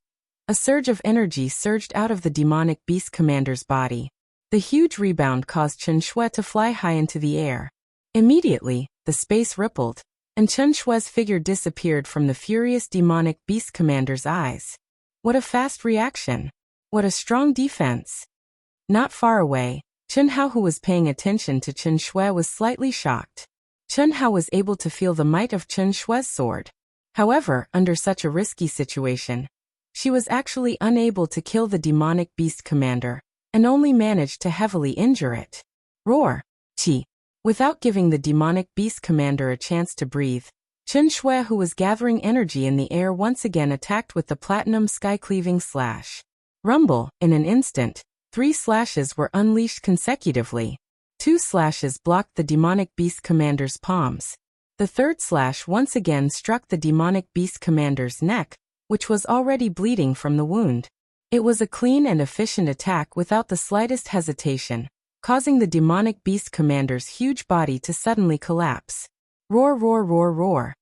a surge of energy surged out of the demonic beast commander's body. The huge rebound caused Chen Shui to fly high into the air. Immediately, the space rippled, and Chen Shui's figure disappeared from the furious demonic beast commander's eyes. What a fast reaction! What a strong defense! Not far away, Chen Hao, who was paying attention to Chen Shui, was slightly shocked. Chen Hao was able to feel the might of Chen Shui's sword. However, under such a risky situation, she was actually unable to kill the demonic beast commander, and only managed to heavily injure it. Roar! Chi! Without giving the demonic beast commander a chance to breathe, Chen Shui, who was gathering energy in the air, once again attacked with the platinum sky-cleaving slash. Rumble! In an instant, 3 slashes were unleashed consecutively. 2 slashes blocked the demonic beast commander's palms. The third slash once again struck the demonic beast commander's neck, which was already bleeding from the wound. It was a clean and efficient attack without the slightest hesitation, causing the demonic beast commander's huge body to suddenly collapse. Roar, roar, roar, roar.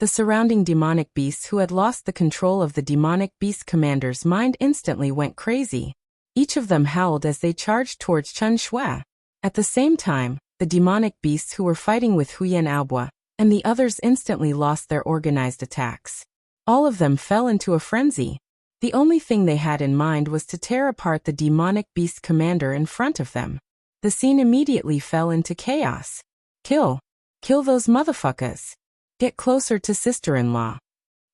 The surrounding demonic beasts who had lost the control of the demonic beast commander's mind instantly went crazy. Each of them howled as they charged towards Chen Shui. At the same time, the demonic beasts who were fighting with Huyan Aobua and the others instantly lost their organized attacks. All of them fell into a frenzy. The only thing they had in mind was to tear apart the demonic beast commander in front of them. The scene immediately fell into chaos. Kill. Kill those motherfuckers. Get closer to sister-in-law.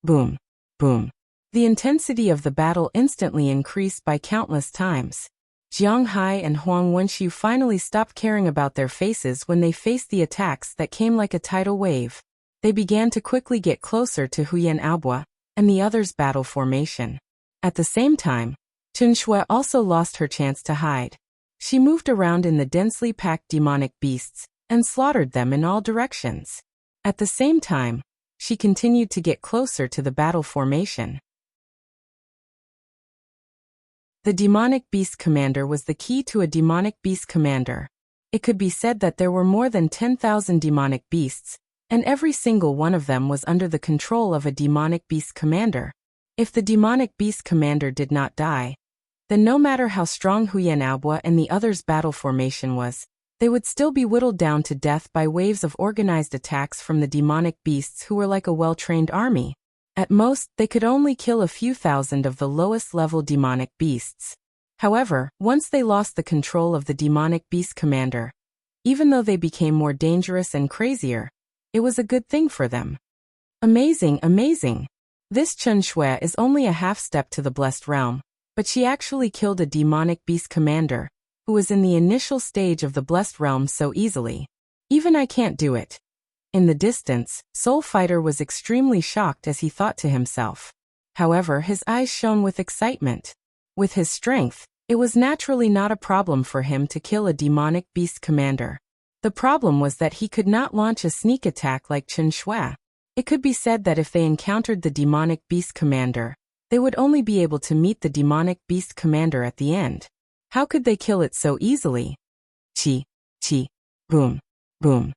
Boom. Boom. The intensity of the battle instantly increased by countless times. Jiang Hai and Huang Wenxiu finally stopped caring about their faces when they faced the attacks that came like a tidal wave. They began to quickly get closer to Huyan Aobua and the others' battle formation. At the same time, Chen Shui also lost her chance to hide. She moved around in the densely packed demonic beasts and slaughtered them in all directions. At the same time, she continued to get closer to the battle formation. The demonic beast commander was the key to a demonic beast commander. It could be said that there were more than 10,000 demonic beasts, and every single one of them was under the control of a demonic beast commander. If the demonic beast commander did not die, then no matter how strong Huyan Aobua and the others' battle formation was, they would still be whittled down to death by waves of organized attacks from the demonic beasts who were like a well-trained army. At most, they could only kill a few thousand of the lowest-level demonic beasts. However, once they lost the control of the demonic beast commander, even though they became more dangerous and crazier, it was a good thing for them. Amazing, amazing! This Chen Shui is only a half-step to the blessed realm, but she actually killed a demonic beast commander, who was in the initial stage of the blessed realm so easily. Even I can't do it. In the distance, Soul Fighter was extremely shocked as he thought to himself. However, his eyes shone with excitement. With his strength, it was naturally not a problem for him to kill a demonic beast commander. The problem was that he could not launch a sneak attack like Chen Shui. It could be said that if they encountered the demonic beast commander, they would only be able to meet the demonic beast commander at the end. How could they kill it so easily? Chi, chi, boom, boom.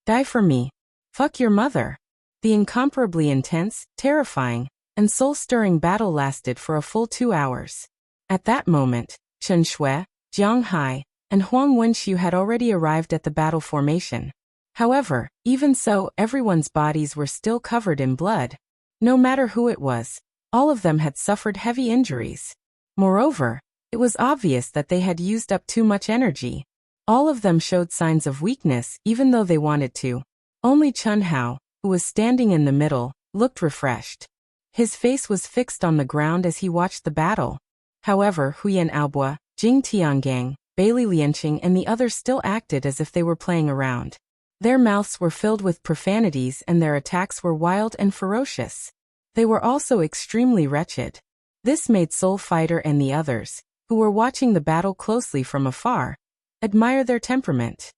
Die for me. Fuck your mother. The incomparably intense, terrifying, and soul-stirring battle lasted for a full 2 hours. At that moment, Chen Shui, Jiang Hai, and Huang Wenxiu had already arrived at the battle formation. However, even so, everyone's bodies were still covered in blood. No matter who it was, all of them had suffered heavy injuries. Moreover, it was obvious that they had used up too much energy. All of them showed signs of weakness even though they wanted to. Only Chen Hao, who was standing in the middle, looked refreshed. His face was fixed on the ground as he watched the battle. However, Huyan Aobua, Jing Tiangang, Bailey Lianqing and the others still acted as if they were playing around. Their mouths were filled with profanities and their attacks were wild and ferocious. They were also extremely wretched. This made Soul Fighter and the others, who were watching the battle closely from afar, admire their temperament.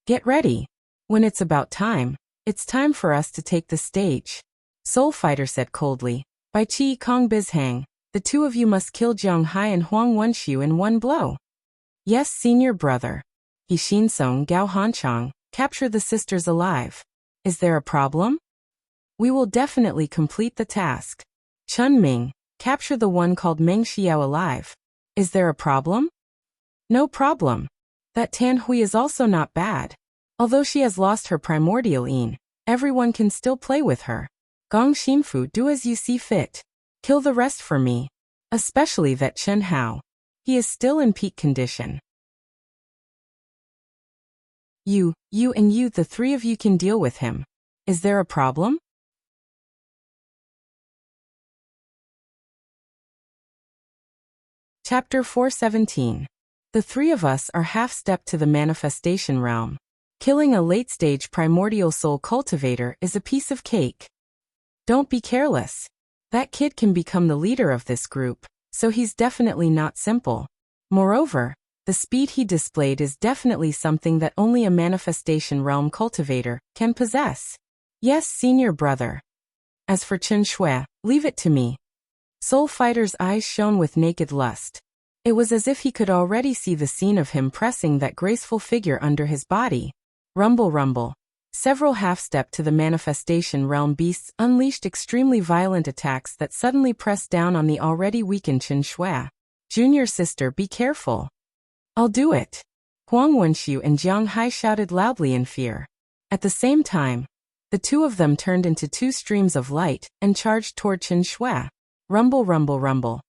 Get ready. When it's about time, it's time for us to take the stage. Soul Fighter said coldly. By Qi Kong Bizhang, the two of you must kill Jiang Hai and Huang Wenxiu in one blow. Yes, senior brother. He Xinsong Gao Hanchang, capture the sisters alive. Is there a problem? We will definitely complete the task. Chun Ming, capture the one called Meng Xiao alive. Is there a problem? No problem. That Tan Hui is also not bad. Although she has lost her primordial yin, everyone can still play with her. Gong Xinfu, do as you see fit. Kill the rest for me. Especially that Chen Hao. He is still in peak condition. You, the three of you can deal with him. Is there a problem? Chapter 417. The three of us are half-step to the manifestation realm. Killing a late-stage primordial soul cultivator is a piece of cake. Don't be careless. That kid can become the leader of this group, so he's definitely not simple. Moreover, the speed he displayed is definitely something that only a manifestation realm cultivator can possess. Yes, senior brother. As for Chen Shui, leave it to me. Soul Fighter's eyes shone with naked lust. It was as if he could already see the scene of him pressing that graceful figure under his body. Rumble rumble. Several half-step to the manifestation realm beasts unleashed extremely violent attacks that suddenly pressed down on the already weakened Chen Shui. Junior sister, be careful. I'll do it. Huang Wenxiu and Jiang Hai shouted loudly in fear. At the same time, the two of them turned into two streams of light and charged toward Chen Shui. Rumble rumble rumble.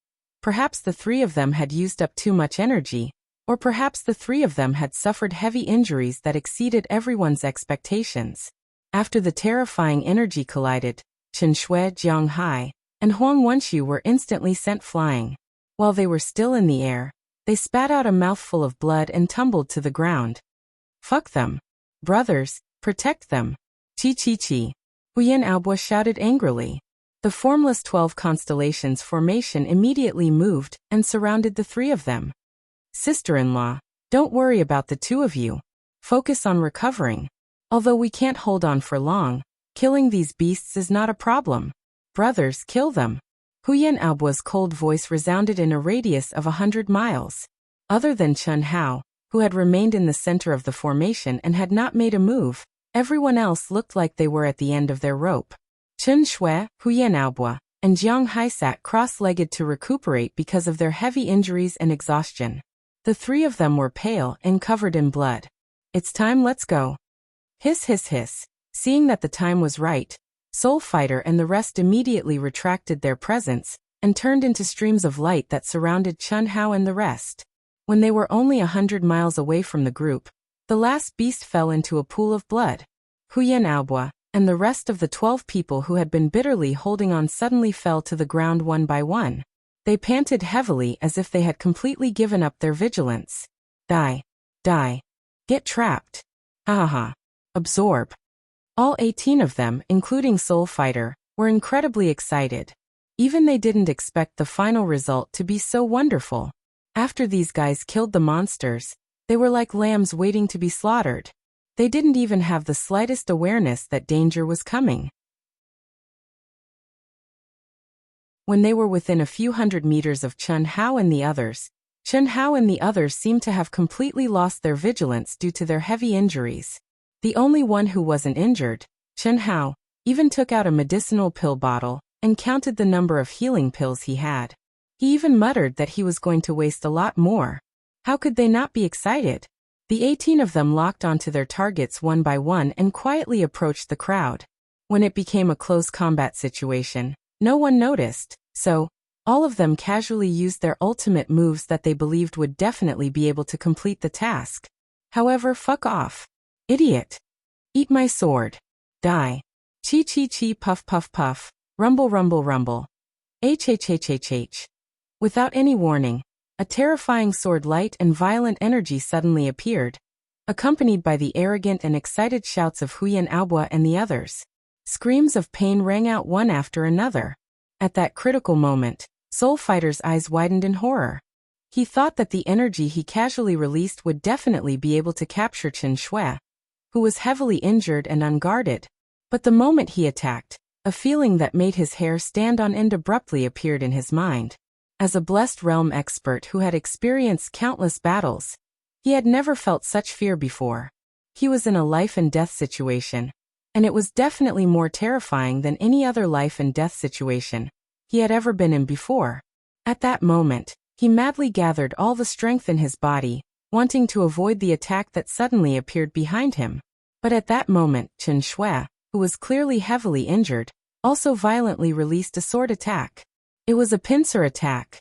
Perhaps the three of them had used up too much energy, or perhaps the three of them had suffered heavy injuries that exceeded everyone's expectations. After the terrifying energy collided, Chen Shui, Jiang Hai, and Huang Wenxiu were instantly sent flying. While they were still in the air, they spat out a mouthful of blood and tumbled to the ground. Fuck them. Brothers, protect them. Chi chi chi. Huyan Aobua shouted angrily. The formless 12 constellations formation immediately moved and surrounded the three of them. Sister-in-law, don't worry about the two of you. Focus on recovering. Although we can't hold on for long, killing these beasts is not a problem. Brothers, kill them. Huyan Aobua's cold voice resounded in a radius of 100 miles. Other than Chen Hao, who had remained in the center of the formation and had not made a move, everyone else looked like they were at the end of their rope. Chen Shui, Huyan Aobua, and Jiang Hai sat cross-legged to recuperate because of their heavy injuries and exhaustion. The three of them were pale and covered in blood. It's time, let's go. Hiss hiss hiss. Seeing that the time was right, Soul Fighter and the rest immediately retracted their presence and turned into streams of light that surrounded Chen Hao and the rest. When they were only 100 miles away from the group, the last beast fell into a pool of blood. Huyan Aobua and the rest of the 12 people who had been bitterly holding on suddenly fell to the ground one by one. They panted heavily as if they had completely given up their vigilance. Die. Die. Get trapped. Ha ha ha. Absorb. All 18 of them, including Soul Fighter, were incredibly excited. Even they didn't expect the final result to be so wonderful. After these guys killed the monsters, they were like lambs waiting to be slaughtered. They didn't even have the slightest awareness that danger was coming. When they were within a few hundred meters of Chen Hao and the others seemed to have completely lost their vigilance due to their heavy injuries. The only one who wasn't injured, Chen Hao, even took out a medicinal pill bottle and counted the number of healing pills he had. He even muttered that he was going to waste a lot more. How could they not be excited? The 18 of them locked onto their targets one by one and quietly approached the crowd. When it became a close combat situation, no one noticed, so all of them casually used their ultimate moves that they believed would definitely be able to complete the task. However, fuck off. Idiot. Eat my sword. Die. Chi chi chi puff puff puff. Rumble rumble rumble. H. Without any warning, a terrifying sword light and violent energy suddenly appeared, accompanied by the arrogant and excited shouts of Huyan Aobua and the others. Screams of pain rang out one after another. At that critical moment, Soul Fighter's eyes widened in horror. He thought that the energy he casually released would definitely be able to capture Chen Shui, who was heavily injured and unguarded. But the moment he attacked, a feeling that made his hair stand on end abruptly appeared in his mind. As a blessed realm expert who had experienced countless battles, he had never felt such fear before. He was in a life-and-death situation, and it was definitely more terrifying than any other life-and-death situation he had ever been in before. At that moment, he madly gathered all the strength in his body, wanting to avoid the attack that suddenly appeared behind him. But at that moment, Chen Shui, who was clearly heavily injured, also violently released a sword attack. It was a pincer attack.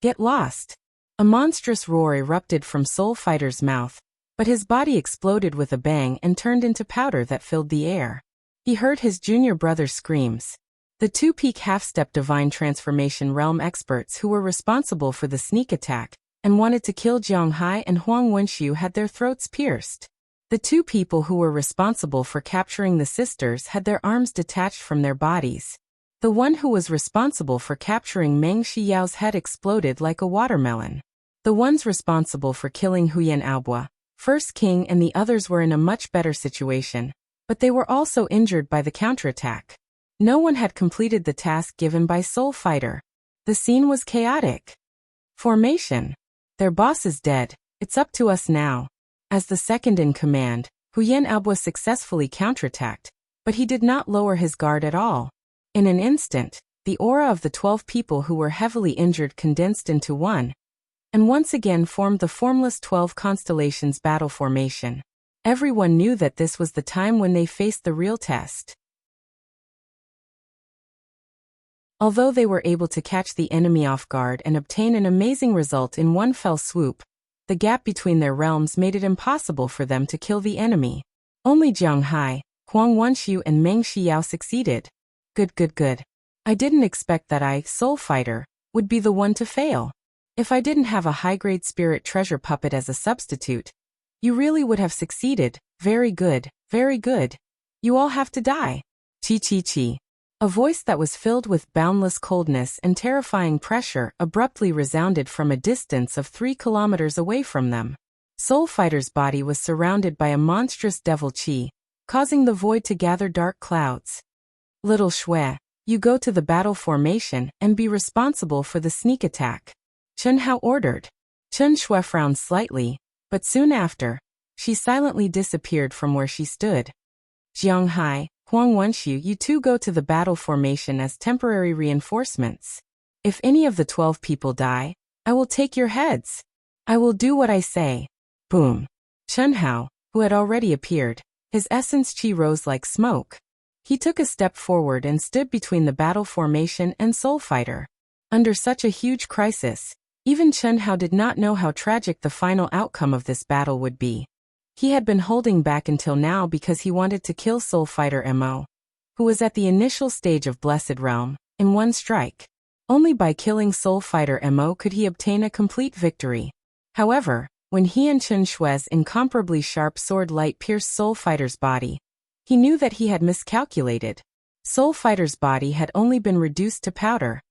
Get lost. A monstrous roar erupted from Soul Fighter's mouth, but his body exploded with a bang and turned into powder that filled the air. He heard his junior brother's screams. The two peak half-step divine transformation realm experts who were responsible for the sneak attack and wanted to kill Jiang Hai and Huang Wenxiu had their throats pierced. The two people who were responsible for capturing the sisters had their arms detached from their bodies. The one who was responsible for capturing Meng Shiyao's head exploded like a watermelon. The ones responsible for killing Huyan Aobua, First King, and the others were in a much better situation, but they were also injured by the counterattack. No one had completed the task given by Soul Fighter. The scene was chaotic. Formation. Their boss is dead. It's up to us now. As the second in command, Huyan Aobua successfully counterattacked, but he did not lower his guard at all. In an instant, the aura of the 12 people who were heavily injured condensed into one, and once again formed the formless 12 constellations battle formation. Everyone knew that this was the time when they faced the real test. Although they were able to catch the enemy off guard and obtain an amazing result in one fell swoop, the gap between their realms made it impossible for them to kill the enemy. Only Jiang Hai, Huang Wenxiu, and Meng Shiyao succeeded. Good. I didn't expect that I, Soul Fighter, would be the one to fail. If I didn't have a high-grade spirit treasure puppet as a substitute, you really would have succeeded. Very good. You all have to die. Chi. A voice that was filled with boundless coldness and terrifying pressure abruptly resounded from a distance of 3 kilometers away from them. Soul Fighter's body was surrounded by a monstrous devil chi, causing the void to gather dark clouds. Little Shui, you go to the battle formation and be responsible for the sneak attack. Chen Hao ordered. Chen Shui frowned slightly, but soon after, she silently disappeared from where she stood. Jiang Hai, Huang Wenxiu, you two go to the battle formation as temporary reinforcements. If any of the 12 people die, I will take your heads. I will do what I say. Boom. Chen Hao, who had already appeared, his essence chi rose like smoke. He took a step forward and stood between the battle formation and Soul Fighter. Under such a huge crisis, even Chen Hao did not know how tragic the final outcome of this battle would be. He had been holding back until now because he wanted to kill Soul Fighter Mo, who was at the initial stage of Blessed Realm, in one strike. Only by killing Soul Fighter Mo could he obtain a complete victory. However, when he and Chen Shui's incomparably sharp sword light pierced Soul Fighter's body, he knew that he had miscalculated. Soul Fighter's body had only been reduced to powder,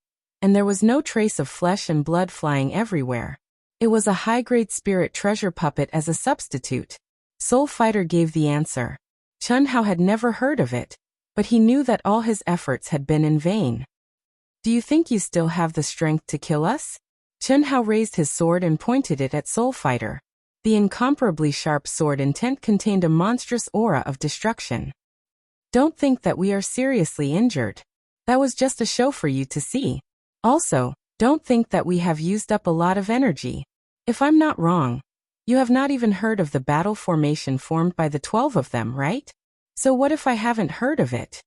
and there was no trace of flesh and blood flying everywhere. It was a high-grade spirit treasure puppet as a substitute. Soul Fighter gave the answer. Chen Hao had never heard of it, but he knew that all his efforts had been in vain. Do you think you still have the strength to kill us? Chen Hao raised his sword and pointed it at Soul Fighter. The incomparably sharp sword intent contained a monstrous aura of destruction. Don't think that we are seriously injured. That was just a show for you to see. Also, Don't think that we have used up a lot of energy. If I'm not wrong, you have not even heard of the battle formation formed by the 12 of them, right? So what if I haven't heard of it?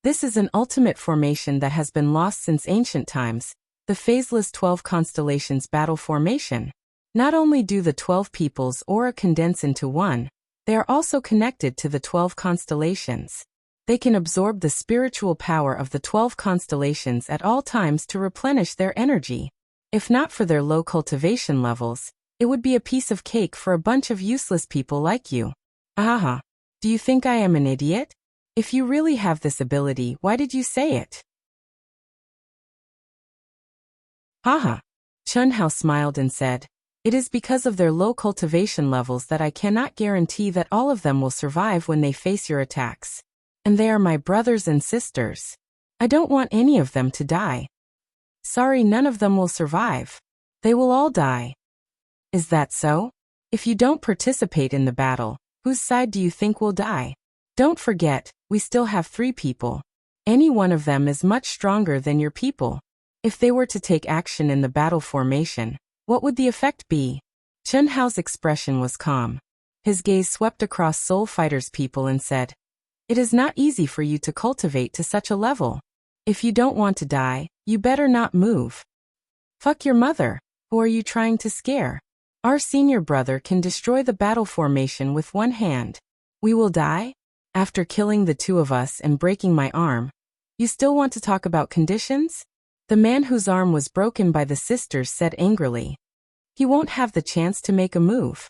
This is an ultimate formation that has been lost since ancient times, the phaseless 12 constellations battle formation. Not only do the 12 peoples aura condense into one, they are also connected to the 12 constellations. They can absorb the spiritual power of the 12 constellations at all times to replenish their energy. If not for their low cultivation levels, it would be a piece of cake for a bunch of useless people like you. Aha. Do you think I am an idiot? If you really have this ability, why did you say it? Haha. Chunhao smiled and said, it is because of their low cultivation levels that I cannot guarantee that all of them will survive when they face your attacks. And they are my brothers and sisters. I don't want any of them to die. Sorry, none of them will survive. They will all die. Is that so? If you don't participate in the battle, whose side do you think will die? Don't forget, we still have 3 people. Any one of them is much stronger than your people. If they were to take action in the battle formation, what would the effect be? Chunhao's expression was calm. His gaze swept across Soul Fighter's people and said, it is not easy for you to cultivate to such a level. If you don't want to die, you better not move. Fuck your mother. Who are you trying to scare? Our senior brother can destroy the battle formation with one hand. We will die? After killing the 2 of us and breaking my arm, you still want to talk about conditions? The man whose arm was broken by the sisters said angrily. He won't have the chance to make a move.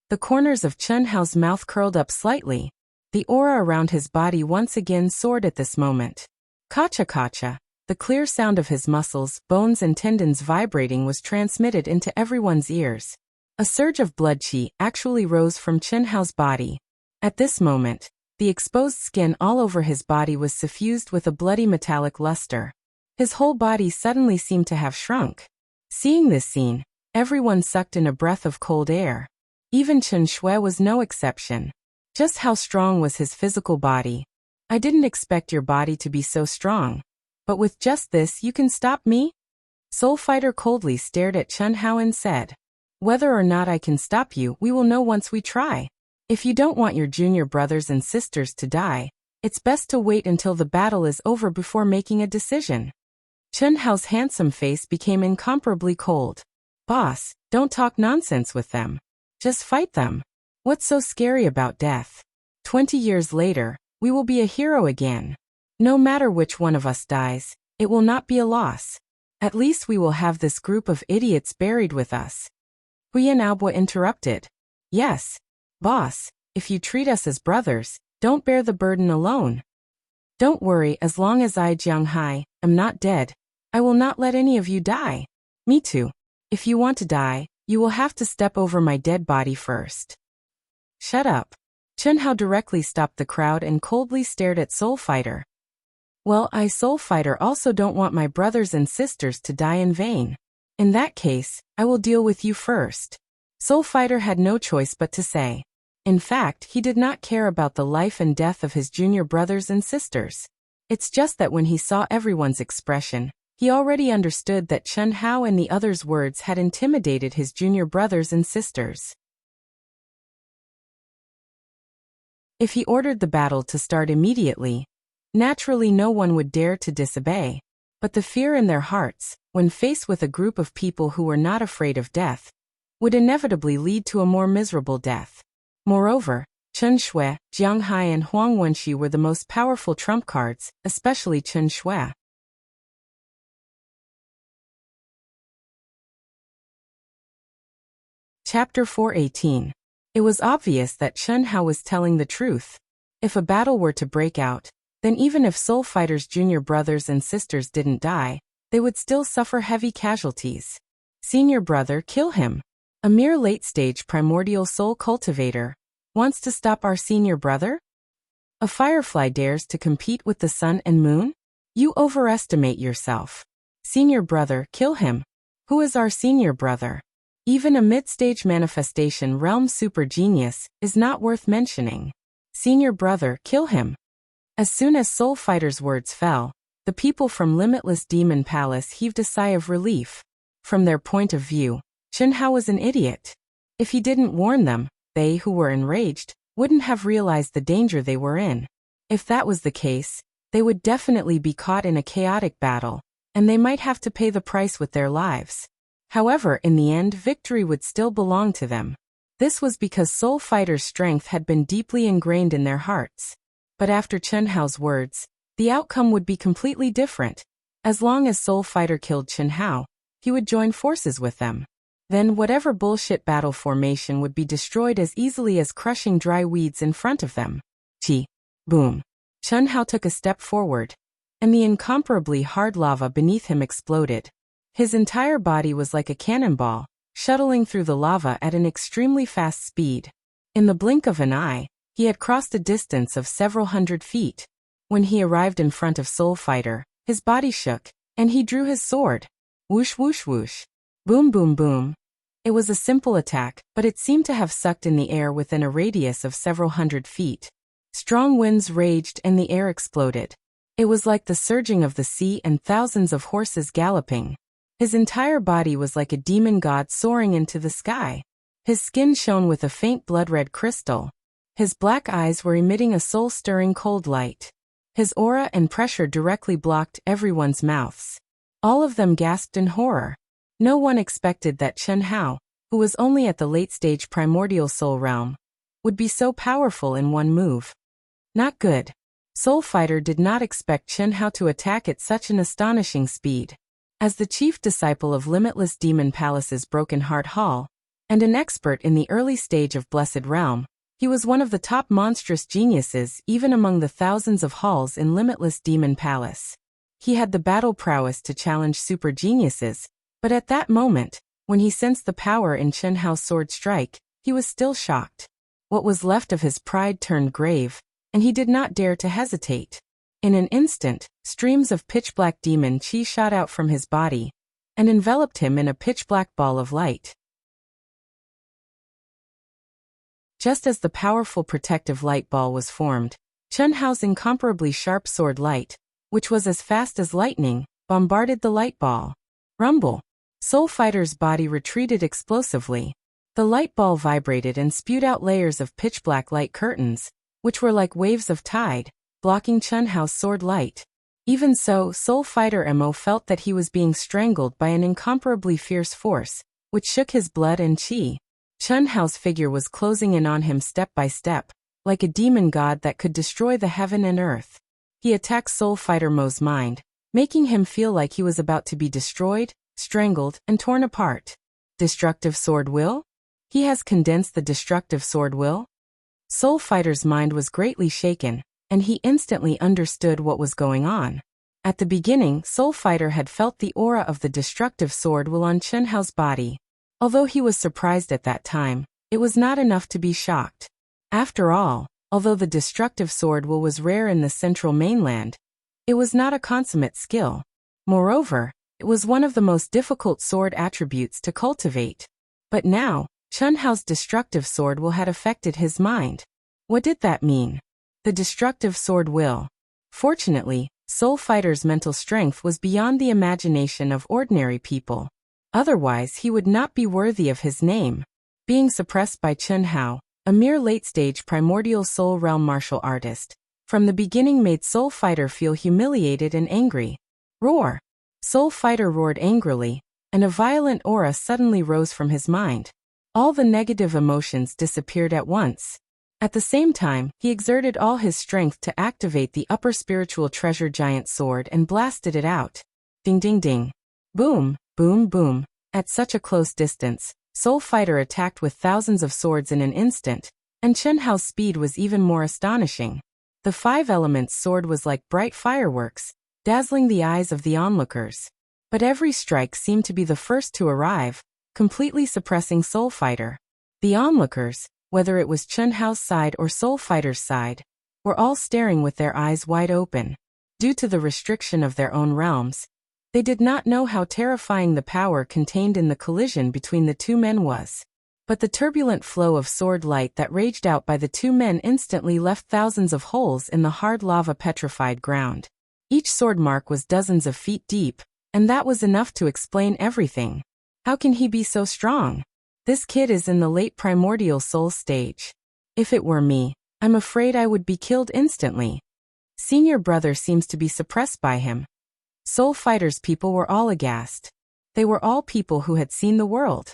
The corners of Chunhao's mouth curled up slightly. The aura around his body once again soared at this moment. Kacha-kacha, the clear sound of his muscles, bones and tendons vibrating was transmitted into everyone's ears. A surge of blood qi actually rose from Chunhao's body. At this moment, the exposed skin all over his body was suffused with a bloody metallic luster. His whole body suddenly seemed to have shrunk. Seeing this scene, everyone sucked in a breath of cold air. Even Chen Shui was no exception. Just how strong was his physical body? I didn't expect your body to be so strong. But with just this you can stop me? Soul Fighter coldly stared at Chunhao and said, whether or not I can stop you, we will know once we try. If you don't want your junior brothers and sisters to die, it's best to wait until the battle is over before making a decision. Chunhao's handsome face became incomparably cold. Boss, don't talk nonsense with them. Just fight them. What's so scary about death? 20 years later, we will be a hero again. No matter which one of us dies, it will not be a loss. At least we will have this group of idiots buried with us. Huyan Aobua interrupted. Yes, boss, if you treat us as brothers, don't bear the burden alone. Don't worry, as long as I, Jianghai, am not dead, I will not let any of you die. Me too. If you want to die, you will have to step over my dead body first. Shut up. Chunhao directly stopped the crowd and coldly stared at Soul Fighter. Well, I, Soul Fighter, also don't want my brothers and sisters to die in vain. In that case, I will deal with you first. Soul Fighter had no choice but to say. In fact, he did not care about the life and death of his junior brothers and sisters. It's just that when he saw everyone's expression, he already understood that Chunhao and the others' words had intimidated his junior brothers and sisters. If he ordered the battle to start immediately, naturally no one would dare to disobey. But the fear in their hearts, when faced with a group of people who were not afraid of death, would inevitably lead to a more miserable death. Moreover, Chen Shui, Jiang Hai and Huang Wenxi were the most powerful trump cards, especially Chen Shui. Chapter 418. It was obvious that Chen Hao was telling the truth. If a battle were to break out, then even if Soul Fighter's junior brothers and sisters didn't die, they would still suffer heavy casualties. Senior brother, kill him. A mere late-stage primordial soul cultivator wants to stop our senior brother? A firefly dares to compete with the sun and moon? You overestimate yourself. Senior brother, kill him. Who is our senior brother? Even a mid-stage manifestation realm super genius is not worth mentioning. Senior brother, kill him. As soon as Soul Fighter's words fell, The people from Limitless Demon Palace heaved a sigh of relief. From their point of view, Chen Hao was an idiot. If he didn't warn them, they, who were enraged, wouldn't have realized the danger they were in. If that was the case, they would definitely be caught in a chaotic battle, and they might have to pay the price with their lives. However, in the end, victory would still belong to them. This was because Soul Fighter's strength had been deeply ingrained in their hearts. But after Chen Hao's words, the outcome would be completely different. As long as Soul Fighter killed Chen Hao, he would join forces with them. Then whatever bullshit battle formation would be destroyed as easily as crushing dry weeds in front of them. Chi. Boom. Chen Hao took a step forward, and the incomparably hard lava beneath him exploded. His entire body was like a cannonball, shuttling through the lava at an extremely fast speed. In the blink of an eye, he had crossed a distance of several hundred feet. When he arrived in front of Soul Fighter, his body shook, and he drew his sword. Whoosh whoosh whoosh. Boom boom boom. It was a simple attack, but it seemed to have sucked in the air within a radius of several hundred feet. Strong winds raged and the air exploded. It was like the surging of the sea and thousands of horses galloping. His entire body was like a demon god soaring into the sky. His skin shone with a faint blood-red crystal. His black eyes were emitting a soul-stirring cold light. His aura and pressure directly blocked everyone's mouths. All of them gasped in horror. No one expected that Chen Hao, who was only at the late-stage primordial soul realm, would be so powerful in one move. Not good. Soul Fighter did not expect Chen Hao to attack at such an astonishing speed. As the chief disciple of Limitless Demon Palace's Broken Heart Hall, and an expert in the early stage of Blessed Realm, he was one of the top monstrous geniuses even among the thousands of halls in Limitless Demon Palace. He had the battle prowess to challenge super geniuses, but at that moment, when he sensed the power in Chen Hao's sword strike, he was still shocked. What was left of his pride turned grave, and he did not dare to hesitate. In an instant, streams of pitch-black demon chi shot out from his body, and enveloped him in a pitch-black ball of light. Just as the powerful protective light ball was formed, Chen Hao's incomparably sharp sword light, which was as fast as lightning, bombarded the light ball. Rumble! Soul Fighter's body retreated explosively. The light ball vibrated and spewed out layers of pitch-black light curtains, which were like waves of tide, blocking Chen Hao's sword light. Even so, Soul Fighter Mo felt that he was being strangled by an incomparably fierce force, which shook his blood and chi. Chen Hao's figure was closing in on him step by step, like a demon god that could destroy the heaven and earth. He attacked Soul Fighter Mo's mind, making him feel like he was about to be destroyed, strangled, and torn apart. Destructive Sword Will? He has condensed the Destructive Sword Will? Soul Fighter's mind was greatly shaken, and he instantly understood what was going on. At the beginning, Soul Fighter had felt the aura of the Destructive Sword Will on Chen Hao's body. Although he was surprised at that time, it was not enough to be shocked. After all, although the Destructive Sword Will was rare in the central mainland, it was not a consummate skill. Moreover, it was one of the most difficult sword attributes to cultivate. But now, Chen Hao's Destructive Sword Will had affected his mind. What did that mean? The Destructive Sword Will. Fortunately, Soul Fighter's mental strength was beyond the imagination of ordinary people. Otherwise, he would not be worthy of his name. Being suppressed by Chen Hao, a mere late-stage primordial soul realm martial artist, from the beginning made Soul Fighter feel humiliated and angry. Roar! Soul Fighter roared angrily, and a violent aura suddenly rose from his mind. All the negative emotions disappeared at once. At the same time, he exerted all his strength to activate the upper spiritual treasure giant sword and blasted it out. Ding ding ding. Boom, boom boom. At such a close distance, Soul Fighter attacked with thousands of swords in an instant, and Chen Hao's speed was even more astonishing. The Five Elements sword was like bright fireworks, dazzling the eyes of the onlookers. But every strike seemed to be the first to arrive, completely suppressing Soul Fighter. The onlookers, whether it was Chen Hao's side or Soul Fighter's side, were all staring with their eyes wide open. Due to the restriction of their own realms, they did not know how terrifying the power contained in the collision between the two men was. But the turbulent flow of sword light that raged out by the two men instantly left thousands of holes in the hard lava-petrified ground. Each sword mark was dozens of feet deep, and that was enough to explain everything. How can he be so strong? This kid is in the late primordial soul stage. If it were me, I'm afraid I would be killed instantly. Senior brother seems to be suppressed by him. Soul Fighters people were all aghast. They were all people who had seen the world.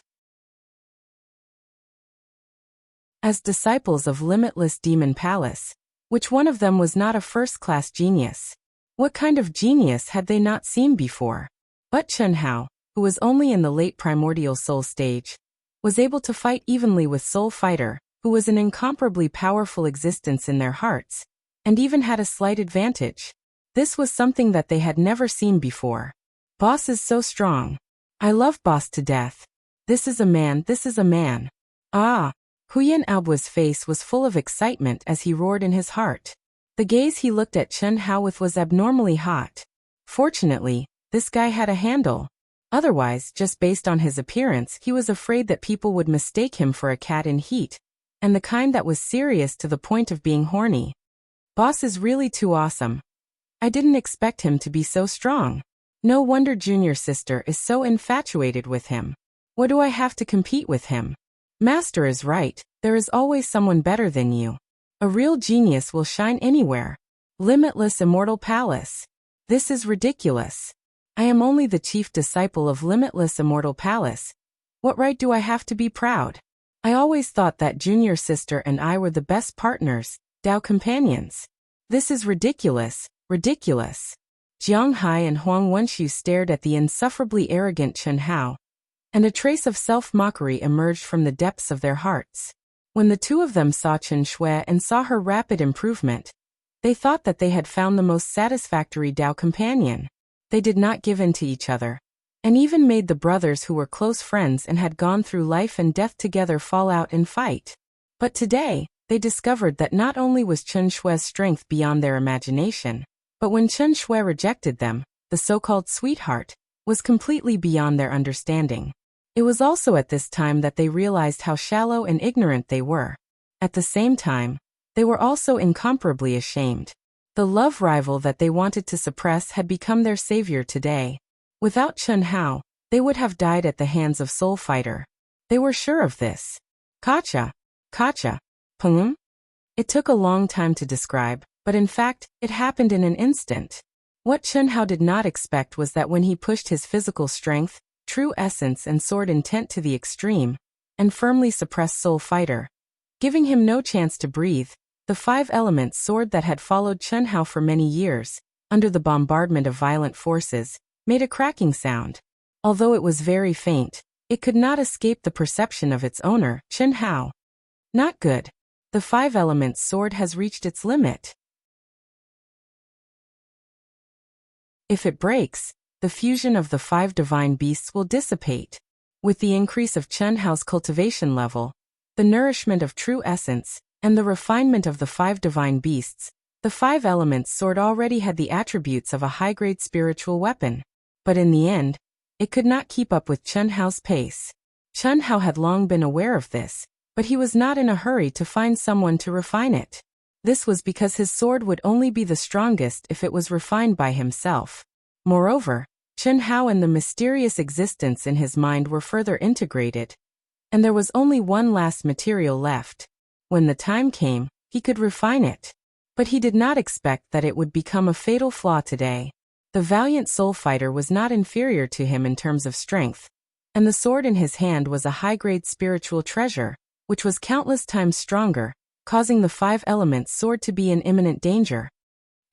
As disciples of Limitless Demon Palace, which one of them was not a first-class genius? What kind of genius had they not seen before? But Chen Hao, who was only in the late primordial soul stage, was able to fight evenly with Soul Fighter, who was an incomparably powerful existence in their hearts, and even had a slight advantage. This was something that they had never seen before. Boss is so strong. I love Boss to death. This is a man, this is a man. Ah! Huyan Aobua's face was full of excitement as he roared in his heart. The gaze he looked at Chen Hao with was abnormally hot. Fortunately, this guy had a handle. Otherwise, just based on his appearance, he was afraid that people would mistake him for a cat in heat, and the kind that was serious to the point of being horny. Boss is really too awesome. I didn't expect him to be so strong. No wonder junior sister is so infatuated with him. What do I have to compete with him? Master is right, there is always someone better than you. A real genius will shine anywhere. Limitless Immortal Palace. This is ridiculous. I am only the chief disciple of Limitless Immortal Palace. What right do I have to be proud? I always thought that junior sister and I were the best partners, Dao companions. This is ridiculous, ridiculous. Jiang Hai and Huang Wenshu stared at the insufferably arrogant Chen Hao, and a trace of self-mockery emerged from the depths of their hearts. When the two of them saw Chen Shui and saw her rapid improvement, they thought that they had found the most satisfactory Dao companion. They did not give in to each other, and even made the brothers who were close friends and had gone through life and death together fall out and fight. But today, they discovered that not only was Chen Shui's strength beyond their imagination, but when Chen Shui rejected them, the so-called sweetheart, was completely beyond their understanding. It was also at this time that they realized how shallow and ignorant they were. At the same time, they were also incomparably ashamed. The love rival that they wanted to suppress had become their savior today. Without Chen Hao, they would have died at the hands of Soul Fighter. They were sure of this. Kacha. Pung? It took a long time to describe, but in fact, it happened in an instant. What Chen Hao did not expect was that when he pushed his physical strength, true essence and sword intent to the extreme, and firmly suppressed Soul Fighter, giving him no chance to breathe, the five-element sword that had followed Chen Hao for many years, under the bombardment of violent forces, made a cracking sound. Although it was very faint, it could not escape the perception of its owner, Chen Hao. Not good. The five-element sword has reached its limit. If it breaks, the fusion of the five divine beasts will dissipate. With the increase of Chen Hao's cultivation level, the nourishment of true essence, and the refinement of the five divine beasts, the five-element sword already had the attributes of a high-grade spiritual weapon. But in the end, it could not keep up with Chen Hao's pace. Chen Hao had long been aware of this, but he was not in a hurry to find someone to refine it. This was because his sword would only be the strongest if it was refined by himself. Moreover, Chen Hao and the mysterious existence in his mind were further integrated, and there was only one last material left. When the time came, he could refine it. But he did not expect that it would become a fatal flaw today. The valiant soul fighter was not inferior to him in terms of strength, and the sword in his hand was a high-grade spiritual treasure, which was countless times stronger, causing the five-element sword to be in imminent danger.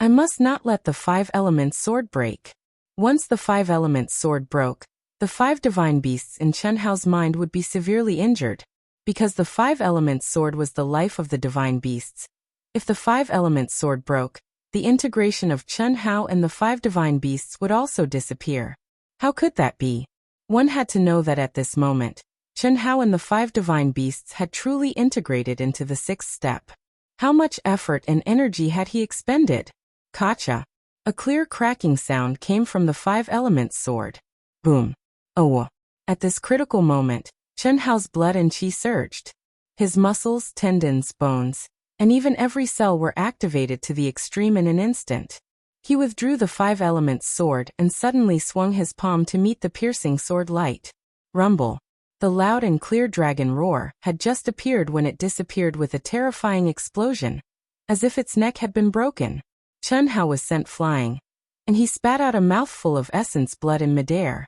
I must not let the five-element sword break. Once the five-element sword broke, the five divine beasts in Chen Hao's mind would be severely injured, because the five-element sword was the life of the divine beasts. If the five-element sword broke, the integration of Chen Hao and the five divine beasts would also disappear. How could that be? One had to know that at this moment, Chen Hao and the five divine beasts had truly integrated into the sixth step. How much effort and energy had he expended? Kacha. A clear cracking sound came from the five-element sword. Boom. Oh. At this critical moment, Chen Hao's blood and qi surged. His muscles, tendons, bones, and even every cell were activated to the extreme in an instant. He withdrew the five elements sword and suddenly swung his palm to meet the piercing sword light. Rumble. The loud and clear dragon roar had just appeared when it disappeared with a terrifying explosion, as if its neck had been broken. Chen Hao was sent flying, and he spat out a mouthful of essence blood in midair.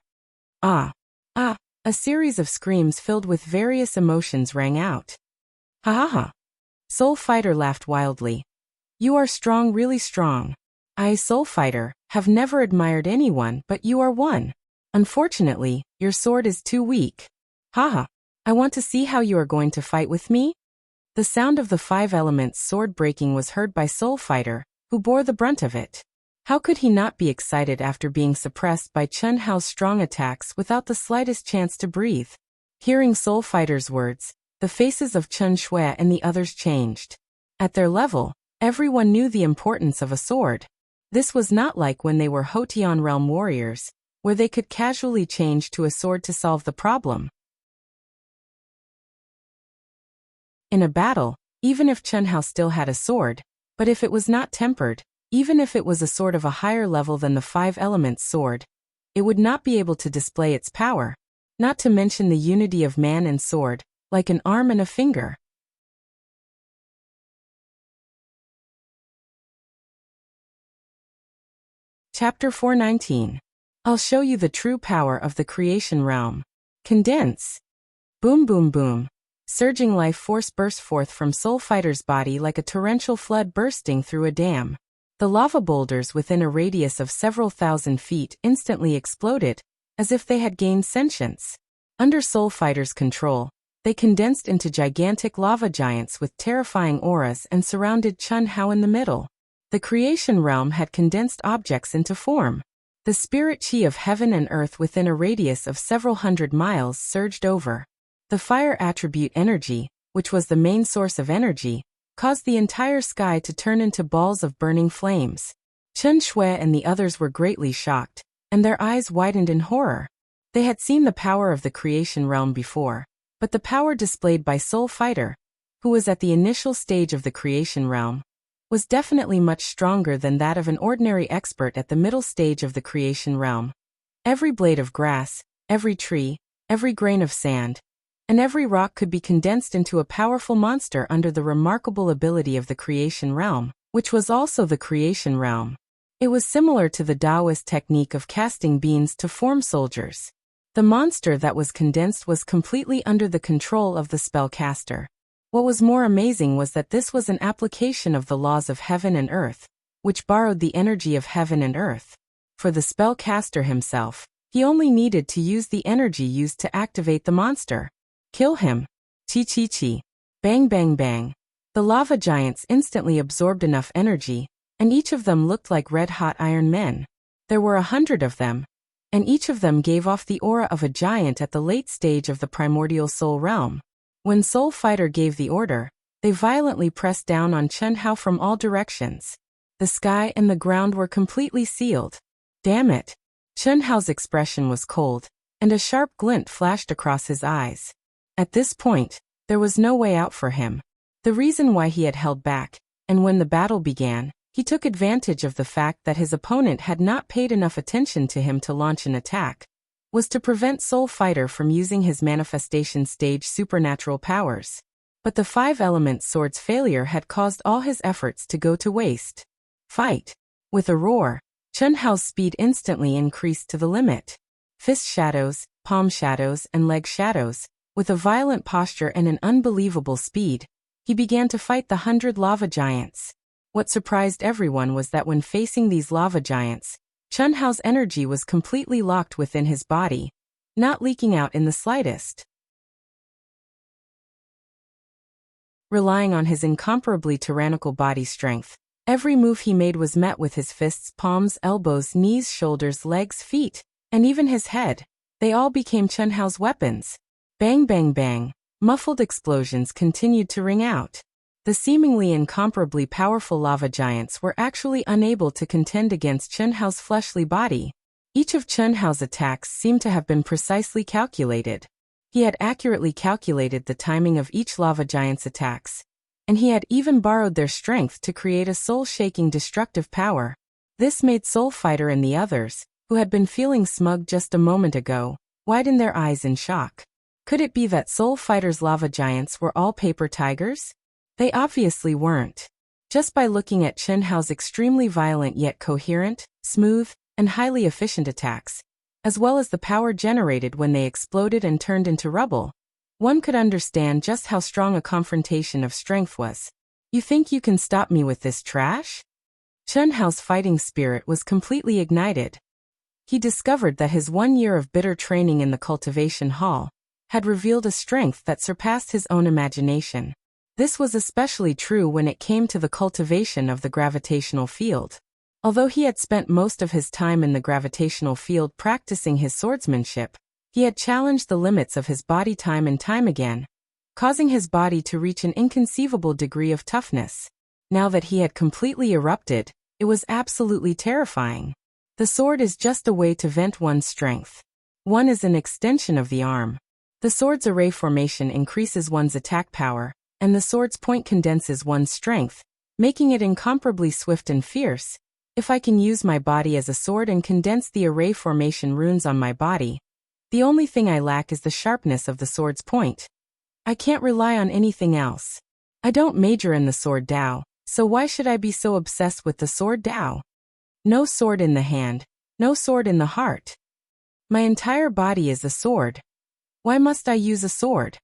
Ah! Ah! A series of screams filled with various emotions rang out. Ha ha ha! Soul Fighter laughed wildly. You are strong, really strong. I, Soul Fighter, have never admired anyone but you are one. Unfortunately, your sword is too weak. Haha. I want to see how you are going to fight with me? The sound of the five elements sword breaking was heard by Soul Fighter, who bore the brunt of it. How could he not be excited after being suppressed by Chen Hao's strong attacks without the slightest chance to breathe? Hearing Soul Fighter's words, the faces of Chen Shui and the others changed. At their level, everyone knew the importance of a sword. This was not like when they were Hotian realm warriors, where they could casually change to a sword to solve the problem. In a battle, even if Chen Hao still had a sword, but if it was not tempered, even if it was a sword of a higher level than the five elements sword, it would not be able to display its power, not to mention the unity of man and sword, like an arm and a finger. Chapter 419. I'll show you the true power of the creation realm. Condense. Boom boom boom. Surging life force burst forth from Soul Fighter's body like a torrential flood bursting through a dam. The lava boulders within a radius of several thousand feet instantly exploded, as if they had gained sentience. Under Soul Fighter's control, they condensed into gigantic lava giants with terrifying auras and surrounded Chen Hao in the middle. The creation realm had condensed objects into form. The spirit chi of heaven and earth within a radius of several hundred miles surged over. The fire attribute energy, which was the main source of energy, caused the entire sky to turn into balls of burning flames. Chen Shui and the others were greatly shocked, and their eyes widened in horror. They had seen the power of the creation realm before, but the power displayed by Soul Fighter, who was at the initial stage of the creation realm, was definitely much stronger than that of an ordinary expert at the middle stage of the creation realm. Every blade of grass, every tree, every grain of sand, and every rock could be condensed into a powerful monster under the remarkable ability of the creation realm, which was also the creation realm. It was similar to the Taoist technique of casting beans to form soldiers. The monster that was condensed was completely under the control of the spellcaster. What was more amazing was that this was an application of the laws of heaven and earth, which borrowed the energy of heaven and earth. For the spellcaster himself, he only needed to use the energy used to activate the monster. Kill him. Chi chi chi. Bang bang bang. The lava giants instantly absorbed enough energy, and each of them looked like red-hot iron men. There were 100 of them, and each of them gave off the aura of a giant at the late stage of the primordial soul realm. When Soul Fighter gave the order, they violently pressed down on Chen Hao from all directions. The sky and the ground were completely sealed. Damn it! Chen Hao's expression was cold, and a sharp glint flashed across his eyes. At this point, there was no way out for him. The reason why he had held back, and when the battle began, he took advantage of the fact that his opponent had not paid enough attention to him to launch an attack, was to prevent Soul Fighter from using his manifestation stage supernatural powers. But the five elements sword's failure had caused all his efforts to go to waste. Fight! With a roar, Chen Hao's speed instantly increased to the limit. Fist shadows, palm shadows, and leg shadows, with a violent posture and an unbelievable speed, he began to fight the 100 lava giants. What surprised everyone was that when facing these lava giants, Chen Hao's energy was completely locked within his body, not leaking out in the slightest. Relying on his incomparably tyrannical body strength, every move he made was met with his fists, palms, elbows, knees, shoulders, legs, feet, and even his head. They all became Chen Hao's weapons. Bang bang bang, muffled explosions continued to ring out. The seemingly incomparably powerful lava giants were actually unable to contend against Chen Hao's fleshly body. Each of Chen Hao's attacks seemed to have been precisely calculated. He had accurately calculated the timing of each lava giant's attacks, and he had even borrowed their strength to create a soul-shaking destructive power. This made Soul Fighter and the others, who had been feeling smug just a moment ago, widen their eyes in shock. Could it be that Soul Fighter's lava giants were all paper tigers? They obviously weren't. Just by looking at Chen Hao's extremely violent yet coherent, smooth, and highly efficient attacks, as well as the power generated when they exploded and turned into rubble, one could understand just how strong a confrontation of strength was. You think you can stop me with this trash? Chen Hao's fighting spirit was completely ignited. He discovered that his 1 year of bitter training in the cultivation hall had revealed a strength that surpassed his own imagination. This was especially true when it came to the cultivation of the gravitational field. Although he had spent most of his time in the gravitational field practicing his swordsmanship, he had challenged the limits of his body time and time again, causing his body to reach an inconceivable degree of toughness. Now that he had completely erupted, it was absolutely terrifying. The sword is just a way to vent one's strength. One is an extension of the arm. The sword's array formation increases one's attack power, and the sword's point condenses one's strength, making it incomparably swift and fierce. If I can use my body as a sword and condense the array formation runes on my body, the only thing I lack is the sharpness of the sword's point. I can't rely on anything else. I don't major in the sword Dao, so why should I be so obsessed with the sword Dao? No sword in the hand, no sword in the heart. My entire body is a sword. Why must I use a sword?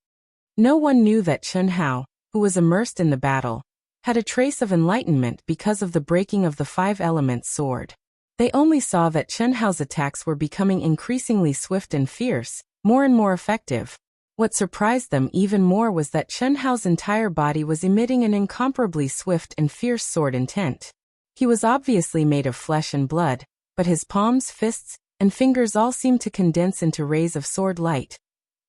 No one knew that Chen Hao, who was immersed in the battle, had a trace of enlightenment because of the breaking of the 5 elements sword. They only saw that Chen Hao's attacks were becoming increasingly swift and fierce, more and more effective. What surprised them even more was that Chen Hao's entire body was emitting an incomparably swift and fierce sword intent. He was obviously made of flesh and blood, but his palms, fists, and fingers all seemed to condense into rays of sword light.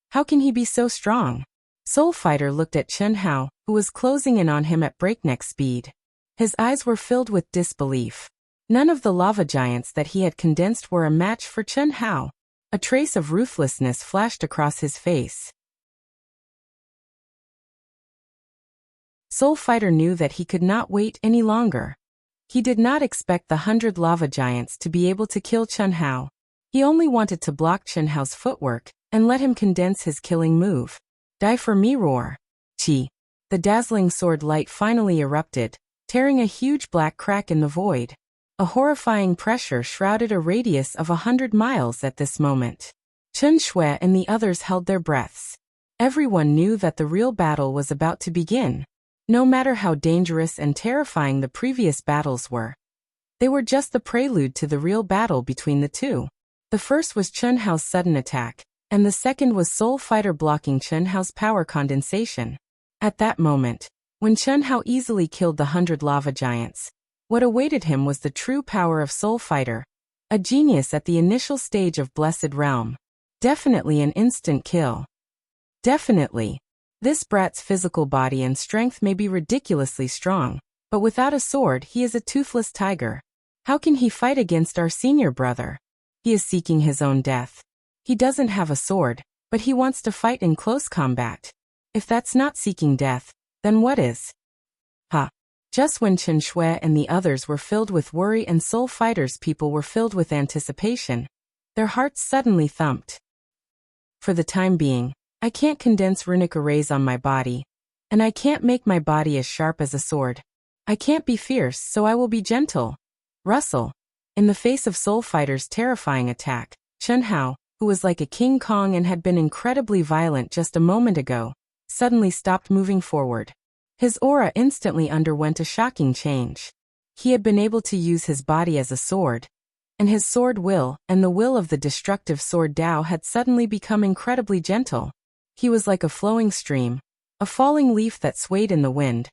How can he be so strong? Soul Fighter looked at Chen Hao, who was closing in on him at breakneck speed. His eyes were filled with disbelief. None of the lava giants that he had condensed were a match for Chen Hao. A trace of ruthlessness flashed across his face. Soul Fighter knew that he could not wait any longer. He did not expect the 100 lava giants to be able to kill Chen Hao. He only wanted to block Chen Hao's footwork and let him condense his killing move. Die for me, roar. Chi. The dazzling sword light finally erupted, tearing a huge black crack in the void. A horrifying pressure shrouded a radius of 100 miles at this moment. Chen Shui and the others held their breaths. Everyone knew that the real battle was about to begin. No matter how dangerous and terrifying the previous battles were, they were just the prelude to the real battle between the two. The first was Chen Hao's sudden attack, and the second was Soul Fighter blocking Chen Hao's power condensation. At that moment, when Chen Hao easily killed the 100 lava giants, what awaited him was the true power of Soul Fighter, a genius at the initial stage of Blessed Realm. Definitely an instant kill. Definitely. This brat's physical body and strength may be ridiculously strong, but without a sword he is a toothless tiger. How can he fight against our senior brother? He is seeking his own death. He doesn't have a sword, but he wants to fight in close combat. If that's not seeking death, then what is? Just when Chen Shui and the others were filled with worry and Soul Fighter's people were filled with anticipation, their hearts suddenly thumped. For the time being, I can't condense runic arrays on my body, and I can't make my body as sharp as a sword. I can't be fierce, so I will be gentle. Rustle. In the face of Soul Fighter's terrifying attack, Chen Hao, who was like a King Kong and had been incredibly violent just a moment ago, suddenly stopped moving forward. His aura instantly underwent a shocking change. He had been able to use his body as a sword, and his sword will and the will of the destructive sword Dao had suddenly become incredibly gentle. He was like a flowing stream, a falling leaf that swayed in the wind,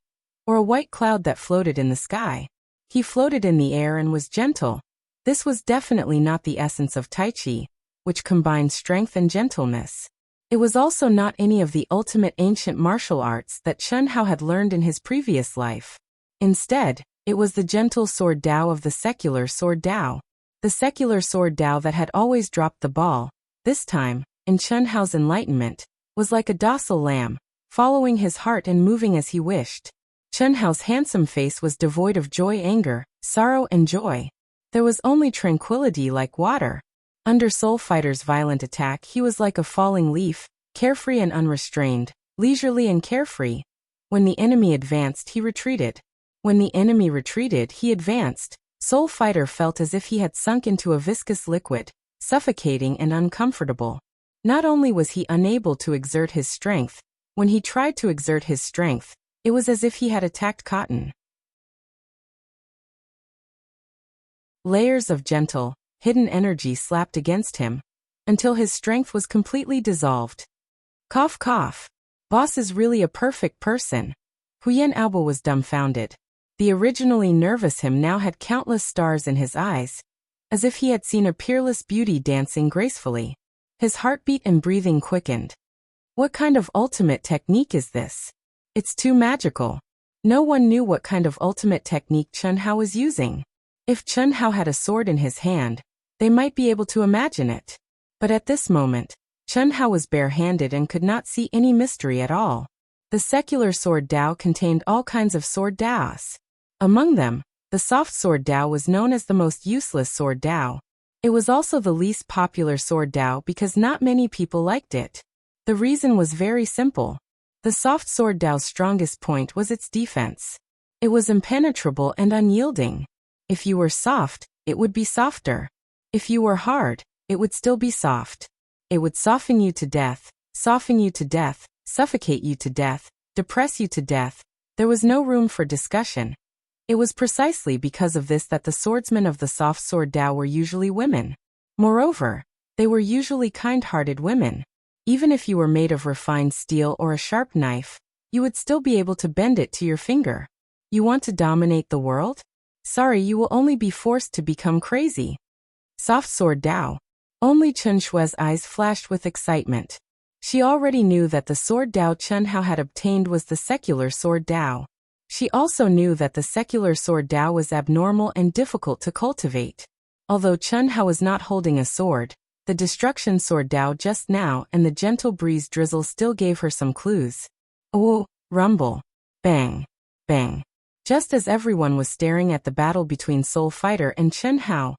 or a white cloud that floated in the sky. He floated in the air and was gentle. This was definitely not the essence of Tai Chi, which combined strength and gentleness. It was also not any of the ultimate ancient martial arts that Chen Hao had learned in his previous life. Instead, it was the gentle sword Dao of the secular sword Dao. The secular sword Dao that had always dropped the ball, this time, in Chen Hao's enlightenment, was like a docile lamb, following his heart and moving as he wished. Chen Hao's handsome face was devoid of joy, anger, sorrow, and joy. There was only tranquility like water. Under Soul Fighter's violent attack, he was like a falling leaf, carefree and unrestrained, leisurely and carefree. When the enemy advanced, he retreated. When the enemy retreated, he advanced. Soul Fighter felt as if he had sunk into a viscous liquid, suffocating and uncomfortable. Not only was he unable to exert his strength, when he tried to exert his strength, it was as if he had attacked cotton. Layers of gentle, hidden energy slapped against him, until his strength was completely dissolved. Cough cough. Boss is really a perfect person. Huyen Aobo was dumbfounded. The originally nervous him now had countless stars in his eyes, as if he had seen a peerless beauty dancing gracefully. His heartbeat and breathing quickened. What kind of ultimate technique is this? It's too magical. No one knew what kind of ultimate technique Chun Hao was using. If Chun Hao had a sword in his hand, they might be able to imagine it. But at this moment, Chun Hao was bare-handed and could not see any mystery at all. The secular sword Dao contained all kinds of sword Daos. Among them, the soft sword Dao was known as the most useless sword Dao. It was also the least popular sword Dao because not many people liked it. The reason was very simple. The soft sword Dao's strongest point was its defense. It was impenetrable and unyielding. If you were soft, it would be softer. If you were hard, it would still be soft. It would soften you to death, suffocate you to death, depress you to death. There was no room for discussion. It was precisely because of this that the swordsmen of the soft sword Dao were usually women. Moreover, they were usually kind-hearted women. Even if you were made of refined steel or a sharp knife, you would still be able to bend it to your finger. You want to dominate the world? Sorry, you will only be forced to become crazy. Soft sword Dao. Only Chun Shue's eyes flashed with excitement. She already knew that the sword Dao Chun Hao had obtained was the secular sword Dao. She also knew that the secular sword Dao was abnormal and difficult to cultivate. Although Chun Hao was not holding a sword, the destruction sword Dao just now and the gentle breeze drizzle still gave her some clues. Oh, rumble. Bang. Bang. Just as everyone was staring at the battle between Soul Fighter and Chun Hao,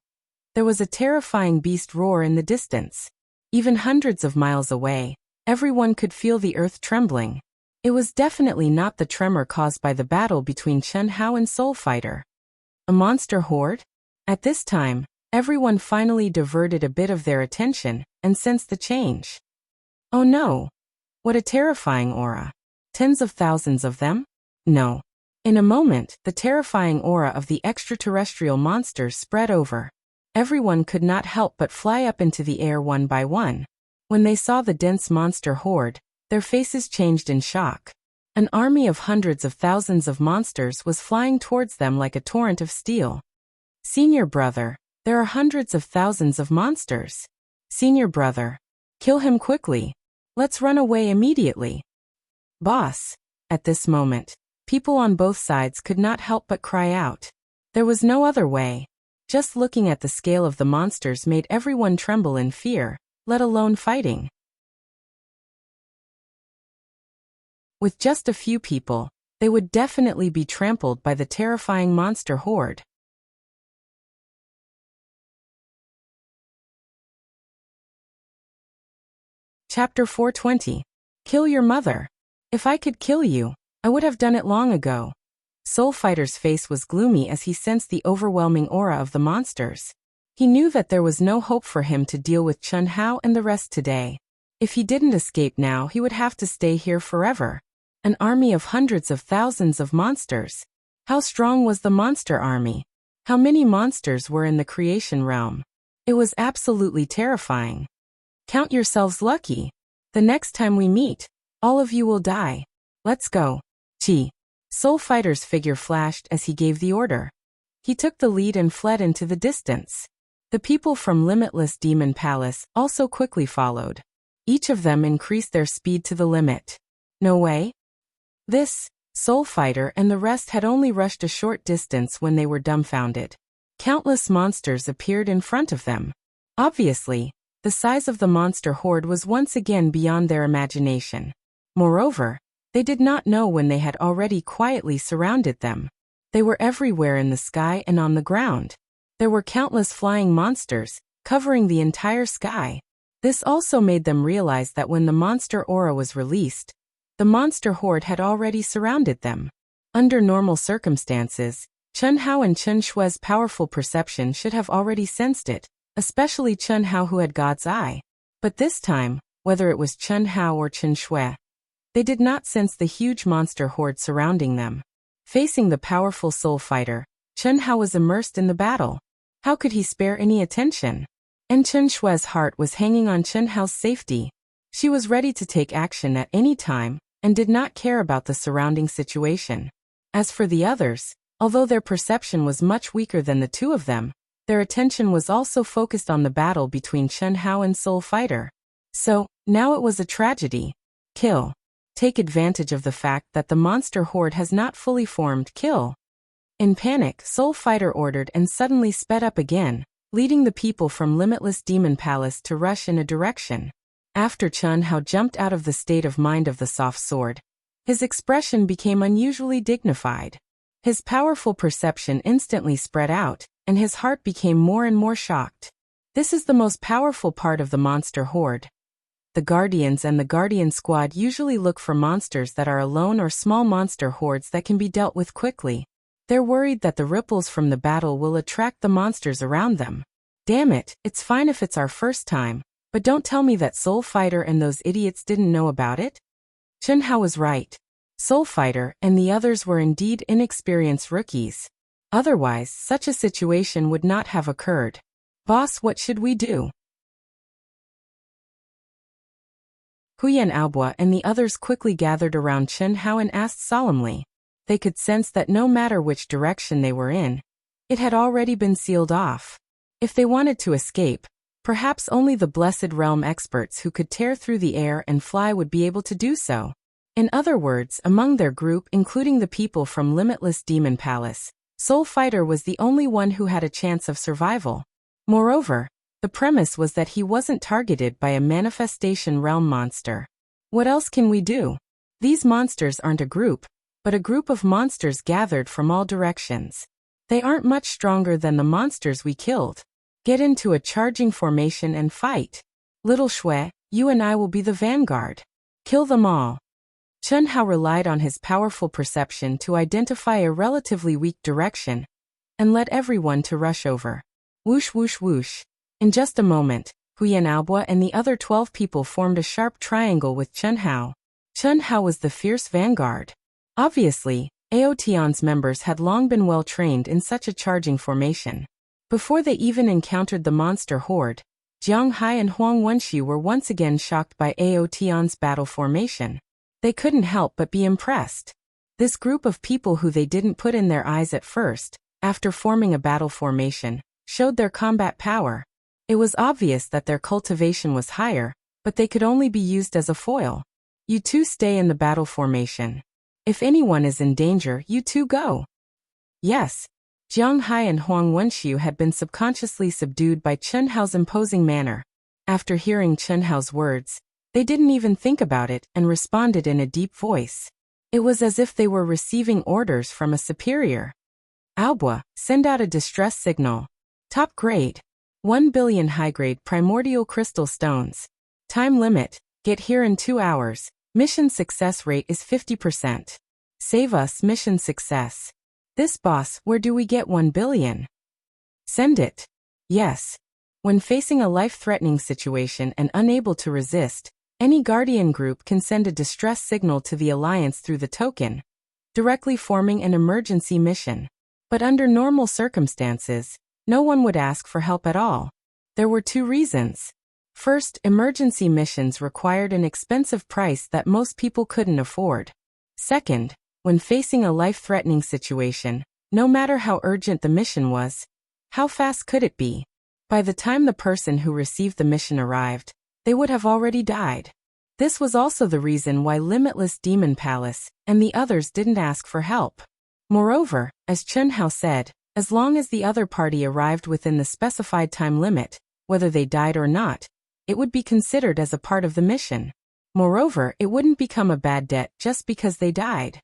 there was a terrifying beast roar in the distance. Even hundreds of miles away, everyone could feel the earth trembling. It was definitely not the tremor caused by the battle between Chun Hao and Soul Fighter. A monster horde? At this time, everyone finally diverted a bit of their attention and sensed the change. Oh no! What a terrifying aura. Tens of thousands of them? No. In a moment, the terrifying aura of the extraterrestrial monsters spread over. Everyone could not help but fly up into the air one by one. When they saw the dense monster horde, their faces changed in shock. An army of hundreds of thousands of monsters was flying towards them like a torrent of steel. Senior brother, there are hundreds of thousands of monsters. Senior brother, kill him quickly. Let's run away immediately. Boss. At this moment, people on both sides could not help but cry out. There was no other way. Just looking at the scale of the monsters made everyone tremble in fear, let alone fighting. With just a few people, they would definitely be trampled by the terrifying monster horde. Chapter 420. Kill your mother. If I could kill you, I would have done it long ago. Soul Fighter's face was gloomy as he sensed the overwhelming aura of the monsters. He knew that there was no hope for him to deal with Chun Hao and the rest today. If he didn't escape now, he would have to stay here forever. An army of hundreds of thousands of monsters. How strong was the monster army? How many monsters were in the creation realm? It was absolutely terrifying. Count yourselves lucky. The next time we meet, all of you will die. Let's go. Chi. Soul Fighter's figure flashed as he gave the order. He took the lead and fled into the distance. The people from Limitless Demon Palace also quickly followed. Each of them increased their speed to the limit. No way? This, Soul Fighter and the rest had only rushed a short distance when they were dumbfounded. Countless monsters appeared in front of them. Obviously, the size of the monster horde was once again beyond their imagination. Moreover, they did not know when they had already quietly surrounded them. They were everywhere in the sky and on the ground. There were countless flying monsters, covering the entire sky. This also made them realize that when the monster aura was released, the monster horde had already surrounded them. Under normal circumstances, Chen Hao and Chen Shui's powerful perception should have already sensed it, especially Chen Hao who had God's eye. But this time, whether it was Chen Hao or Chen Shui, they did not sense the huge monster horde surrounding them. Facing the powerful soul fighter, Chen Hao was immersed in the battle. How could he spare any attention? And Chen Shui's heart was hanging on Chen Hao's safety. She was ready to take action at any time, and did not care about the surrounding situation. As for the others, although their perception was much weaker than the two of them, their attention was also focused on the battle between Chen Hao and Soul Fighter. So, now it was a tragedy. Kill. Take advantage of the fact that the monster horde has not fully formed. Kill. In panic, Soul Fighter ordered and suddenly sped up again, leading the people from Limitless Demon Palace to rush in a direction. After Chen Hao jumped out of the state of mind of the soft sword, his expression became unusually dignified. His powerful perception instantly spread out, and his heart became more and more shocked. This is the most powerful part of the monster horde. The Guardians and the Guardian Squad usually look for monsters that are alone or small monster hordes that can be dealt with quickly. They're worried that the ripples from the battle will attract the monsters around them. Damn it, it's fine if it's our first time, but don't tell me that Soul Fighter and those idiots didn't know about it? Chen Hao was right. Soul Fighter and the others were indeed inexperienced rookies. Otherwise, such a situation would not have occurred. Boss, what should we do? Huyan Aobua and the others quickly gathered around Chen Hao and asked solemnly. They could sense that no matter which direction they were in, it had already been sealed off. If they wanted to escape, perhaps only the Blessed Realm experts who could tear through the air and fly would be able to do so. In other words, among their group, including the people from Limitless Demon Palace, Soul Fighter was the only one who had a chance of survival. Moreover, the premise was that he wasn't targeted by a manifestation realm monster. What else can we do? These monsters aren't a group, but a group of monsters gathered from all directions. They aren't much stronger than the monsters we killed. Get into a charging formation and fight. Little Shui, you and I will be the vanguard. Kill them all. Chen Hao relied on his powerful perception to identify a relatively weak direction, and led everyone to rush over. Whoosh whoosh whoosh. In just a moment, Huyan Aobua and the other 12 people formed a sharp triangle with Chen Hao. Chen Hao was the fierce vanguard. Obviously, Aotion's members had long been well trained in such a charging formation. Before they even encountered the monster horde, Jiang Hai and Huang Wenxi were once again shocked by Aotion's battle formation. They couldn't help but be impressed. This group of people who they didn't put in their eyes at first, after forming a battle formation, showed their combat power. It was obvious that their cultivation was higher, but they could only be used as a foil. You two stay in the battle formation. If anyone is in danger, you two go. Yes. Jiang Hai and Huang Wenxiu had been subconsciously subdued by Chen Hao's imposing manner. After hearing Chen Hao's words, they didn't even think about it and responded in a deep voice. It was as if they were receiving orders from a superior. Aobua, send out a distress signal. Top grade. 1 billion high-grade primordial crystal stones. Time limit, get here in 2 hours. Mission success rate is 50%. Save us mission success. This boss, where do we get 1 billion? Send it. Yes. When facing a life-threatening situation and unable to resist, any Guardian group can send a distress signal to the Alliance through the token, directly forming an emergency mission. But under normal circumstances, no one would ask for help at all. There were 2 reasons. First, emergency missions required an expensive price that most people couldn't afford. Second, when facing a life-threatening situation, no matter how urgent the mission was, how fast could it be? By the time the person who received the mission arrived, they would have already died. This was also the reason why Limitless Demon Palace and the others didn't ask for help. Moreover, as Chen Hao said, as long as the other party arrived within the specified time limit, whether they died or not, it would be considered as a part of the mission. Moreover, it wouldn't become a bad debt just because they died.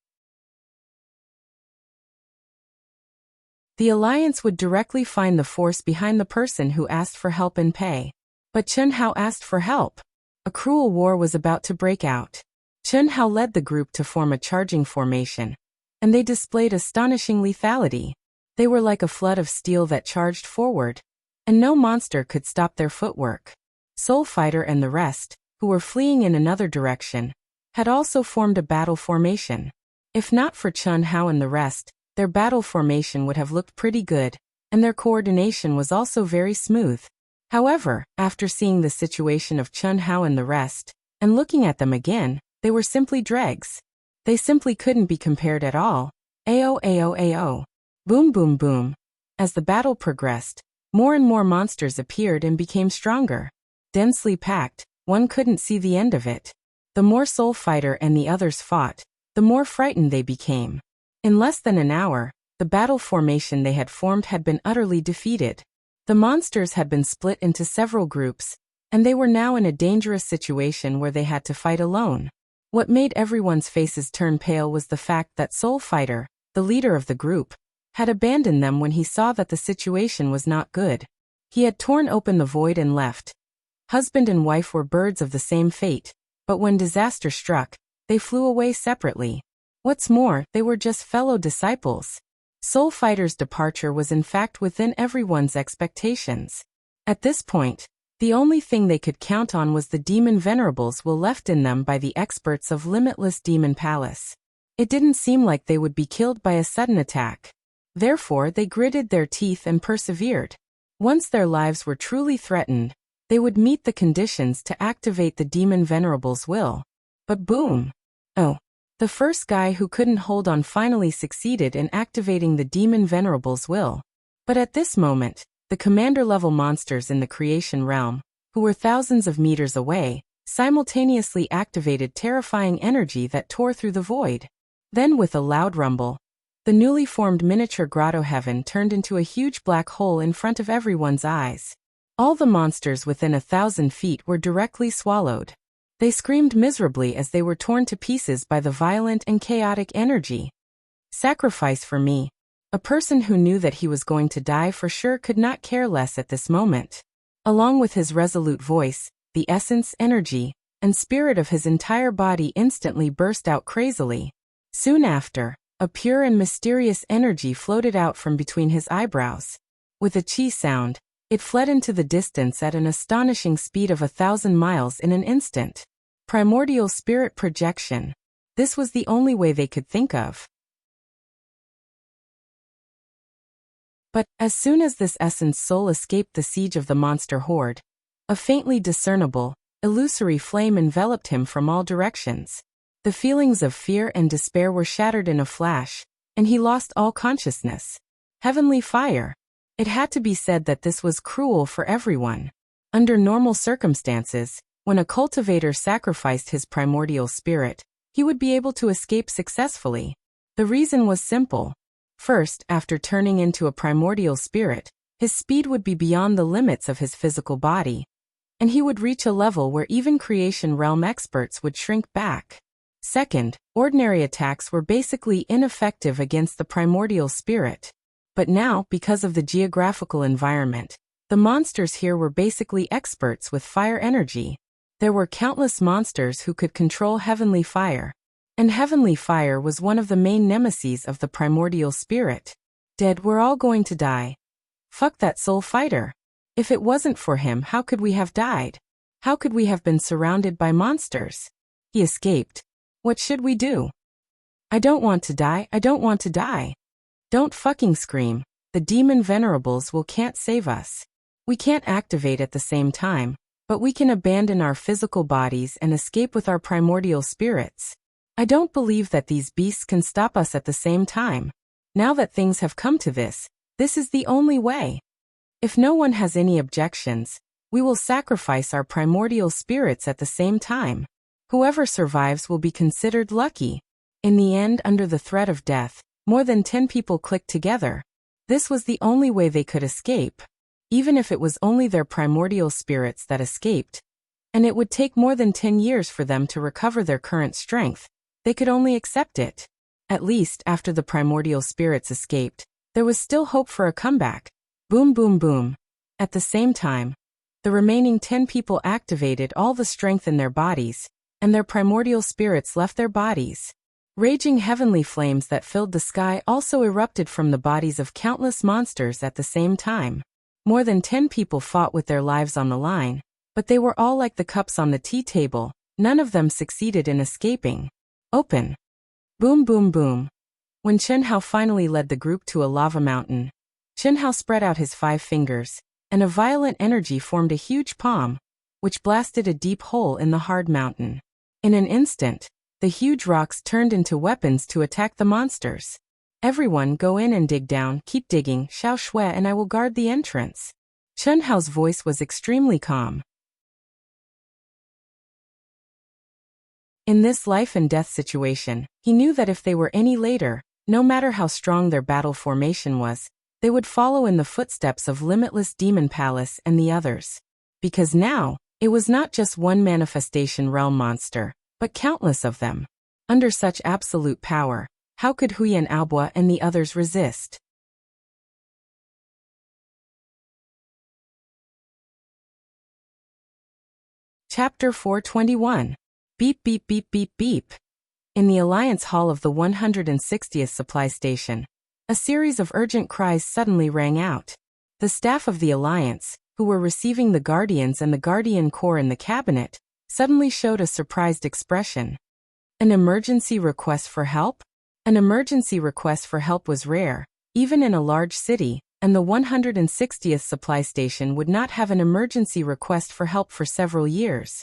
The alliance would directly find the force behind the person who asked for help and pay. But Chun Hao asked for help. A cruel war was about to break out. Chun Hao led the group to form a charging formation, and they displayed astonishing lethality. They were like a flood of steel that charged forward, and no monster could stop their footwork. Soul Fighter and the rest, who were fleeing in another direction, had also formed a battle formation. If not for Chun Hao and the rest, their battle formation would have looked pretty good, and their coordination was also very smooth. However, after seeing the situation of Chun Hao and the rest, and looking at them again, they were simply dregs. They simply couldn't be compared at all. Ao ao ao. Boom boom boom. As the battle progressed, more and more monsters appeared and became stronger. Densely packed, one couldn't see the end of it. The more Soul Fighter and the others fought, the more frightened they became. In less than an hour, the battle formation they had formed had been utterly defeated. The monsters had been split into several groups, and they were now in a dangerous situation where they had to fight alone. What made everyone's faces turn pale was the fact that Soul Fighter, the leader of the group, had abandoned them when he saw that the situation was not good. He had torn open the void and left. Husband and wife were birds of the same fate, but when disaster struck, they flew away separately. What's more, they were just fellow disciples. Soul Fighter's departure was in fact within everyone's expectations. At this point, the only thing they could count on was the demon venerables will left in them by the experts of Limitless Demon Palace. It didn't seem like they would be killed by a sudden attack. Therefore, they gritted their teeth and persevered. Once their lives were truly threatened, they would meet the conditions to activate the demon venerable's will. But boom! Oh. The first guy who couldn't hold on finally succeeded in activating the demon venerable's will. But at this moment, the commander-level monsters in the creation realm, who were thousands of meters away, simultaneously activated terrifying energy that tore through the void. Then with a loud rumble, the newly formed miniature grotto heaven turned into a huge black hole in front of everyone's eyes. All the monsters within 1,000 feet were directly swallowed. They screamed miserably as they were torn to pieces by the violent and chaotic energy. Sacrifice for me. A person who knew that he was going to die for sure could not care less at this moment. Along with his resolute voice, the essence, energy, and spirit of his entire body instantly burst out crazily. Soon after, a pure and mysterious energy floated out from between his eyebrows. With a chi sound, it fled into the distance at an astonishing speed of 1,000 miles in an instant. Primordial spirit projection. This was the only way they could think of. But, as soon as this essence soul escaped the siege of the monster horde, a faintly discernible, illusory flame enveloped him from all directions. The feelings of fear and despair were shattered in a flash, and he lost all consciousness. Heavenly fire. It had to be said that this was cruel for everyone. Under normal circumstances, when a cultivator sacrificed his primordial spirit, he would be able to escape successfully. The reason was simple. First, after turning into a primordial spirit, his speed would be beyond the limits of his physical body, and he would reach a level where even creation realm experts would shrink back. Second, ordinary attacks were basically ineffective against the primordial spirit. But now, because of the geographical environment, the monsters here were basically experts with fire energy. There were countless monsters who could control heavenly fire. And heavenly fire was one of the main nemeses of the primordial spirit. Dead, we're all going to die. Fuck that soul fighter. If it wasn't for him, how could we have died? How could we have been surrounded by monsters? He escaped. What should we do? I don't want to die, I don't want to die. Don't fucking scream. The demon venerables can't save us. We can't activate at the same time, but we can abandon our physical bodies and escape with our primordial spirits. I don't believe that these beasts can stop us at the same time. Now that things have come to this is the only way. If no one has any objections, we will sacrifice our primordial spirits at the same time. Whoever survives will be considered lucky. In the end, under the threat of death, more than 10 people clicked together. This was the only way they could escape. Even if it was only their primordial spirits that escaped, and it would take more than 10 years for them to recover their current strength, they could only accept it. At least, after the primordial spirits escaped, There was still hope for a comeback. Boom, boom, boom. At the same time, the remaining 10 people activated all the strength in their bodies, and their primordial spirits left their bodies. Raging heavenly flames that filled the sky also erupted from the bodies of countless monsters at the same time. More than 10 people fought with their lives on the line, but they were all like the cups on the tea table. None of them succeeded in escaping. Open. Boom, boom, boom. When Chen Hao finally led the group to a lava mountain, Chen Hao spread out his 5 fingers, and a violent energy formed a huge palm, which blasted a deep hole in the hard mountain. In an instant, the huge rocks turned into weapons to attack the monsters. Everyone go in and dig down, keep digging, Xiao Shui, and I will guard the entrance. Chen Hao's voice was extremely calm. In this life and death situation, he knew that if they were any later, no matter how strong their battle formation was, they would follow in the footsteps of Limitless Demon Palace and the others. Because now, it was not just one manifestation realm monster, but countless of them. Under such absolute power, how could Huyan Aobua and the others resist? Chapter 421. Beep beep beep beep beep. In the Alliance Hall of the 160th Supply Station, a series of urgent cries suddenly rang out. The staff of the Alliance, who were receiving the Guardians and the Guardian Corps in the cabinet, suddenly showed a surprised expression. An emergency request for help? An emergency request for help was rare, even in a large city, and the 160th Supply Station would not have an emergency request for help for several years.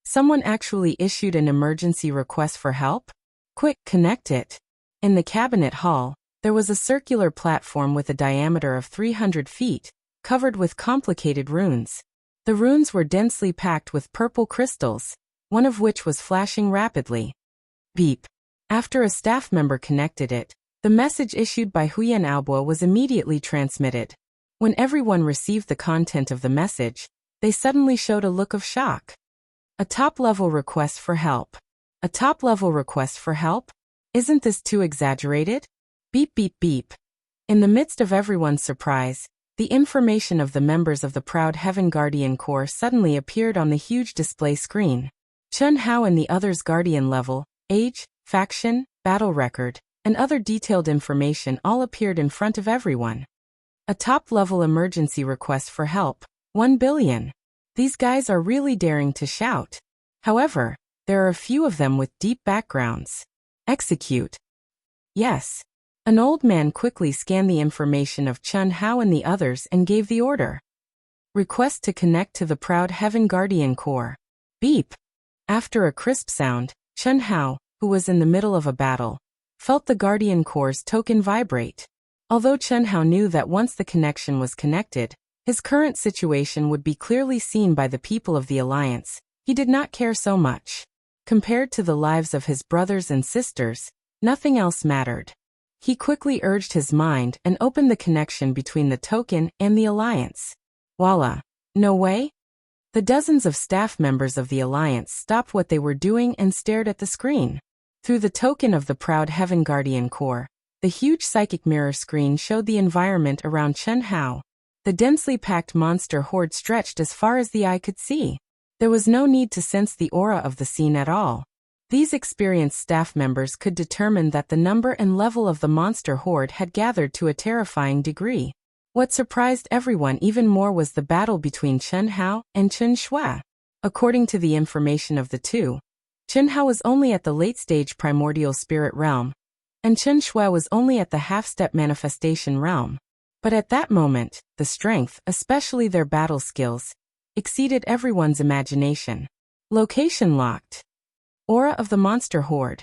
Someone actually issued an emergency request for help? Quick, connect it. In the cabinet hall, there was a circular platform with a diameter of 300 feet, covered with complicated runes. The runes were densely packed with purple crystals, one of which was flashing rapidly. Beep. After a staff member connected it, the message issued by Huyan Aobua was immediately transmitted. When everyone received the content of the message, they suddenly showed a look of shock. A top-level request for help. A top-level request for help? Isn't this too exaggerated? Beep beep beep. In the midst of everyone's surprise, the information of the members of the Proud Heaven Guardian Corps suddenly appeared on the huge display screen. Chen Hao and the others' Guardian level, age, faction, battle record, and other detailed information all appeared in front of everyone. A top-level emergency request for help. 1 billion. These guys are really daring to shout. However, there are a few of them with deep backgrounds. Execute. Yes. An old man quickly scanned the information of Chen Hao and the others and gave the order. Request to connect to the Proud Heaven Guardian Corps. Beep. After a crisp sound, Chen Hao, who was in the middle of a battle, felt the Guardian Corps' token vibrate. Although Chen Hao knew that once the connection was connected, his current situation would be clearly seen by the people of the Alliance, he did not care so much. Compared to the lives of his brothers and sisters, nothing else mattered. He quickly urged his mind and opened the connection between the token and the Alliance. Voila! No way? The dozens of staff members of the Alliance stopped what they were doing and stared at the screen. Through the token of the Proud Heaven Guardian Corps, the huge psychic mirror screen showed the environment around Chen Hao. The densely packed monster horde stretched as far as the eye could see. There was no need to sense the aura of the scene at all. These experienced staff members could determine that the number and level of the monster horde had gathered to a terrifying degree. What surprised everyone even more was the battle between Chen Hao and Chen Shui. According to the information of the two, Chen Hao was only at the late-stage primordial spirit realm, and Chen Shui was only at the half-step manifestation realm. But at that moment, the strength, especially their battle skills, exceeded everyone's imagination. Location locked. Aura of the monster horde.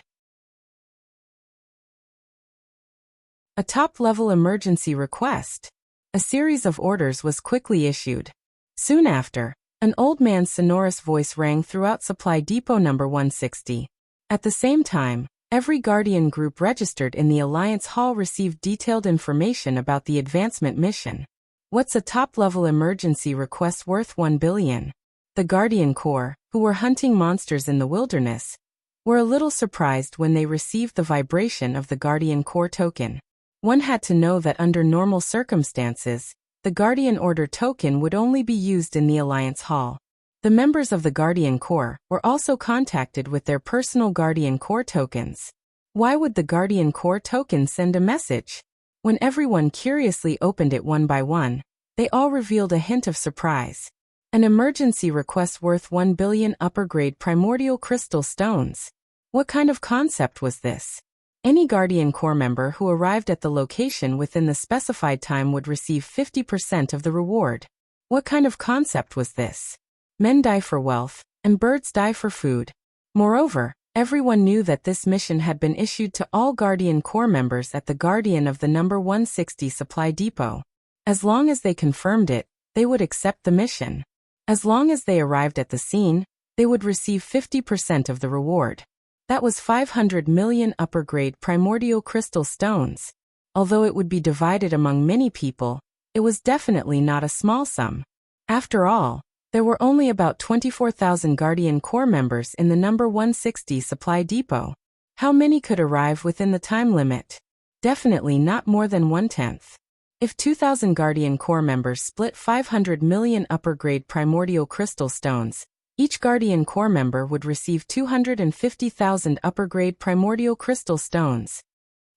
A top-level emergency request. A series of orders was quickly issued. Soon after, an old man's sonorous voice rang throughout Supply Depot number 160. At the same time, every Guardian group registered in the Alliance Hall received detailed information about the advancement mission. What's a top-level emergency request worth 1 billion? The Guardian Corps, who were hunting monsters in the wilderness, were a little surprised when they received the vibration of the Guardian Corps token. One had to know that under normal circumstances, the Guardian Order token would only be used in the Alliance Hall. The members of the Guardian Corps were also contacted with their personal Guardian Corps tokens. Why would the Guardian Corps token send a message? When everyone curiously opened it one by one, they all revealed a hint of surprise. An emergency request worth 1 billion upper-grade primordial crystal stones. What kind of concept was this? Any Guardian Corps member who arrived at the location within the specified time would receive 50% of the reward. What kind of concept was this? Men die for wealth, and birds die for food. Moreover, everyone knew that this mission had been issued to all Guardian Corps members at the Guardian of the number 160 supply depot. As long as they confirmed it, they would accept the mission. As long as they arrived at the scene, they would receive 50% of the reward. That was 500 million upper-grade primordial crystal stones. Although it would be divided among many people, it was definitely not a small sum. After all, there were only about 24,000 Guardian Corps members in the number 160 supply depot. How many could arrive within the time limit? Definitely not more than 1/10. If 2,000 Guardian Corps members split 500 million upper-grade primordial crystal stones, each Guardian Corps member would receive 250,000 upper-grade primordial crystal stones.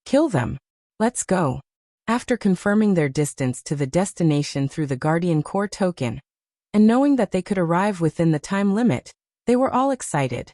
Kill them. Let's go. After confirming their distance to the destination through the Guardian Corps token, and knowing that they could arrive within the time limit, they were all excited.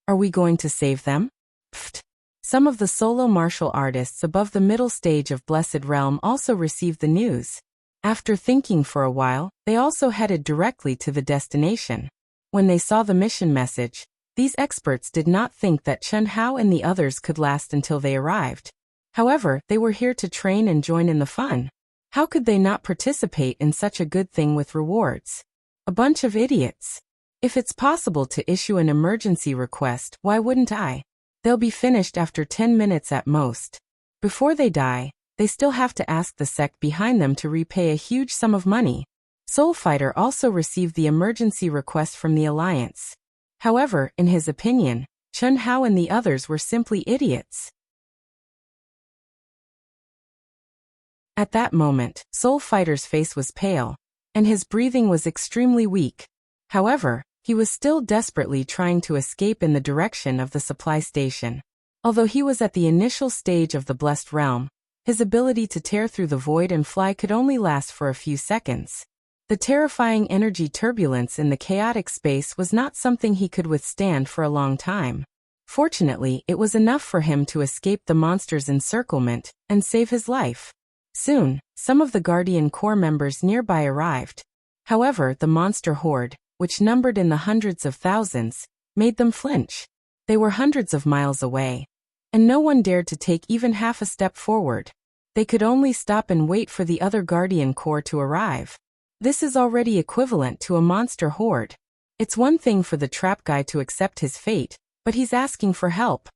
Are we going to save them? Pfft. Some of the solo martial artists above the middle stage of Blessed Realm also received the news. After thinking for a while, they also headed directly to the destination. When they saw the mission message, these experts did not think that Chen Hao and the others could last until they arrived. However, they were here to train and join in the fun. How could they not participate in such a good thing with rewards? A bunch of idiots. If it's possible to issue an emergency request, why wouldn't I? They'll be finished after 10 minutes at most. Before they die, they still have to ask the sect behind them to repay a huge sum of money. Soul Fighter also received the emergency request from the Alliance. However, in his opinion, Chen Hao and the others were simply idiots. At that moment, Soul Fighter's face was pale, and his breathing was extremely weak. However, he was still desperately trying to escape in the direction of the supply station. Although he was at the initial stage of the Blessed Realm, his ability to tear through the void and fly could only last for a few seconds. The terrifying energy turbulence in the chaotic space was not something he could withstand for a long time. Fortunately, it was enough for him to escape the monster's encirclement and save his life. Soon, some of the Guardian Corps members nearby arrived. However, the monster horde, which numbered in the hundreds of thousands, made them flinch. They were hundreds of miles away, and no one dared to take even half a step forward. They could only stop and wait for the other Guardian Corps to arrive. This is already equivalent to a monster horde. It's one thing for the trap guy to accept his fate, but he's asking for help.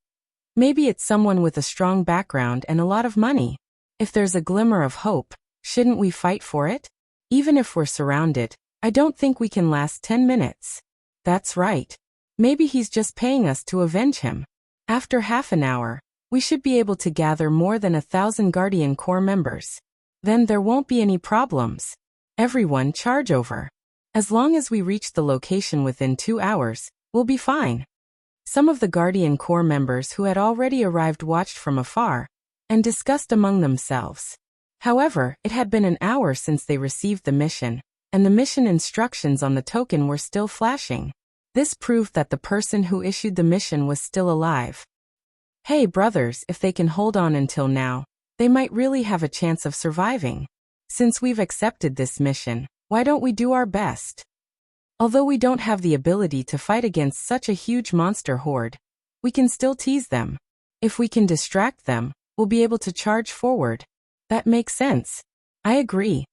Maybe it's someone with a strong background and a lot of money. If there's a glimmer of hope, shouldn't we fight for it? Even if we're surrounded, I don't think we can last 10 minutes. That's right. Maybe he's just paying us to avenge him. After half an hour, we should be able to gather more than 1,000 Guardian Corps members. Then there won't be any problems. Everyone charge over. As long as we reach the location within 2 hours, we'll be fine. Some of the Guardian Corps members who had already arrived watched from afar and discussed among themselves. However, it had been an hour since they received the mission, and the mission instructions on the token were still flashing. This proved that the person who issued the mission was still alive. Hey brothers, if they can hold on until now, they might really have a chance of surviving. Since we've accepted this mission, why don't we do our best? Although we don't have the ability to fight against such a huge monster horde, we can still tease them. If we can distract them, we'll be able to charge forward. That makes sense. I agree.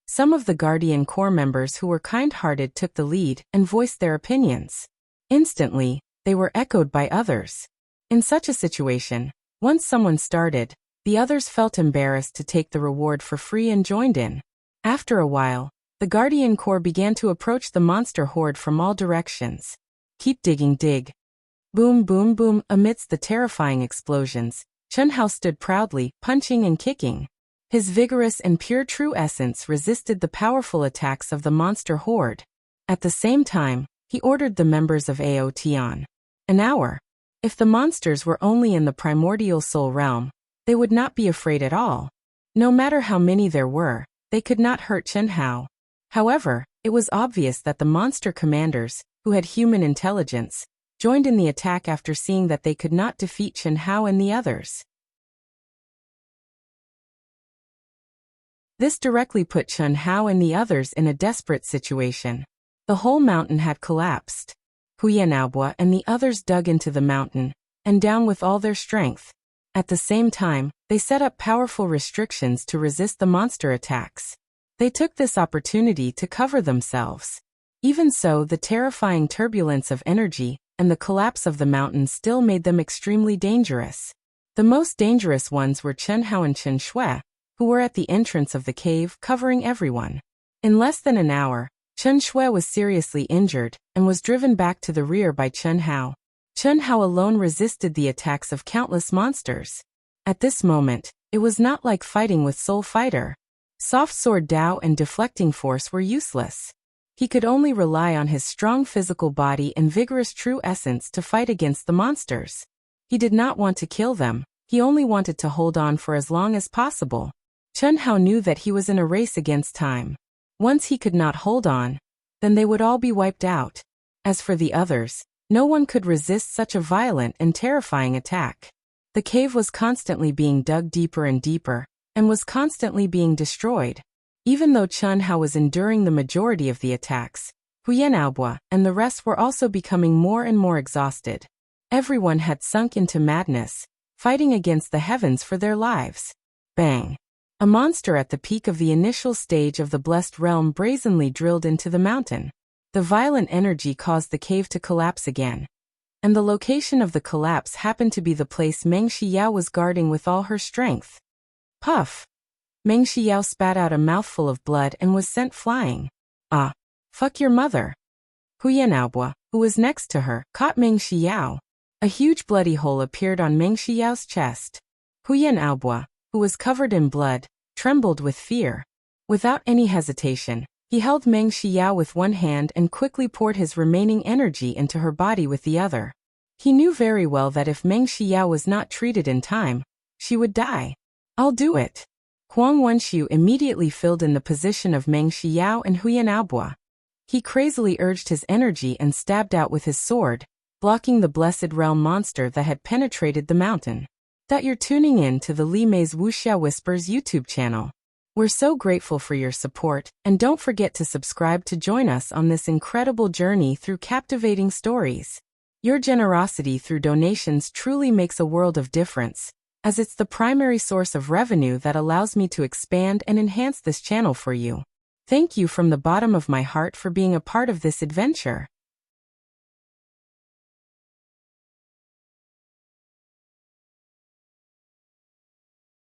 Some of the Guardian Corps members who were kind-hearted took the lead and voiced their opinions. Instantly, they were echoed by others. In such a situation, once someone started, the others felt embarrassed to take the reward for free and joined in. After a while, the Guardian Corps began to approach the monster horde from all directions. Keep digging, dig. Boom, boom, boom. Amidst the terrifying explosions, Chen Hao stood proudly, punching and kicking. His vigorous and pure true essence resisted the powerful attacks of the monster horde. At the same time, he ordered the members of Aotion. An hour. If the monsters were only in the primordial soul realm, they would not be afraid at all. No matter how many there were, they could not hurt Chen Hao. However, it was obvious that the monster commanders, who had human intelligence, joined in the attack after seeing that they could not defeat Chen Hao and the others. This directly put Chen Hao and the others in a desperate situation. The whole mountain had collapsed. Wuxia and Audiobook and the others dug into the mountain, and down with all their strength. At the same time, they set up powerful restrictions to resist the monster attacks. They took this opportunity to cover themselves. Even so, the terrifying turbulence of energy and the collapse of the mountain still made them extremely dangerous. The most dangerous ones were Chen Hao and Chen Shui, who were at the entrance of the cave covering everyone. In less than an hour, Chen Shui was seriously injured and was driven back to the rear by Chen Hao. Chen Hao alone resisted the attacks of countless monsters. At this moment, it was not like fighting with Soul Fighter. Soft Sword Dao and Deflecting Force were useless. He could only rely on his strong physical body and vigorous true essence to fight against the monsters. He did not want to kill them, he only wanted to hold on for as long as possible. Chen Hao knew that he was in a race against time. Once he could not hold on, then they would all be wiped out. As for the others, no one could resist such a violent and terrifying attack. The cave was constantly being dug deeper and deeper, and was constantly being destroyed. Even though Chen Hao was enduring the majority of the attacks, Wuxia and Audiobook and the rest were also becoming more and more exhausted. Everyone had sunk into madness, fighting against the heavens for their lives. Bang! A monster at the peak of the initial stage of the blessed realm brazenly drilled into the mountain. The violent energy caused the cave to collapse again. And the location of the collapse happened to be the place Meng Shiyao was guarding with all her strength. Puff! Meng Shiyao spat out a mouthful of blood and was sent flying. Ah! Fuck your mother! Wuxia and Audiobook, who was next to her, caught Meng Shiyao. A huge bloody hole appeared on Meng Shiyao's chest. Wuxia and Audiobook, who was covered in blood, trembled with fear. Without any hesitation, he held Meng Shiyao with one hand and quickly poured his remaining energy into her body with the other. He knew very well that if Meng Shiyao was not treated in time, she would die. I'll do it. Huang Wenxiu immediately filled in the position of Meng Shiyao and Wuxia and Audiobook. He crazily urged his energy and stabbed out with his sword, blocking the blessed realm monster that had penetrated the mountain. That you're tuning in to the Li Mei's Wuxia Whispers YouTube channel. We're so grateful for your support, and don't forget to subscribe to join us on this incredible journey through captivating stories. Your generosity through donations truly makes a world of difference, as it's the primary source of revenue that allows me to expand and enhance this channel for you. Thank you from the bottom of my heart for being a part of this adventure.